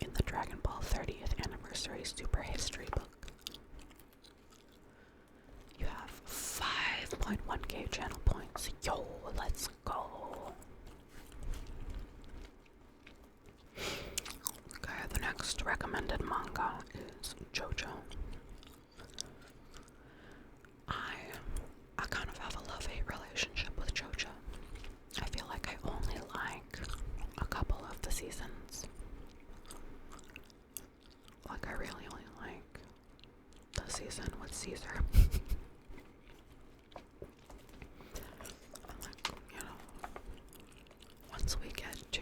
in the Dragon Ball 30th Anniversary Super History book. You have 5.1k channel points. Yo, let's go. Okay, the next recommended manga is JoJo. I kind of have a love-hate relationship with JoJo. I feel like I only like a couple of the seasons. Like, I really only like the season with Caesar. Like, you know, once we get to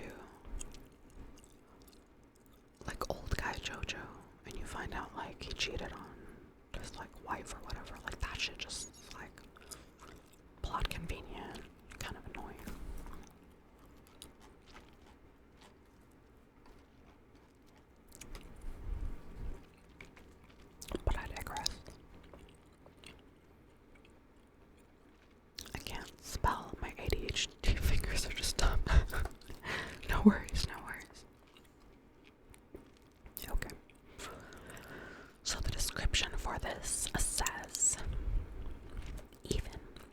like old guy JoJo and you find out like he cheated on his like wife or whatever, like that shit just like plot convenient says, even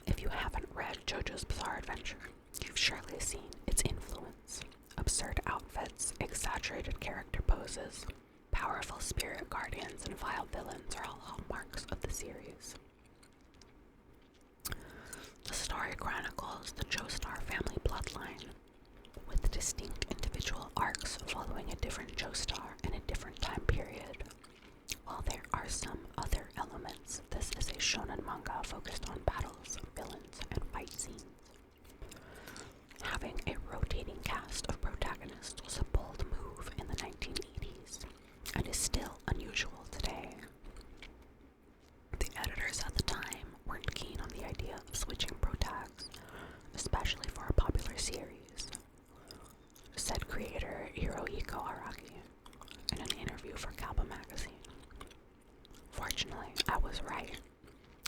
if you haven't read JoJo's Bizarre Adventure, you've surely seen its influence. Absurd outfits, exaggerated character poses, powerful spirit guardians, and vile villains are all hallmarks of the series. The story chronicles the Joestar family bloodline, with distinct individual arcs following a different Joestar in a different time period. While there are some other elements, this is a shonen manga focused on battles, villains, and fight scenes. Having a rotating cast of protagonists was a bold move in the 1980s, and is still unusual today. The editors at the time weren't keen on the idea of switching protags, especially for a popular series, said creator Hirohiko Araki in an interview for Kappa magazine. Fortunately, I was right,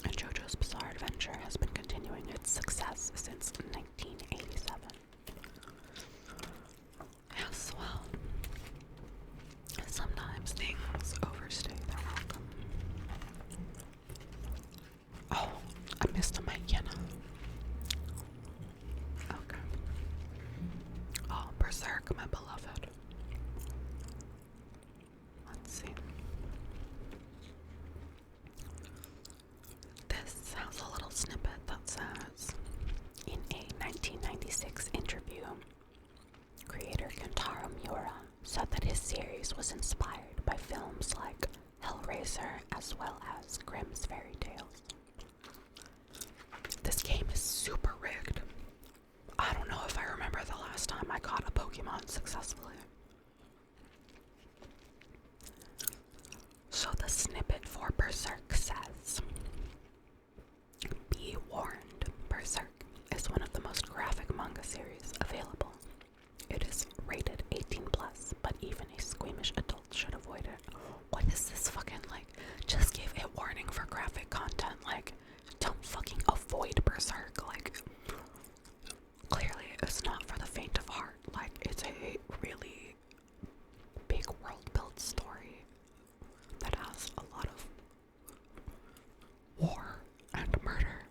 and JoJo's Bizarre Adventure has been continuing its success since 1987. Yes, well, sometimes things overstay their welcome. Oh, I missed a mic, Yenna. Okay. Oh, Berserk, my beloved. Let's see. This has a little snippet that says, in a 1996 interview, creator Kentaro Miura said that his series was inspired by films like Hellraiser as well as Grimm's Fairy Tales. This game is super rigged. I don't know if I remember the last time I caught a Pokemon successfully. So the snippet for Berserk says, be warned, Berserk is one of the most graphic manga series available. It is rated 18+, but even a squeamish adult should avoid it. What is this fucking, like, just give a warning for graphic content, like, don't fucking avoid Berserk, like, clearly it's not for the faint of heart, like, it's a really big world-built story that has a lot of war and murder,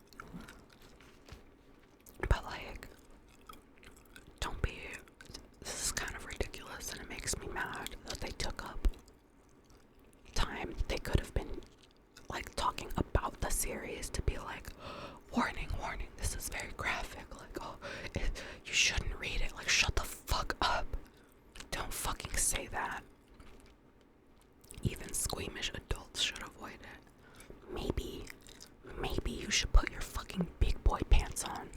but, like, don't be, this is kind of ridiculous, and it makes me mad that they took up time. They could have been, like, talking about the series to be like, warning, warning, this is very graphic, like, oh, you shouldn't read it, like, shut the fuck up. Don't fucking say that. Even squeamish adults should avoid it. Maybe you should put your fucking big boy pants on.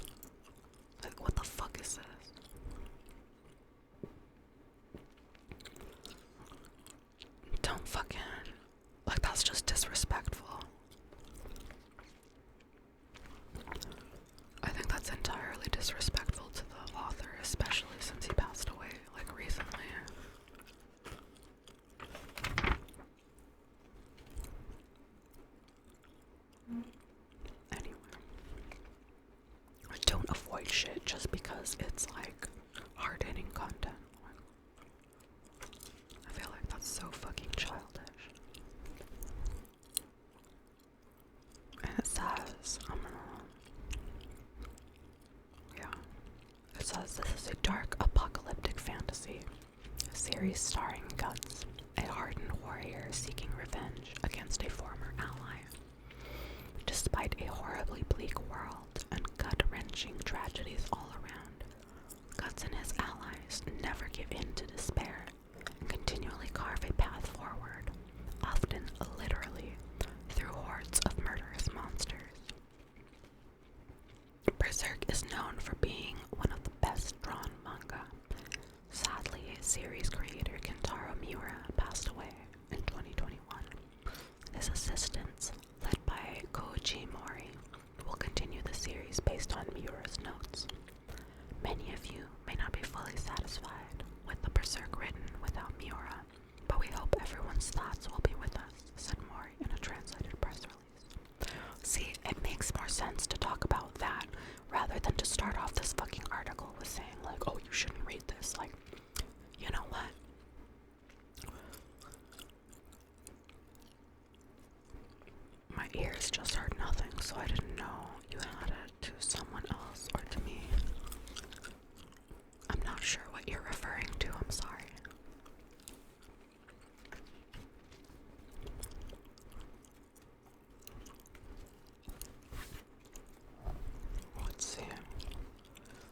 Like, what the fuck is this? Don't fucking, like, that's just disrespectful. I think that's entirely disrespectful to the author, especially since he passed away, like, recently. Anyway, don't avoid shit just because it's, like, hard-hitting content. I feel like that's so fucking childish. And it says, it says this is a dark apocalyptic fantasy, a series starring Guts, a hardened warrior seeking revenge against a former ally. Despite a horribly bleak world and gut-wrenching tragedies all around, Guts and his allies never give in to despair and continually carve a path forward, often literally through hordes of murderous monsters. Berserk is known for being one of the best drawn manga. Sadly, series creator Kentaro Miura passed away in 2021. His assistants, led by Koji Mori, will continue the series based on Miura's notes. Many of you may not be fully satisfied with the Berserk written without Miura, but we hope everyone's thoughts will be with us, said Mori in a translated press release. See, it makes more sense to talk about that rather than to start off this fucking article with saying, like, oh, you shouldn't read this. Like, you know what? My ears just heard nothing, so I didn't know you had it to someone else or to me. I'm not sure what you're referring to, I'm sorry. Let's see.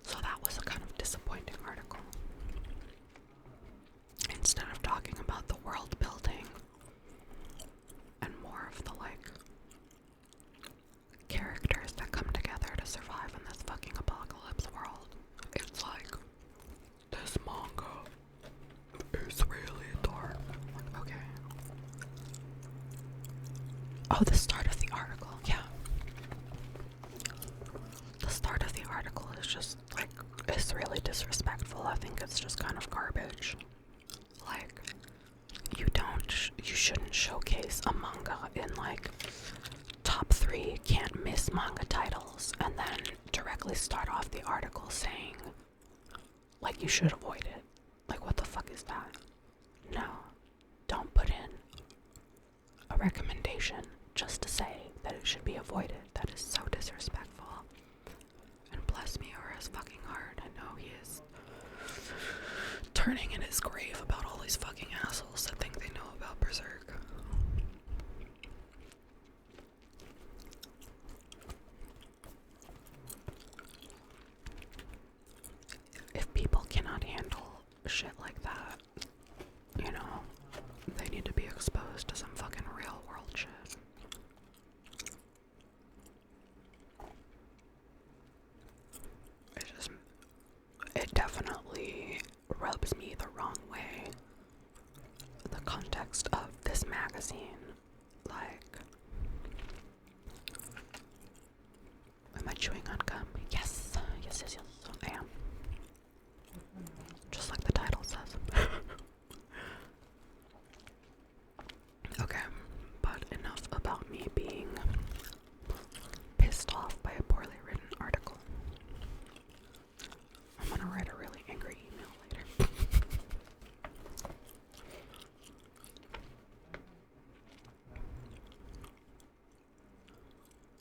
So that was a kind of disappointing article. Instead of talking about the world building and more of the characters that come together to survive in this fucking apocalypse world, it's like, this manga is really dark. Okay. Oh, the start of the article, yeah. The start of the article is just it's really disrespectful. I think it's just kind of garbage. You shouldn't showcase a manga in top 3 can't miss manga titles and then directly start off the article saying you should avoid it. What the fuck is that? No, don't put in a recommendation just to say that it should be avoided. That is so disrespectful. And bless me or his fucking heart, I know he is turning in his grave about all these fucking assholes that think they know about Berserk. If people cannot handle shit like that, they need to be exposed to some fucking real world shit. It definitely rubs me the wrong way. The context of this magazine, am I chewing on gum? Yes, I am. Just like the title says. Okay, but enough about me being pissed off by a poorly written article. I'm gonna write a really angry email later.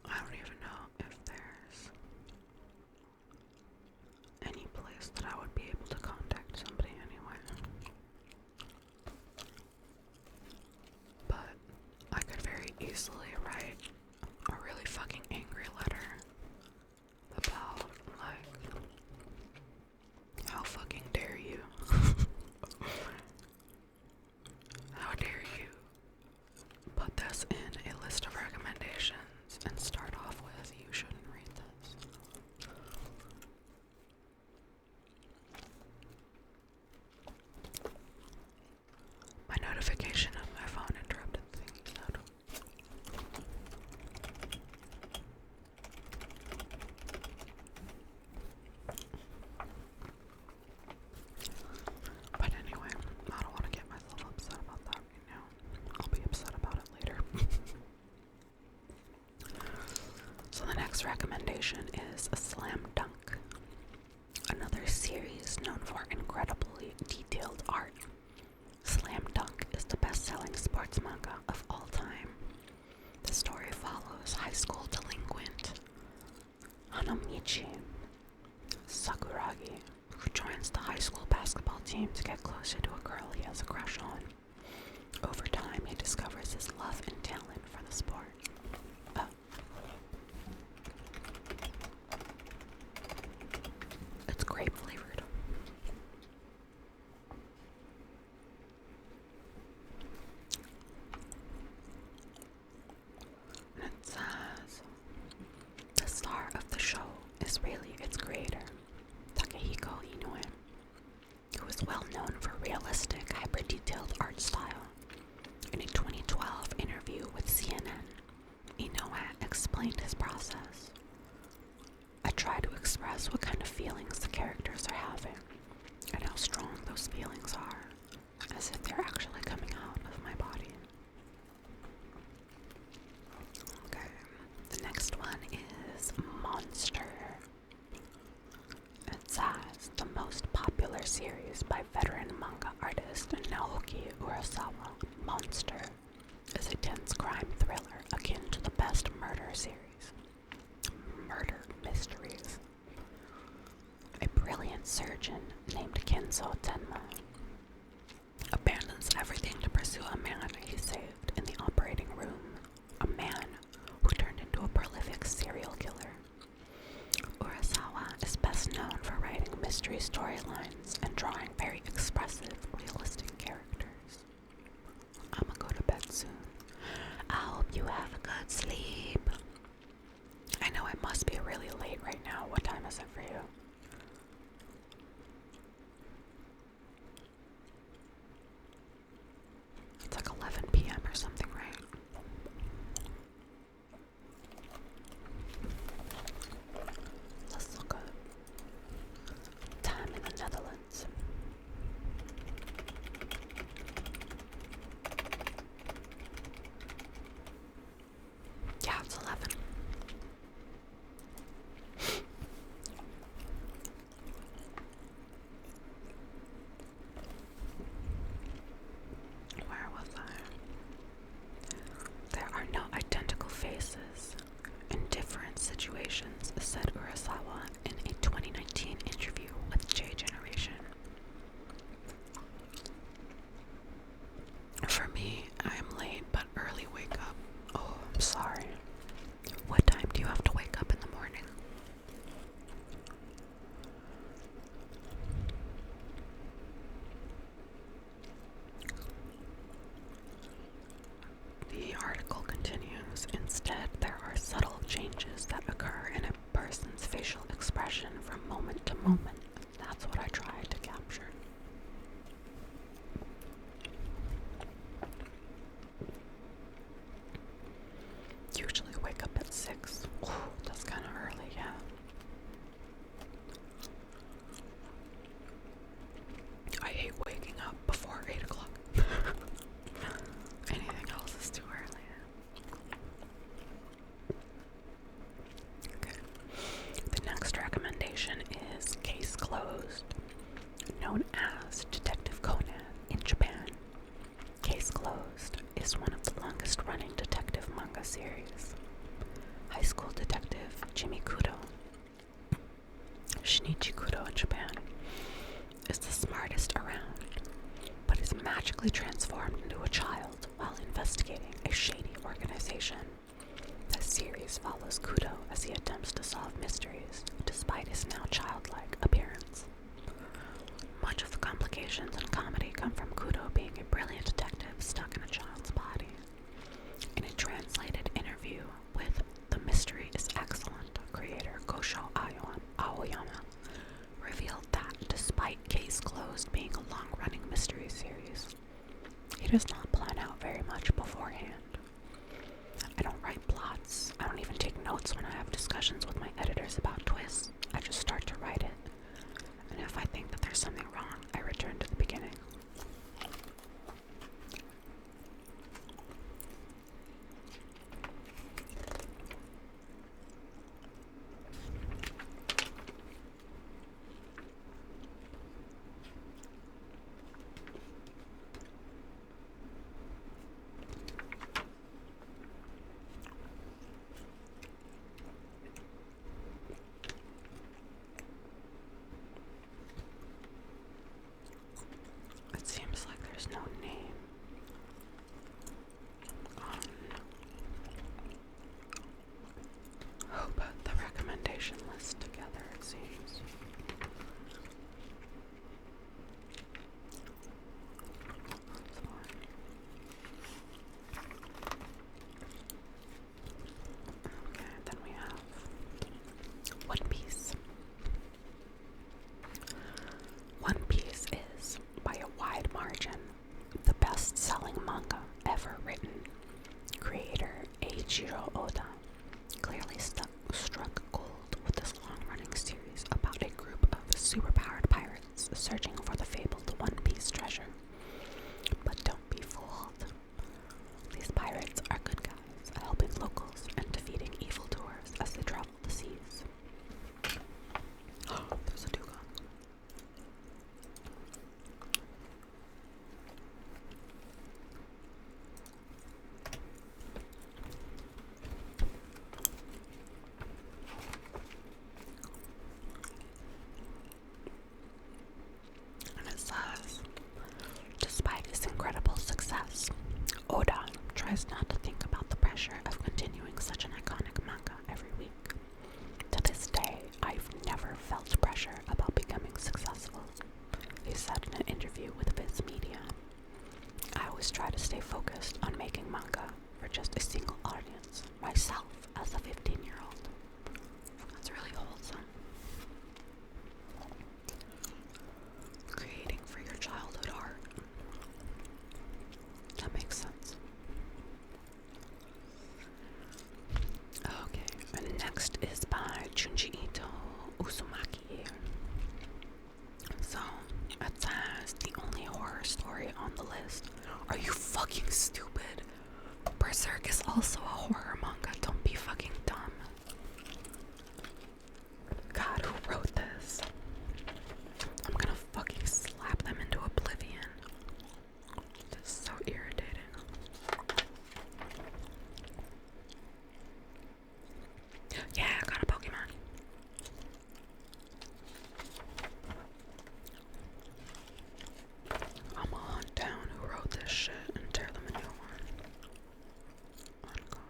I don't even know if there's any place that I would be able to contact somebody anyway. But I could very easily write a really fucking angry letter about, how fucking dare you? How dare you put this in a list of recommendations and start off with, you shouldn't read this. My notification on my phone interrupted the thing you said. But anyway, I don't want to get myself upset about that right now. I'll be upset about it later. So the next recommendation is a Slam Dunk, another series known for incredibly detailed art. Slam Dunk is the best-selling sports manga of all time. The story follows high school delinquent Hanamichi Sakuragi, who joins the high school basketball team to get closer to a girl he has a crush on. Over time, he discovers his love and talent for the sport. It's grape flavored. And it says, the star of the show is really its creator, Takehiko Inoue, who is well known for realistic, hyper-detailed art style. In a 2012 interview with CNN, Inoue explained his process. I try to express what kind of feelings the characters are having, and how strong those feelings are, as if they're actually coming out of my body. Okay, the next one is Monster. It says, the most popular series by veteran manga artist Naoki Urasawa, Monster is a dense crime thriller akin to the best best murder series. Murder mysteries. A brilliant surgeon named Kenzo Tenma abandons everything to pursue a man he saved in the operating room, a man who turned into a prolific serial killer. Urasawa is best known for writing mystery storylines and drawing very expressive, realistic characters. I'ma go to bed soon. I hope you have a good sleep. I know it must be really late right now. What time is it for you? It's like 11 p.m. or something, right? Let's look up time in the Netherlands. Yeah, it's 11. Where was I? There are no identical faces in different situations, said Urasawa in a 2019 interview with J Generation. For me, I'm late but early wake up. Oh, I'm sorry. What time do you have to wake up in the morning? The article continues. Instead, there are subtle changes that occur in a person's facial expression from moment to moment. That's what I tried to capture. Usually wake up at 6. Ooh, that's kind of early, yeah. I hate waking up before 8 o'clock. Anything else is too early. Okay. The next recommendation is Case Closed, known as Detective Conan in Japan. Case Closed is one of the longest running detective manga series. High school detective Jimmy Kudo, Shinichi Kudo in Japan, is the smartest around, but is magically transformed into a child while investigating a shady organization. The series follows Kudo as he attempts to solve mysteries despite his now childlike appearance. Much of the complications and comedy come from Kudo being a brilliant detective stuck in a child's body. In a translated interview with The Mystery is Excellent, creator Gosho Aoyama revealed that despite Case Closed being a long-running mystery series, he does not plan out very much beforehand. I don't write plots. I don't even take notes when I have discussions with my editors about twists. I just start to write it. And if I think that there's something wrong, I return to the beginning. Junji Ito Uzumaki. So, it says the only horror story on the list. Are you fucking stupid? Berserk is also a horror manga. Don't be fucking dumb. God, who wrote this? I'm gonna fucking slap them into oblivion. This is so irritating. Yeah, I got a Pokemon. I'm gonna hunt down who wrote this shit and tear them a new one. Oh god.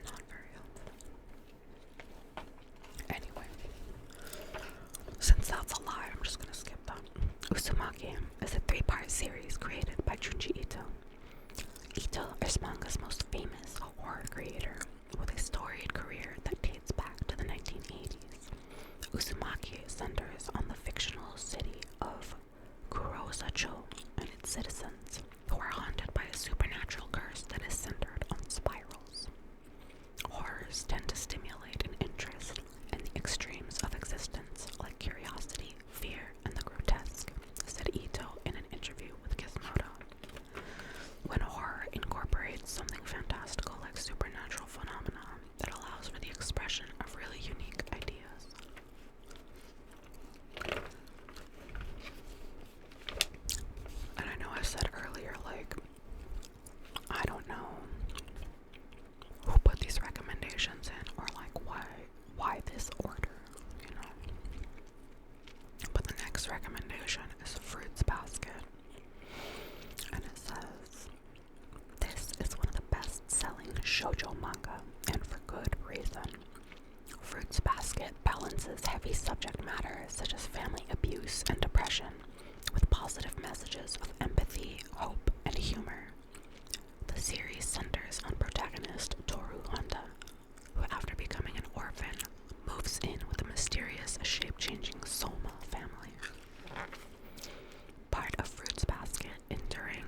Not very helpful. Anyway, since that's a lie, I'm just gonna skip that. Uzumaki is a 3-part series created by Junji Ito. Ito is manga's most famous horror creator, with a storied career that dates back to the 1980s. Uzumaki centers on the fictional city of Kurosacho and its citizens, who are haunted by a supernatural curse that is centered on spirals. Horrors tend to stimulate an interest in the extremes of existence, like curiosity, fear, and the grotesque, said Ito in an interview with Gizmodo. When horror incorporates something fantastical like supernatural phenomena, that allows for the expression of really unique ideas. And I know I said earlier, like, I don't know who put these recommendations in, or like why this order, you know. But the next recommendation is Fruits Basket. And it says, this is one of the best-selling shoujo manga, and for good reason. Fruits Basket balances heavy subject matter such as family abuse and depression with positive messages of empathy, hope, and humor. The series centers on protagonist Toru Honda, who after becoming an orphan, moves in with the mysterious shape-changing Soma family. Part of Fruits Basket enduring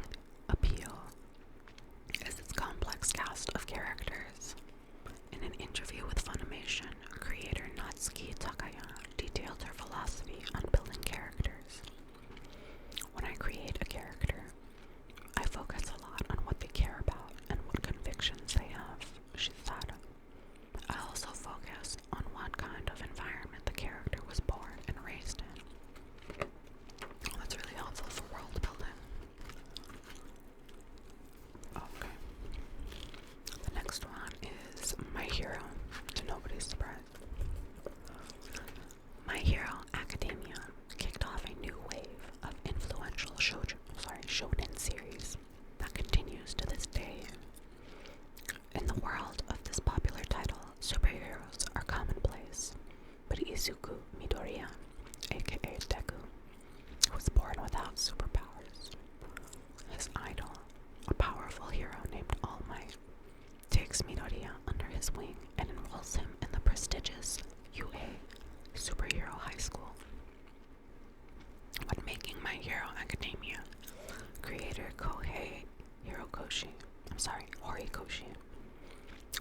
appeal is its complex cast of characters. In an interview with Funimation, creator Natsuki Takaya detailed her philosophy on building characters. When I create a character, I focus a lot on what they care about and what convictions they have, she said. I also focus on what kind of environment the character was born and raised in. That's really helpful for world building. Okay. The next one is My Hero, to nobody's surprise. My Hero Academia kicked off a new wave of influential shonen series that continues to this day. In the world of this popular title, superheroes are commonplace, but Izuku Midoriya, aka Deku, was born without superpowers. His idol, a powerful hero named All Might, takes Midoriya under his wing and enrolls him in the prestigious UA Superhero High School. When making My Hero Academia, creator Horikoshi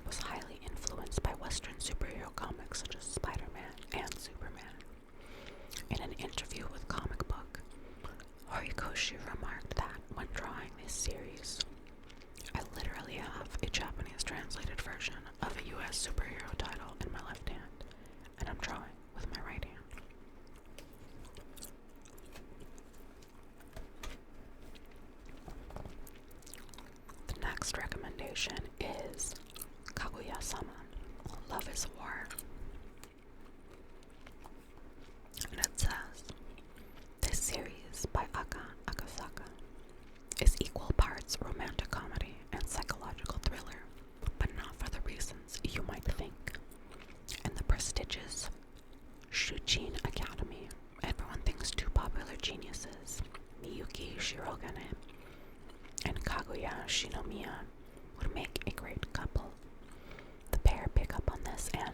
was highly influenced by Western superhero comics such as Spider-Man and Superman. In an interview with Comic Book, Horikoshi remarked that when drawing this series, I literally have a Japanese translated version of a US superhero title in my left hand, and I'm drawing with my right hand. The next recommendation is Kaguya-sama, Love is War. And it says, this series by Aka Akasaka is equal parts romantic comedy and psychological thriller, but not for the reasons you might think. In the prestigious Shuchin Academy, everyone thinks two popular geniuses, Miyuki Shirogane and Kaguya Shinomiya, would make a great couple. The pair pick up on this and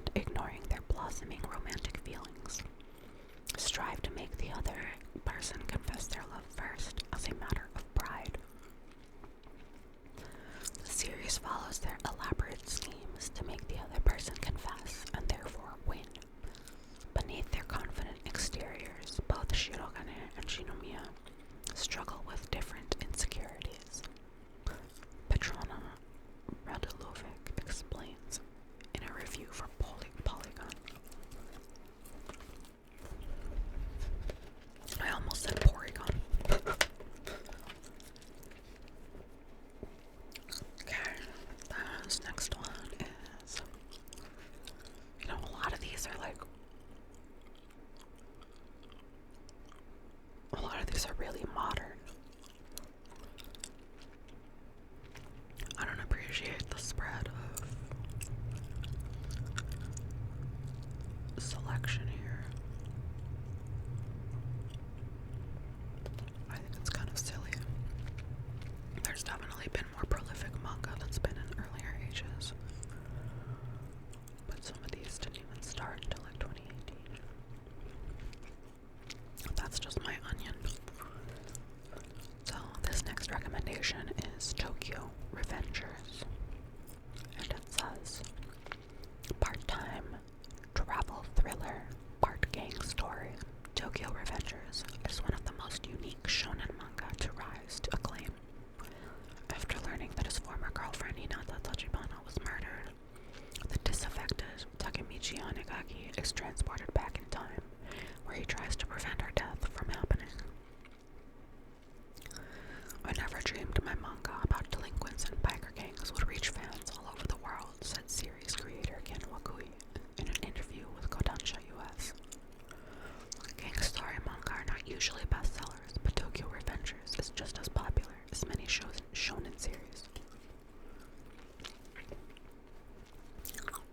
usually bestsellers, but Tokyo Revengers is just as popular as many shonen series.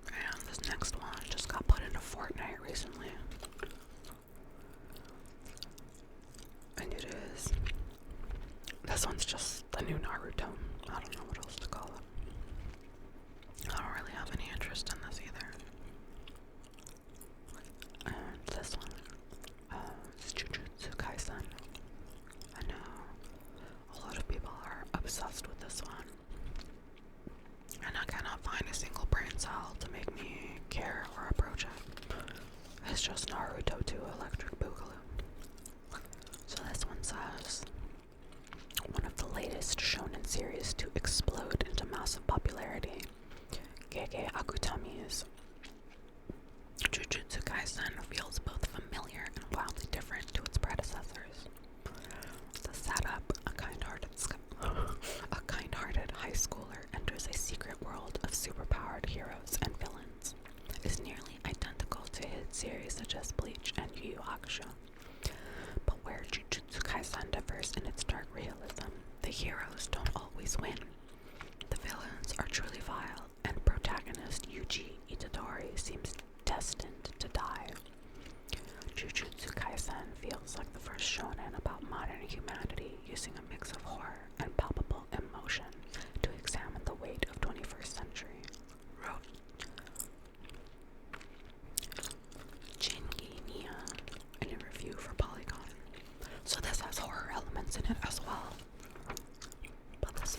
And this next one just got put into Fortnite recently. And it is. This one's just the new Naruto. I don't know what else to call it. I don't really have any interest in this either. And this one is Jujutsu Kaisen. I know a lot of people are obsessed with this one. And I cannot find a single brain cell to make me care or approach it. It's just Naruto 2 Electric Boogaloo. So this one says, one of the latest shonen series to explode into massive popularity, Gege Akutami's Jujutsu Kaisen feels both familiar and wildly different to its predecessors. The setup, a kind-hearted high schooler enters a secret world of superpowered heroes and villains, is nearly identical to hit series such as Bleach and Yu Yu Hakusho. But where Jujutsu Kaisen differs in its dark realism, the heroes don't always win. The villains are truly vile, and protagonist Yuji Itadori seems destined to die. Jujutsu Kaisen feels like the first shonen about modern humanity using a mix of horror and palpable emotion to examine the weight of 21st century. Wrote Jingi Nia in a review for Polygon. So this has horror elements in it as well. But this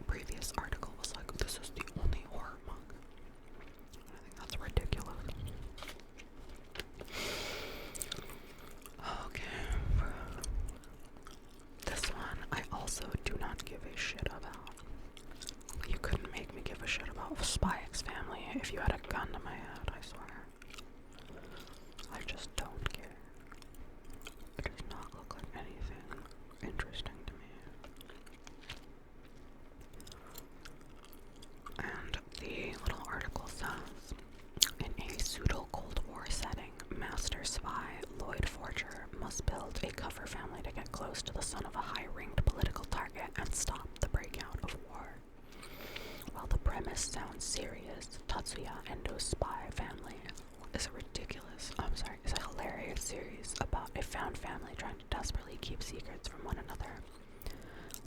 previous article was like, this is the only horror manga. I think that's ridiculous. Okay. This one I also do not give a shit about. You couldn't make me give a shit about Spy X Family if you had a gun to my head, I swear. I just don't care. It does not look like anything interesting to me. And the little article says, in a pseudo-Cold War setting, master spy Lloyd Forger must build a cover family to get close to the son of a high-ranked political target and stop the breakout of war. While the premise sounds serious, Tatsuya Endo's Spy Family is a hilarious series about a found family trying to desperately keep secrets from one another.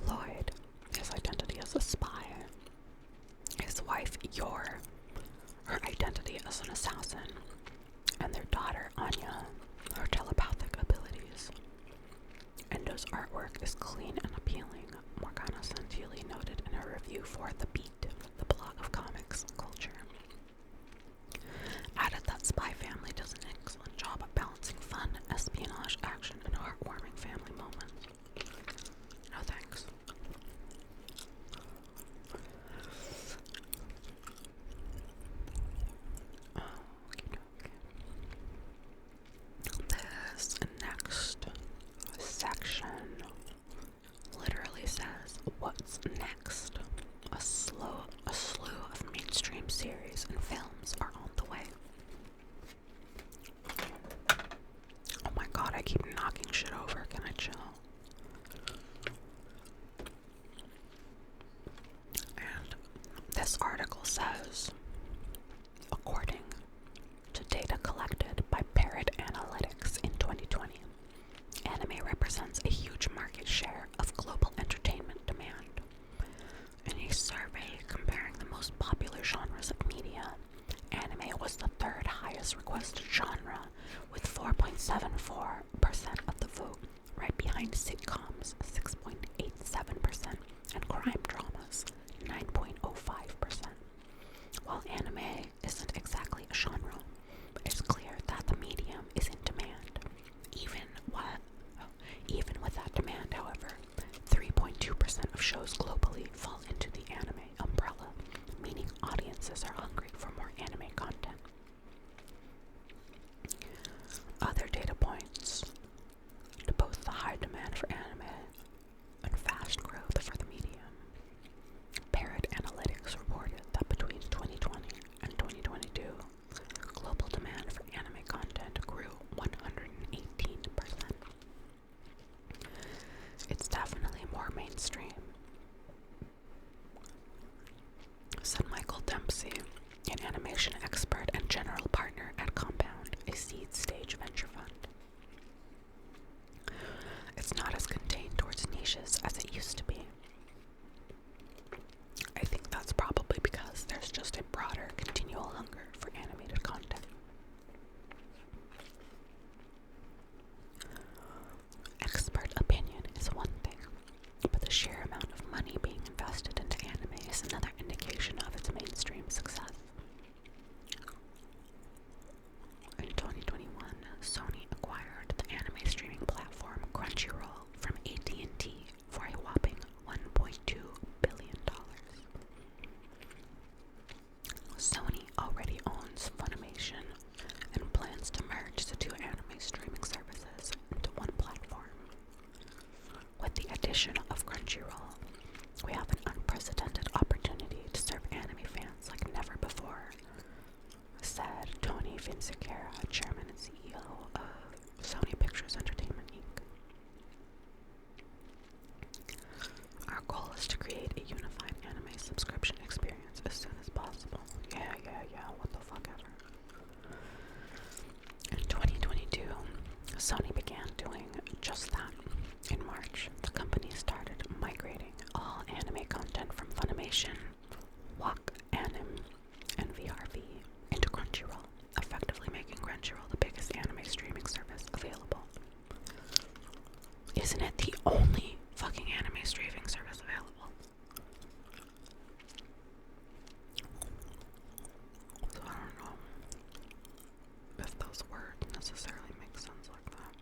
Lloyd, his identity as a spy, his wife Yor, her identity as an assassin, and their daughter Anya, her telepathic abilities. Endo's artwork is clean and appealing, Morgana Santilli noted in a review for The Beat, the blog of comics culture. Added that Spy Family does an excellent job of balancing fun, espionage, action, and heartwarming family moments. No thanks. This next section literally says, what's next? A Vince Zacara, Chairman and CEO of Sony Pictures Entertainment Inc. Our goal is to create a unified anime subscription experience as soon as possible. Yeah, what the fuck ever. In 2022, Sony began doing just that. In March, the company started migrating all anime content from Funimation, Wakanim, and VRV into Crunchyroll, effectively making Crunchyroll the biggest anime streaming service available. Isn't it the only fucking anime streaming service available? So I don't know if those words necessarily make sense like that.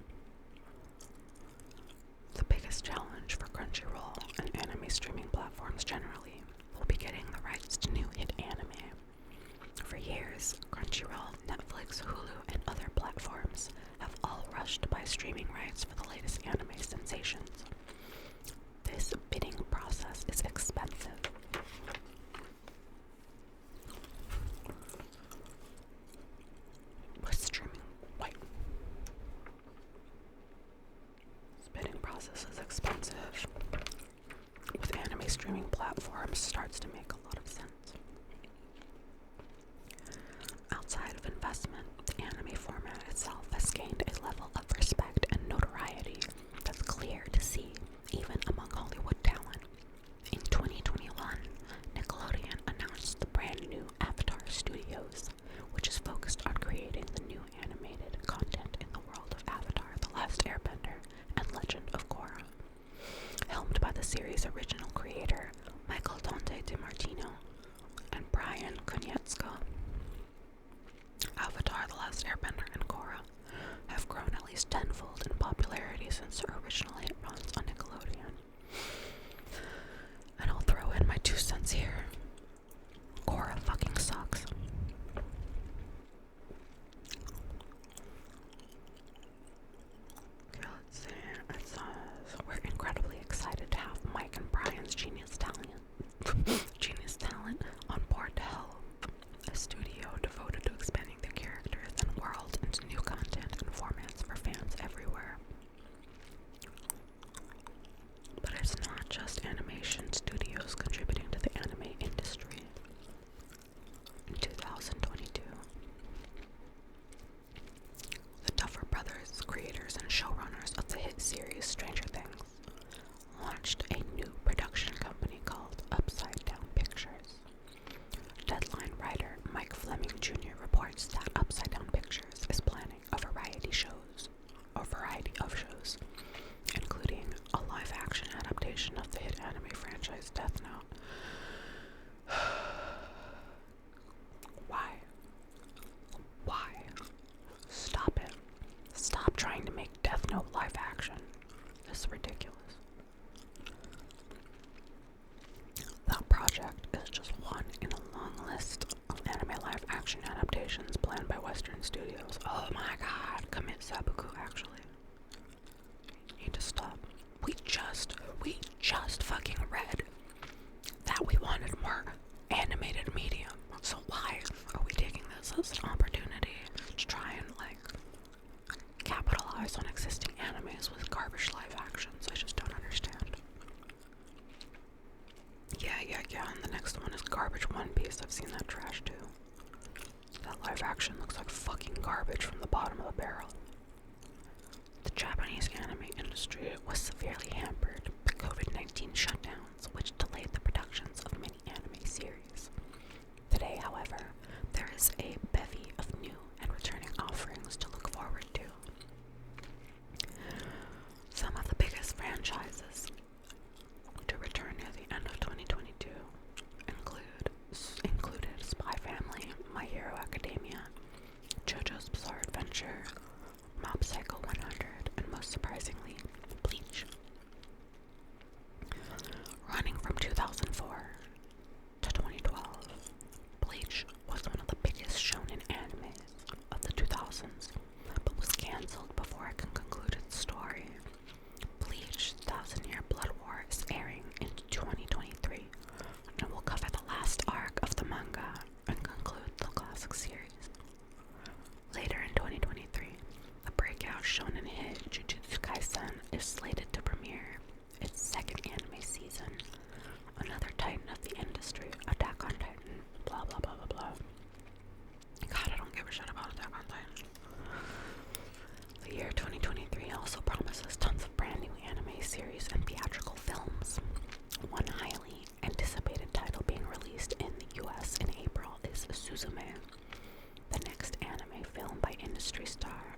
The biggest challenge for Crunchyroll and anime streaming platforms generally will be getting the rights to new hit anime. For years, Crunchyroll, Netflix, Hulu, and other platforms have all rushed to buy streaming rights for the latest anime sensations. This bidding process is expensive. Bidding process is expensive. With anime streaming platforms, starts to make a lot of sense. Outside of investment, the anime format itself has gained a level of respect and notoriety that's clear to see even among Hollywood talent. In 2021, Nickelodeon announced the brand new Avatar Studios, which is focused on creating the new animated content in the world of Avatar: The Last Airbender and Legend of Korra. Helmed by the series' original creator, Michael Dante DiMartino and Brian Konietzko, Avatar: The Last Airbender and Korra have grown at least tenfold in popularity since their original hit runs on Nickelodeon. And I'll throw in my 2 cents here. Korra fucking sucks. Okay, let's see. It says, we're incredibly excited to have Mike and Brian's genius talent on board to help a studio devoted to expanding their characters and world into new content and formats for fans everywhere. But it's not just animation studios contributing to the anime industry. In 2022, the Duffer Brothers, creators and showrunners of the hit series Stranger Things, launched a new production company called Upside Down Pictures. Deadline writer Mike Fleming Jr. reports that Upside Down Pictures is planning a variety of shows, including a live-action adaptation of the hit anime franchise Death Note. Why? Stop it. Stop trying to make Death Note live action. This is ridiculous. That project is just one in a long list of anime live action adaptations planned by Western Studios. Oh my god, commit seppuku actually. You need to stop. We just fucking read that we wanted more animated medium. So why are we taking this as an opportunity to try and capitalize on existing animes with garbage live actions? I just don't understand. Yeah, and the next one is garbage One Piece. I've seen that trash too. That live action looks like fucking garbage from the bottom of the barrel. The Japanese anime industry was severely hampered by COVID-19 shutdowns, which delayed the productions of many anime series. Today, however, there is a bevy of new and returning offerings to look forward to. Some of the biggest franchises to return near the end of 2022 included Spy Family, My Hero Academia, JoJo's Bizarre Adventure, Mob Psycho 100, and most surprisingly, Bleach. Running from 2004 to 2022,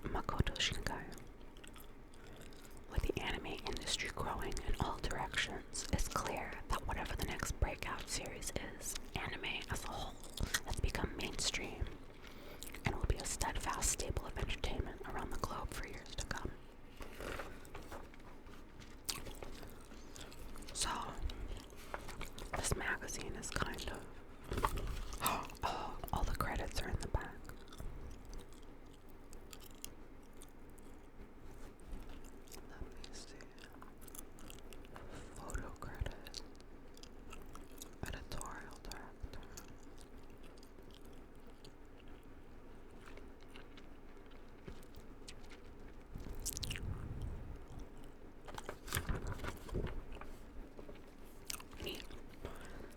Makoto Shinkai. With the anime industry growing in all directions, it's clear that whatever the next breakout series is, anime as a whole has become mainstream and will be a steadfast staple of entertainment around the globe for years to come. So, this magazine is kind of... Oh, all the credits are in the back. Let me see. Photo credit. Editorial director. Neat.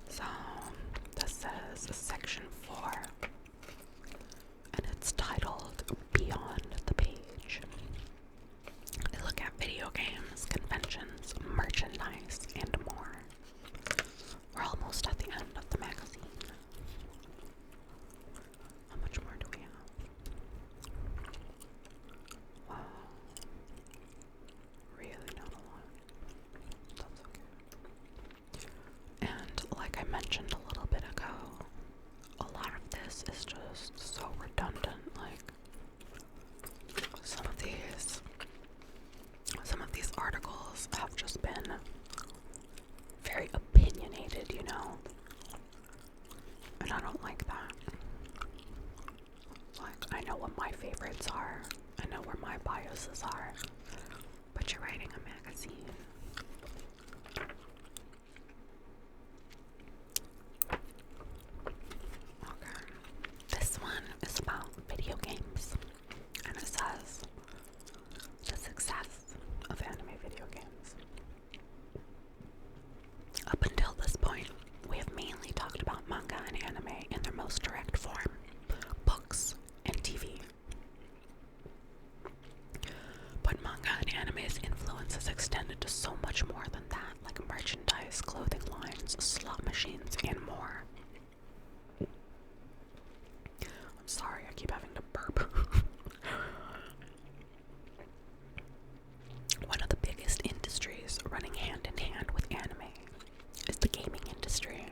So, this says Section 4, and it's titled Beyond the Page. They look at video games, conventions, merchandise, and more. We're almost at the end of the magazine. How much more do we have? Wow. Really not a lot. That's okay. And like I mentioned a little bit ago, a lot of this is just so redundant. Like, some of these articles have just been very opinionated, you know? And I don't like that. Like, I know what my favorites are. I know where my biases are. But you're writing a magazine. Okay. This one is about video games. And it says, the success of anime video games. Up until this point, we have mainly talked about manga and anime in their most direct form, books and TV. But manga and anime's influence has extended to so much more than that, like merchandise, clothing lines, slot machines, and more. I'm sorry, I keep having to burp. One of the biggest industries running hand in hand with anime is the gaming industry.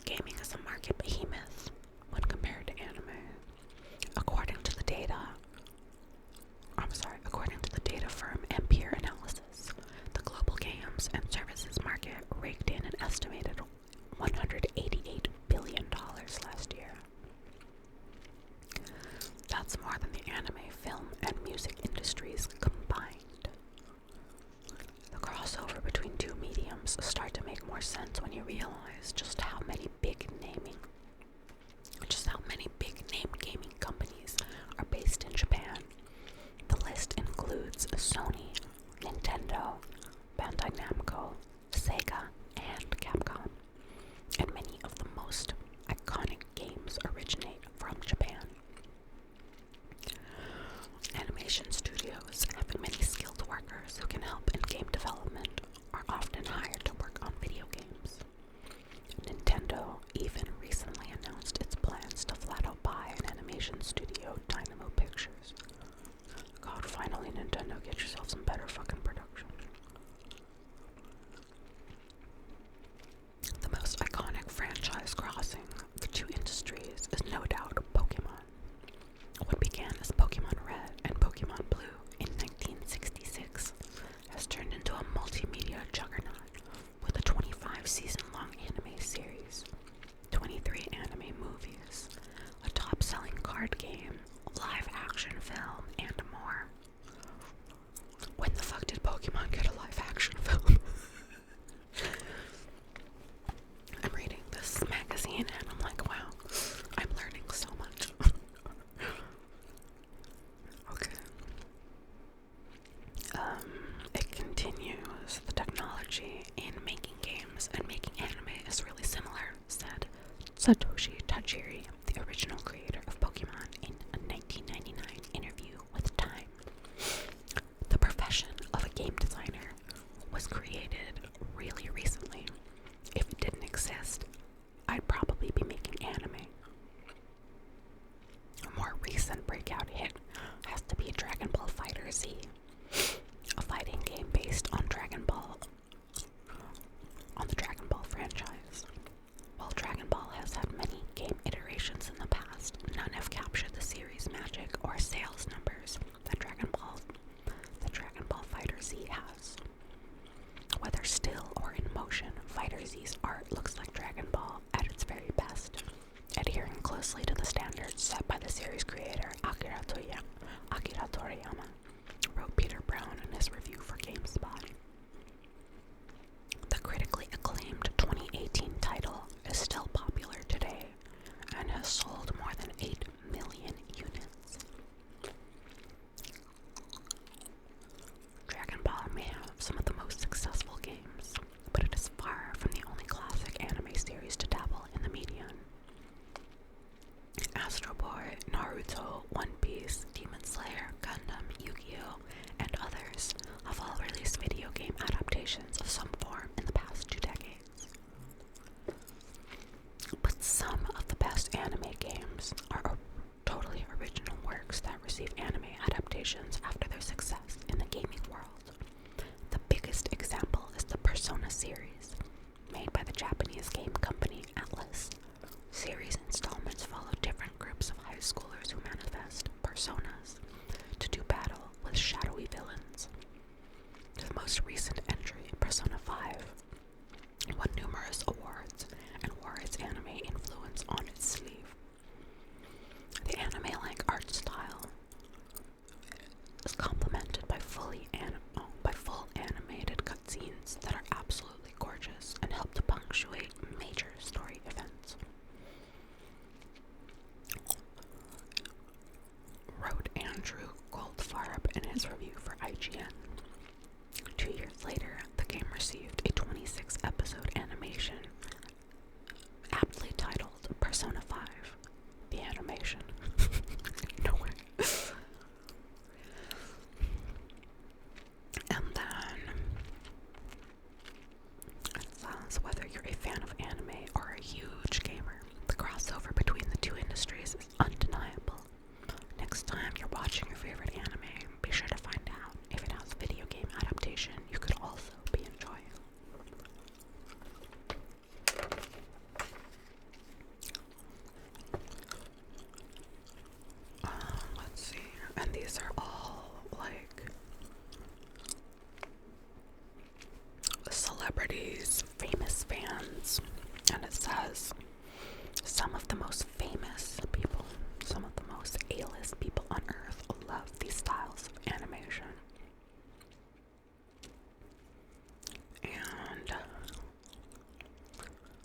Gaming is a market behemoth when compared to anime. According to the data firm Ampere Analysis, the global games and services market raked in an estimated $188 billion last year. That's more than the anime, film, and music industries combined. The crossover between two mediums start to make more sense when you realize just how many big name gaming companies are based in Japan. The list includes Sony, Nintendo, Bandai Namco, Sega, and Capcom, and many of the most iconic games originate from Japan. Animation studios have many skilled workers who can help in game development are often hired to work on video games. Nintendo even recently announced its plans to flat out buy an animation studio, Dynamo Pictures. God, finally, Nintendo, get yourself some better fucking production. The most iconic franchise crossing the two industries is no doubt Pokemon. What began as Pokemon Red and Pokemon Blue in 1966 has turned into a multimedia juggernaut with a 25-season-long anime series, 23 anime movies, a top-selling card game, live-action film, and more. When the fuck did Pokemon get a live-action film? I'm reading this magazine and I'm like, wow, I'm learning so much. Okay. It continues. The technology in making games and making anime is really similar, said Satoshi Tajiri, the original creator of Pokemon, in a 1999 interview with Time. The profession of a game designer was created really recently. If it didn't exist, I'd probably be making anime. A more recent breakout hit to be Dragon Ball Fighter Z, a fighting game based on the Dragon Ball franchise. While Dragon Ball has had many game iterations in the past, none have captured the series' magic or sales numbers that Dragon Ball Fighter Z has. Whether still or in motion, Fighter Z's art looks like Dragon Ball at its very best, adhering closely to the standards set by the series creator Akira Toriyama, wrote Peter Brown in his review for GameSpot. The critically acclaimed 2018 title is still popular today and has sold more than 8 million units. Dragon Ball may have some of the most successful games, but it is far from the only classic anime series to dabble in the medium. Astro Boy, Naruto, One Piece, Demon Slayer, Gundam, Yu-Gi-Oh!, and others have all released video game adaptations of some form in the past 2 decades. But some of the best anime games are totally original works that receive anime adaptations after their success in the gaming world. The biggest example is the Persona series, made by the Japanese game company Atlus. Series installments follow different groups of high schoolers who manifest personas to do battle with shadowy villains. The most recent entry, Persona 5, won numerous awards and wore its anime influence on its sleeve. The anime-like art style is complemented by full animated cutscenes that are absolutely gorgeous and help to punctuate major story events. Wrote Andrew Goldfarb in his review for IGN. 2 years later, the game received a 26-episode animation aptly titled Persona 5, the animation. No way. And then it says, whether you're a fan of anime or a huge gamer, the crossover between the two industries is undeniable. Next time you're watching your favorite anime, be sure to find out if it has a video game adaptation you could also be enjoying. Let's see, and these are all like celebrities, famous fans, and it says some of the most famous people, some of the most A-list people on earth love these styles of animation. And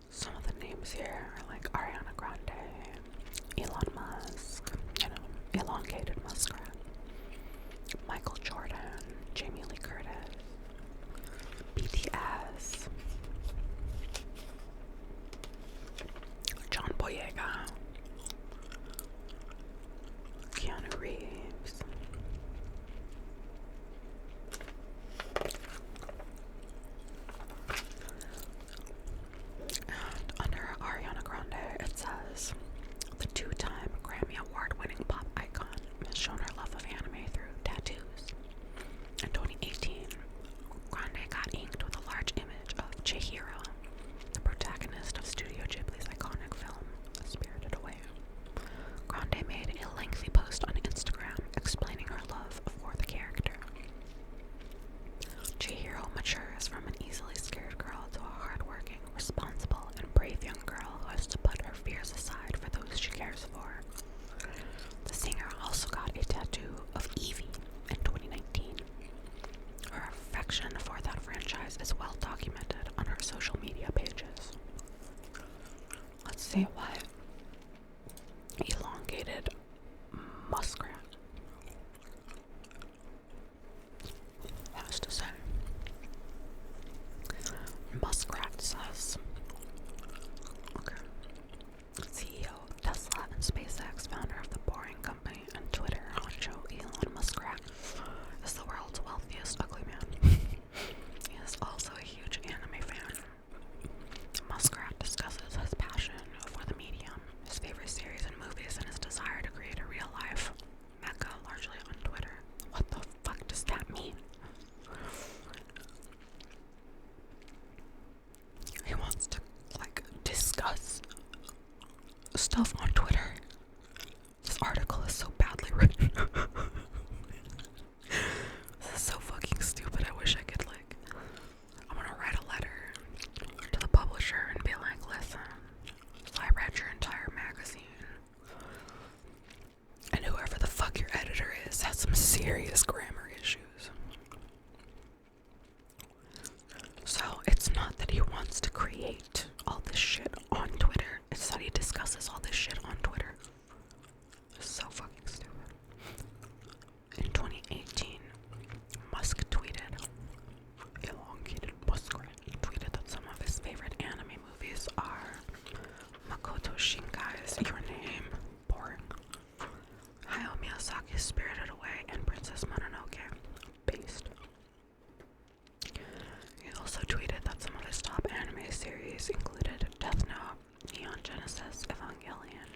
some of the names here are like Ariana Grande, Elon Musk, elongated muskrat, Michael Jordan, Jamie Lee Curtis, BTS, John Boyega, Keanu Reeves, and under Ariana Grande it says, the 2-time Grammy Award-winning pop icon has shown her love of anime through tattoos. In 2018, Grande got inked with a large image of Chihiro, the protagonist of Studio Ghibli's iconic film, Spirited Away. Grande made a lengthy post on Instagram explaining her love for the character. Chihiro matures from an easily scared girl to a hardworking, responsible, and brave young girl who has to put her fears aside for those she cares for. The singer also got a tattoo of Eevee in 2019. Her affection for that franchise is well documented on her social media pages. Let's see what elongated muskrat has to say. Muskrat says, okay, CEO of Tesla and SpaceX, founder of the Boring Company, and Twitter honcho Elon Muskrat is the world's wealthiest ugly man. He is also a huge anime fan. Muskrat discusses his passion for the serious grammar issues. So it's not that he wants to create all this shit on Twitter, it's that he discusses all this shit on Twitter. It's so fucking stupid. In 2018, Musk tweeted, elongated Muskrat tweeted that some of his favorite anime movies are Makoto Shinkai's Your Name, boring, Hayao Miyazaki's Spirited Away, and Princess Mononoke, based. He also tweeted that some of his top anime series included Death Note, Neon Genesis Evangelion,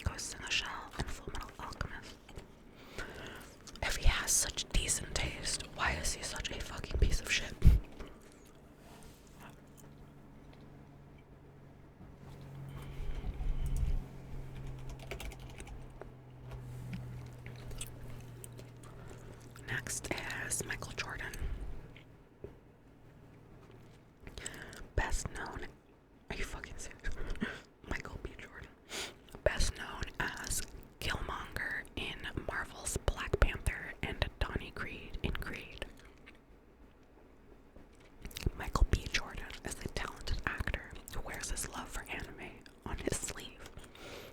Ghost in the Shell, and Fullmetal Alchemist. If he has such decent taste, why is he such a fucking piece of shit? Next is Michael Jordan. Best known, are you fucking serious? Michael B. Jordan. Best known as Killmonger in Marvel's Black Panther and Donnie Creed in Creed. Michael B. Jordan is a talented actor who wears his love for anime on his sleeve,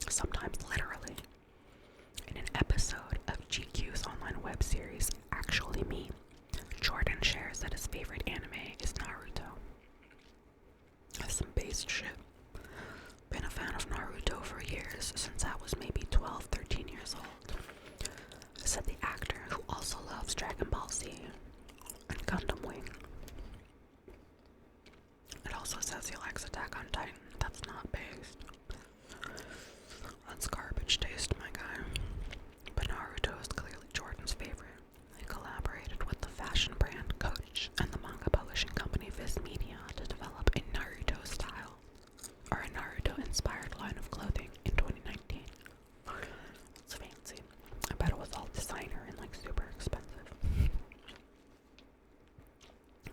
sometimes literally. In an episode of GQ's online web series Actually Me, Jordan shares that his favorite anime is Naruto. That's some based shit. Been a fan of Naruto for years, since I was maybe 12, 13 years old, said the actor, who also loves Dragon Ball Z and Gundam Wing. It also says he likes Attack on Titan. That's not based. That's garbage taste, my guy. But Naruto is clearly Jordan's favorite. He collaborated with the fashion brand Coach and the manga publishing company Viz Media to develop a Naruto style, or a Naruto-inspired line of clothing in 2019. It's fancy. I bet it was all designer and like super expensive.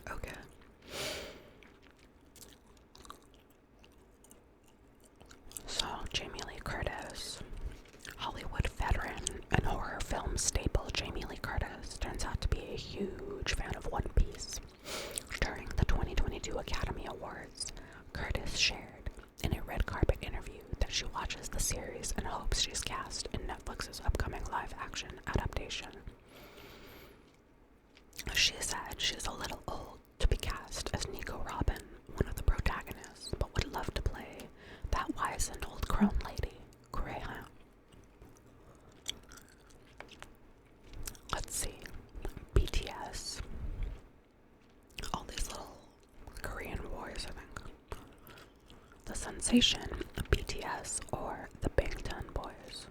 Okay. So, Jamie Lee Curtis, Hollywood veteran and horror film staple Jamie Lee Curtis, turns out to be a huge fan of One Piece. During the 2022 Academy Awards, Curtis shared in a red carpet interview that she watches the series and hopes she's cast in Netflix's upcoming live-action adaptation. She said she's a little old to be cast as Nico Robin, one of the protagonists, but would love to play that wizened old crone lady, Greyhound. Let's see. BTS. All these little Korean boys, I think. The sensation of BTS, or the Bangtan Boys,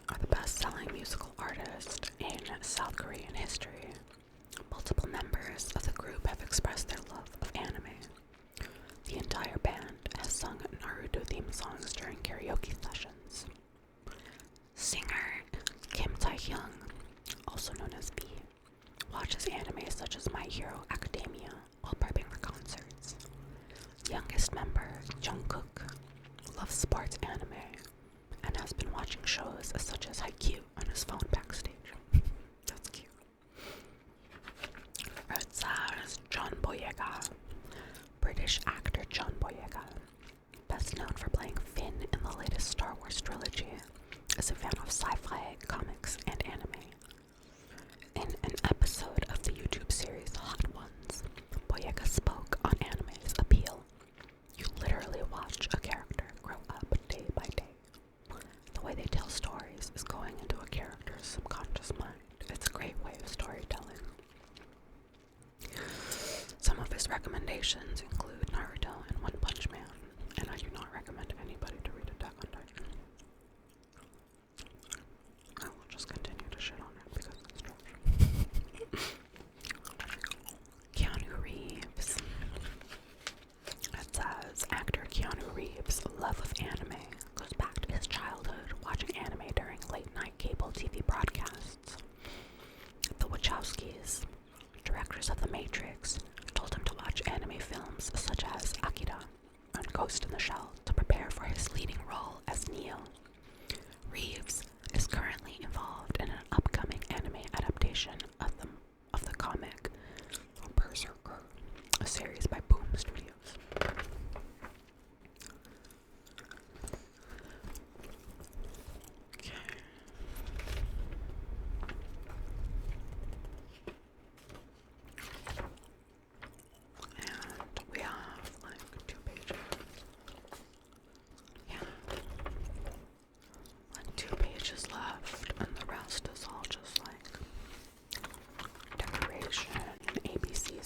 are the best-selling musical artist in South Korean history. Multiple members of the group have expressed their love of anime. The entire band has sung Naruto theme songs during karaoke sessions. Singer Kim Tae-hyung, also known as V, watches anime such as My Hero Academia while prepping for concerts. Youngest member Jungkook loves sports anime and has been watching shows such as Haikyuu on his phone backstage. That's cute. Red Stars John Boyega. British actor John Boyega, best known for playing Finn in the latest Star Wars trilogy, is a fan of sci-fi, comics, and anime. In an episode of the YouTube series Hot Ones, Boyega spoke on anime's appeal. You literally watch a character grow up day by day. The way they tell stories is going into a character's subconscious mind. It's a great way of storytelling. Some of his recommendations include Naruto and One Punch Man, and I do not recommend anybody to read Attack on Titan. I will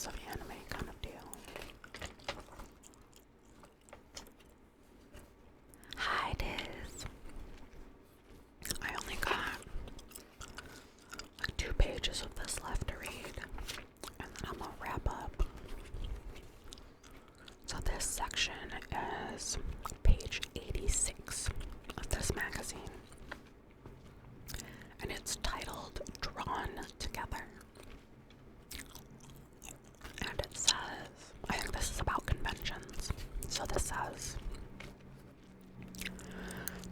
slice of anime kind of deal. Hi, Diz. I only got like 2 pages of this left to read, and then I'm gonna wrap up. So this section is page 86 of this magazine, and it's titled Drawn Together. And it says, I think this is about conventions. So this says,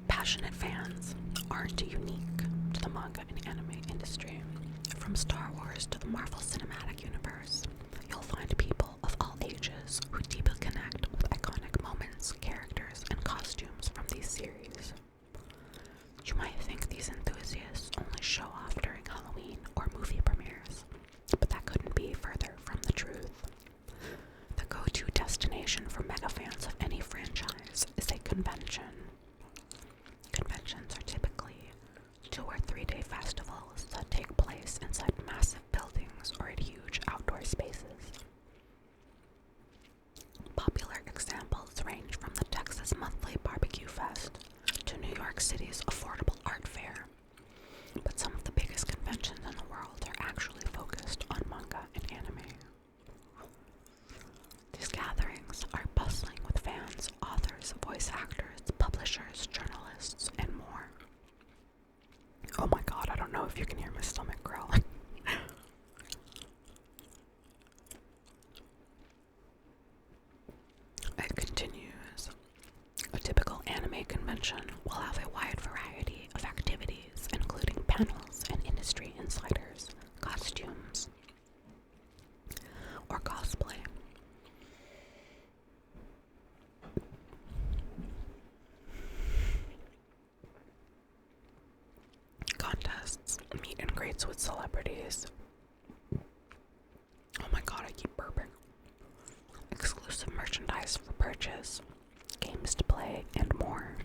passionate fans aren't unique to the manga and anime industry. From Star Wars to the Marvel Cinematic Universe, you'll find people of all ages who deeply connect with iconic moments, characters, and costumes from these series. You might think these enthusiasts only show off during Halloween or movie premieres, but that couldn't be further from the truth. The go-to destination for mega fans of any franchise is a convention. Conventions are typically 2 or 3 day festivals that take place inside massive buildings or at huge outdoor spaces. Popular examples range from the Texas Monthly Barbecue Fest to New York City's affordable art fair, but some of the biggest conventions in the world are actually focused on manga and anime. These gatherings are bustling with fans, authors, voice actors, publishers, journalists, and more. Oh my god, I don't know if you can hear my stomach growling. It continues. A typical anime convention will have a wide variety of activities, including panels and industry insiders, costumes, or cosplay. Contests, meet and greets with celebrities. Oh my god, I keep burping. Exclusive merchandise for purchase, games to play, and more.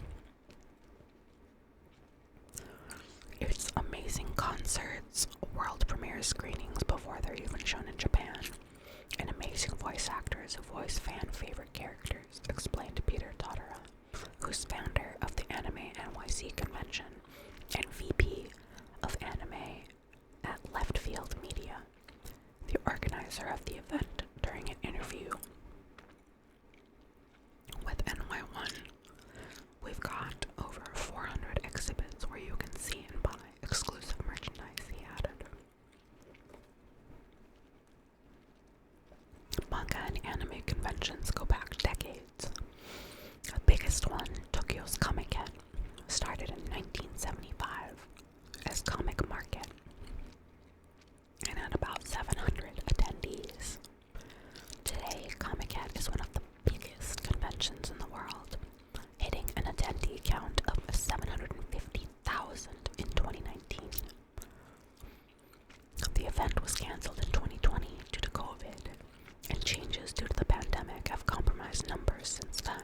It's amazing concerts, world premiere screenings before they're even shown in Japan, and amazing voice actors who voice fan favorite characters, explained Peter Totara, who's founder of the Anime NYC convention and VP of anime at Left Field Media, the organizer of the event, during an interview with NY1. We've got over 400 exhibits where you can see and buy exclusive merchandise, he added. Manga and anime conventions go back decades. The biggest one, Tokyo's Comic-Con, started in 1975 as Comic Market and had about 700 attendees. Today, Comic-Con is one of the biggest conventions in the world, hitting an attendee count of 750,000 in 2019. The event was cancelled in 2020 due to COVID, and changes due to the pandemic have compromised numbers since then.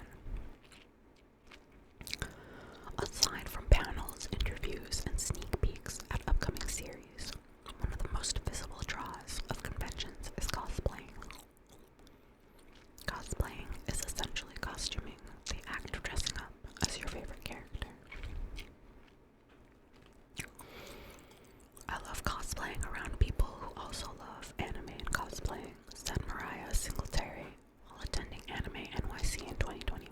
Aside from panels, interviews, and sneak peeks at upcoming series, one of the most visible draws of conventions is cosplaying. Cosplaying is essentially costuming, the act of dressing up as your favorite character. I love cosplaying around people who also love anime and cosplaying, said Mariah Singletary while attending Anime NYC in 2021.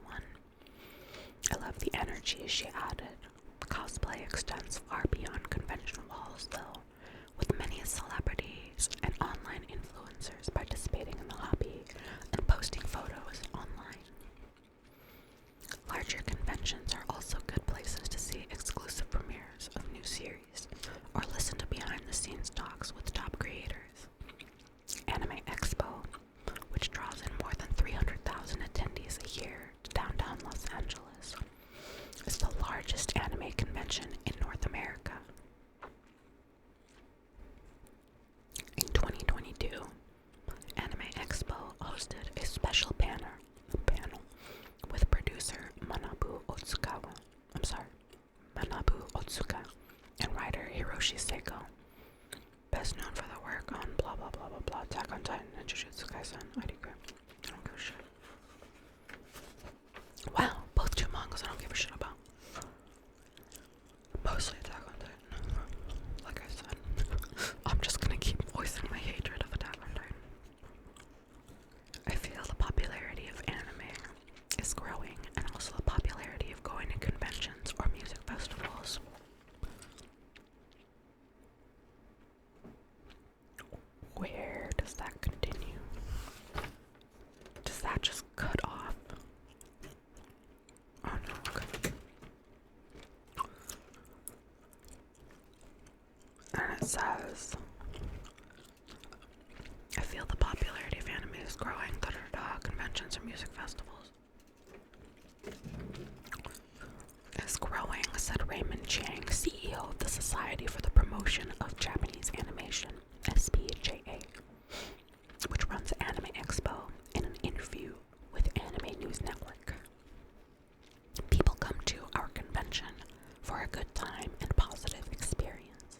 I love the energy, she added. Cosplay extends far beyond convention walls, though, with many celebrities and online influencers participating in the hobby and posting photos online. Larger conventions are also good places to see exclusive premieres of new series or listen to behind-the-scenes talks with top creators. Anime Expo, which draws in more than 300,000 attendees a year to downtown Los Angeles, is the largest anime convention in North America. In 2022, Anime Expo hosted a special panel with producer Manabu Otsuka and writer Hiroshi Seiko, best known for their work on blah blah blah blah blah, Attack on Titan and Jujutsu Kaisen, IDK. I don't give a shit. Wow, both two mangas I don't give a shit about. Mostly Attack on Titan. Like I said, I'm just gonna keep voicing my hatred of Attack on Titan. I feel the popularity of anime is growing, and also the popularity of going to conventions or music festivals. Where does that continue? Does that just cut off? Oh no, okay. And it says, I feel the popularity of anime is growing, conventions or music festivals. Is growing, said Raymond Chang, CEO of the Society for the Promotion of Japanese Animation, SPJA, which runs Anime Expo, in an interview with Anime News Network. People come to our convention for a good time and positive experience,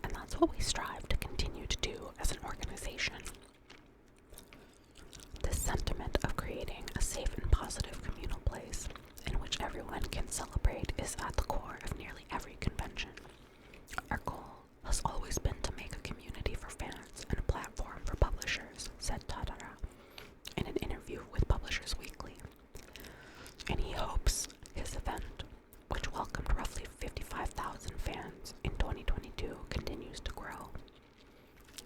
and that's what we strive to continue to do as an organization. This sentiment of creating a safe and positive communal place in which everyone can celebrate is at the core of nearly every convention. Our goal has always been to make a community for fans and a platform for publishers, said Tadara in an interview with Publishers Weekly. And he hopes his event, which welcomed roughly 55,000 fans in 2022, continues to grow.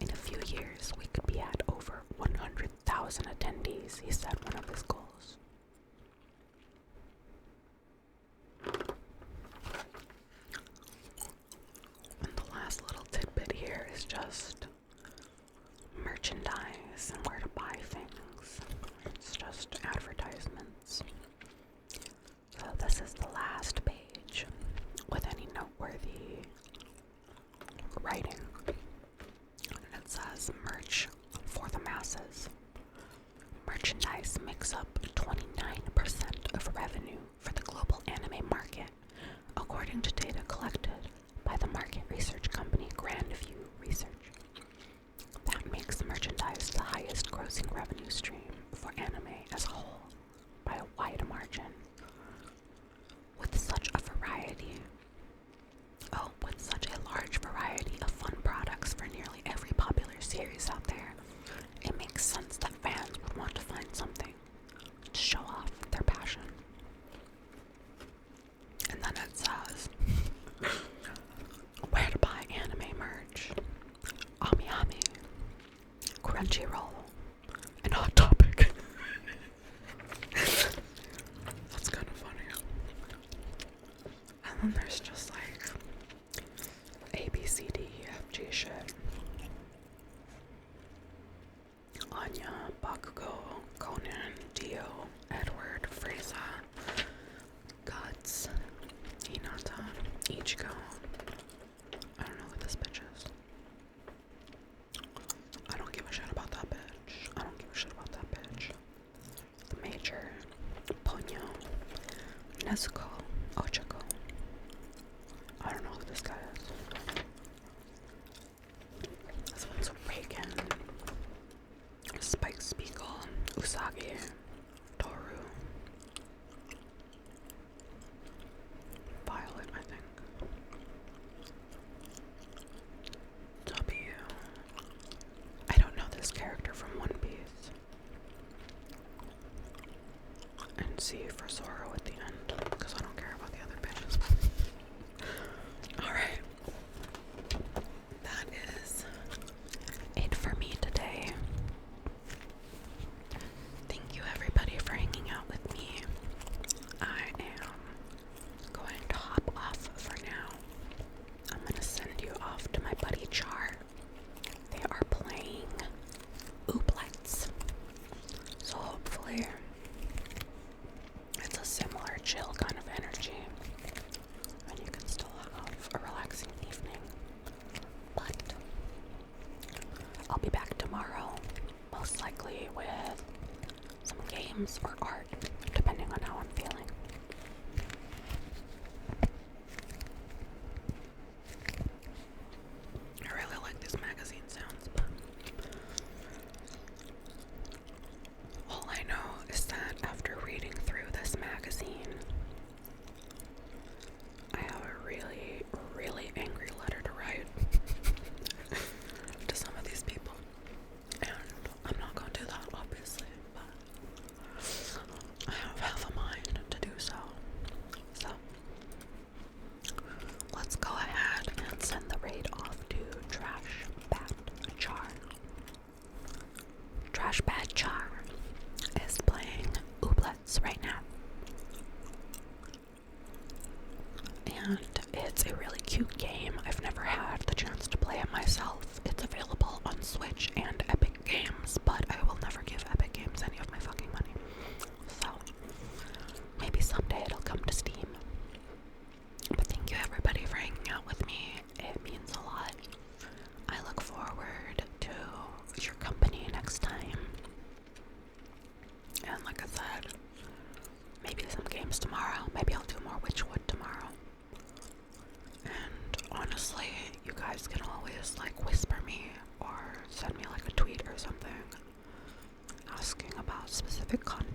In a few years, we could be at over 100,000 attendees, he said, one of his goals. And the last little tidbit here is just merchandise and where to buy things. It's just advertisements. So this is the last page with any noteworthy writing. And it says merch for the masses. Merchandise makes up 29% of revenue for the global anime market, according to data collected by the market research company Grandview Research. That makes merchandise the highest grossing revenue stream for anime as a whole by a wide margin. With such a large variety of fun products for nearly every popular series out there, it makes sense that fans would want to find something to show off their passion. And then it says, where to buy anime merch: Ami Ami, Crunchyroll, and Hot Topic. That's kind of funny. And then there's just like A, B, C, D, E, F, G shit. Anya, Bakugo, Conan, Dio, Edward, Frieza, Guts, Hinata, Ichigo. I don't know who this bitch is. I don't give a shit about that bitch. I don't give a shit about that bitch. The Major, Ponyo, Nezuko, Ochako. I don't know who this guy is. and it's a really cute game. I've never had the chance to play it myself. It's available on Switch and Epic Games, but I will never give Epic Games any of my fucking money. So, maybe someday it'll come to Steam. But thank you everybody for hanging out with me. It means a lot. I look forward to your company next time. And like I said, maybe some games tomorrow. Maybe I'll do more Witchwood tomorrow. And honestly, you guys can always like whisper me or send me like a tweet or something asking about specific content.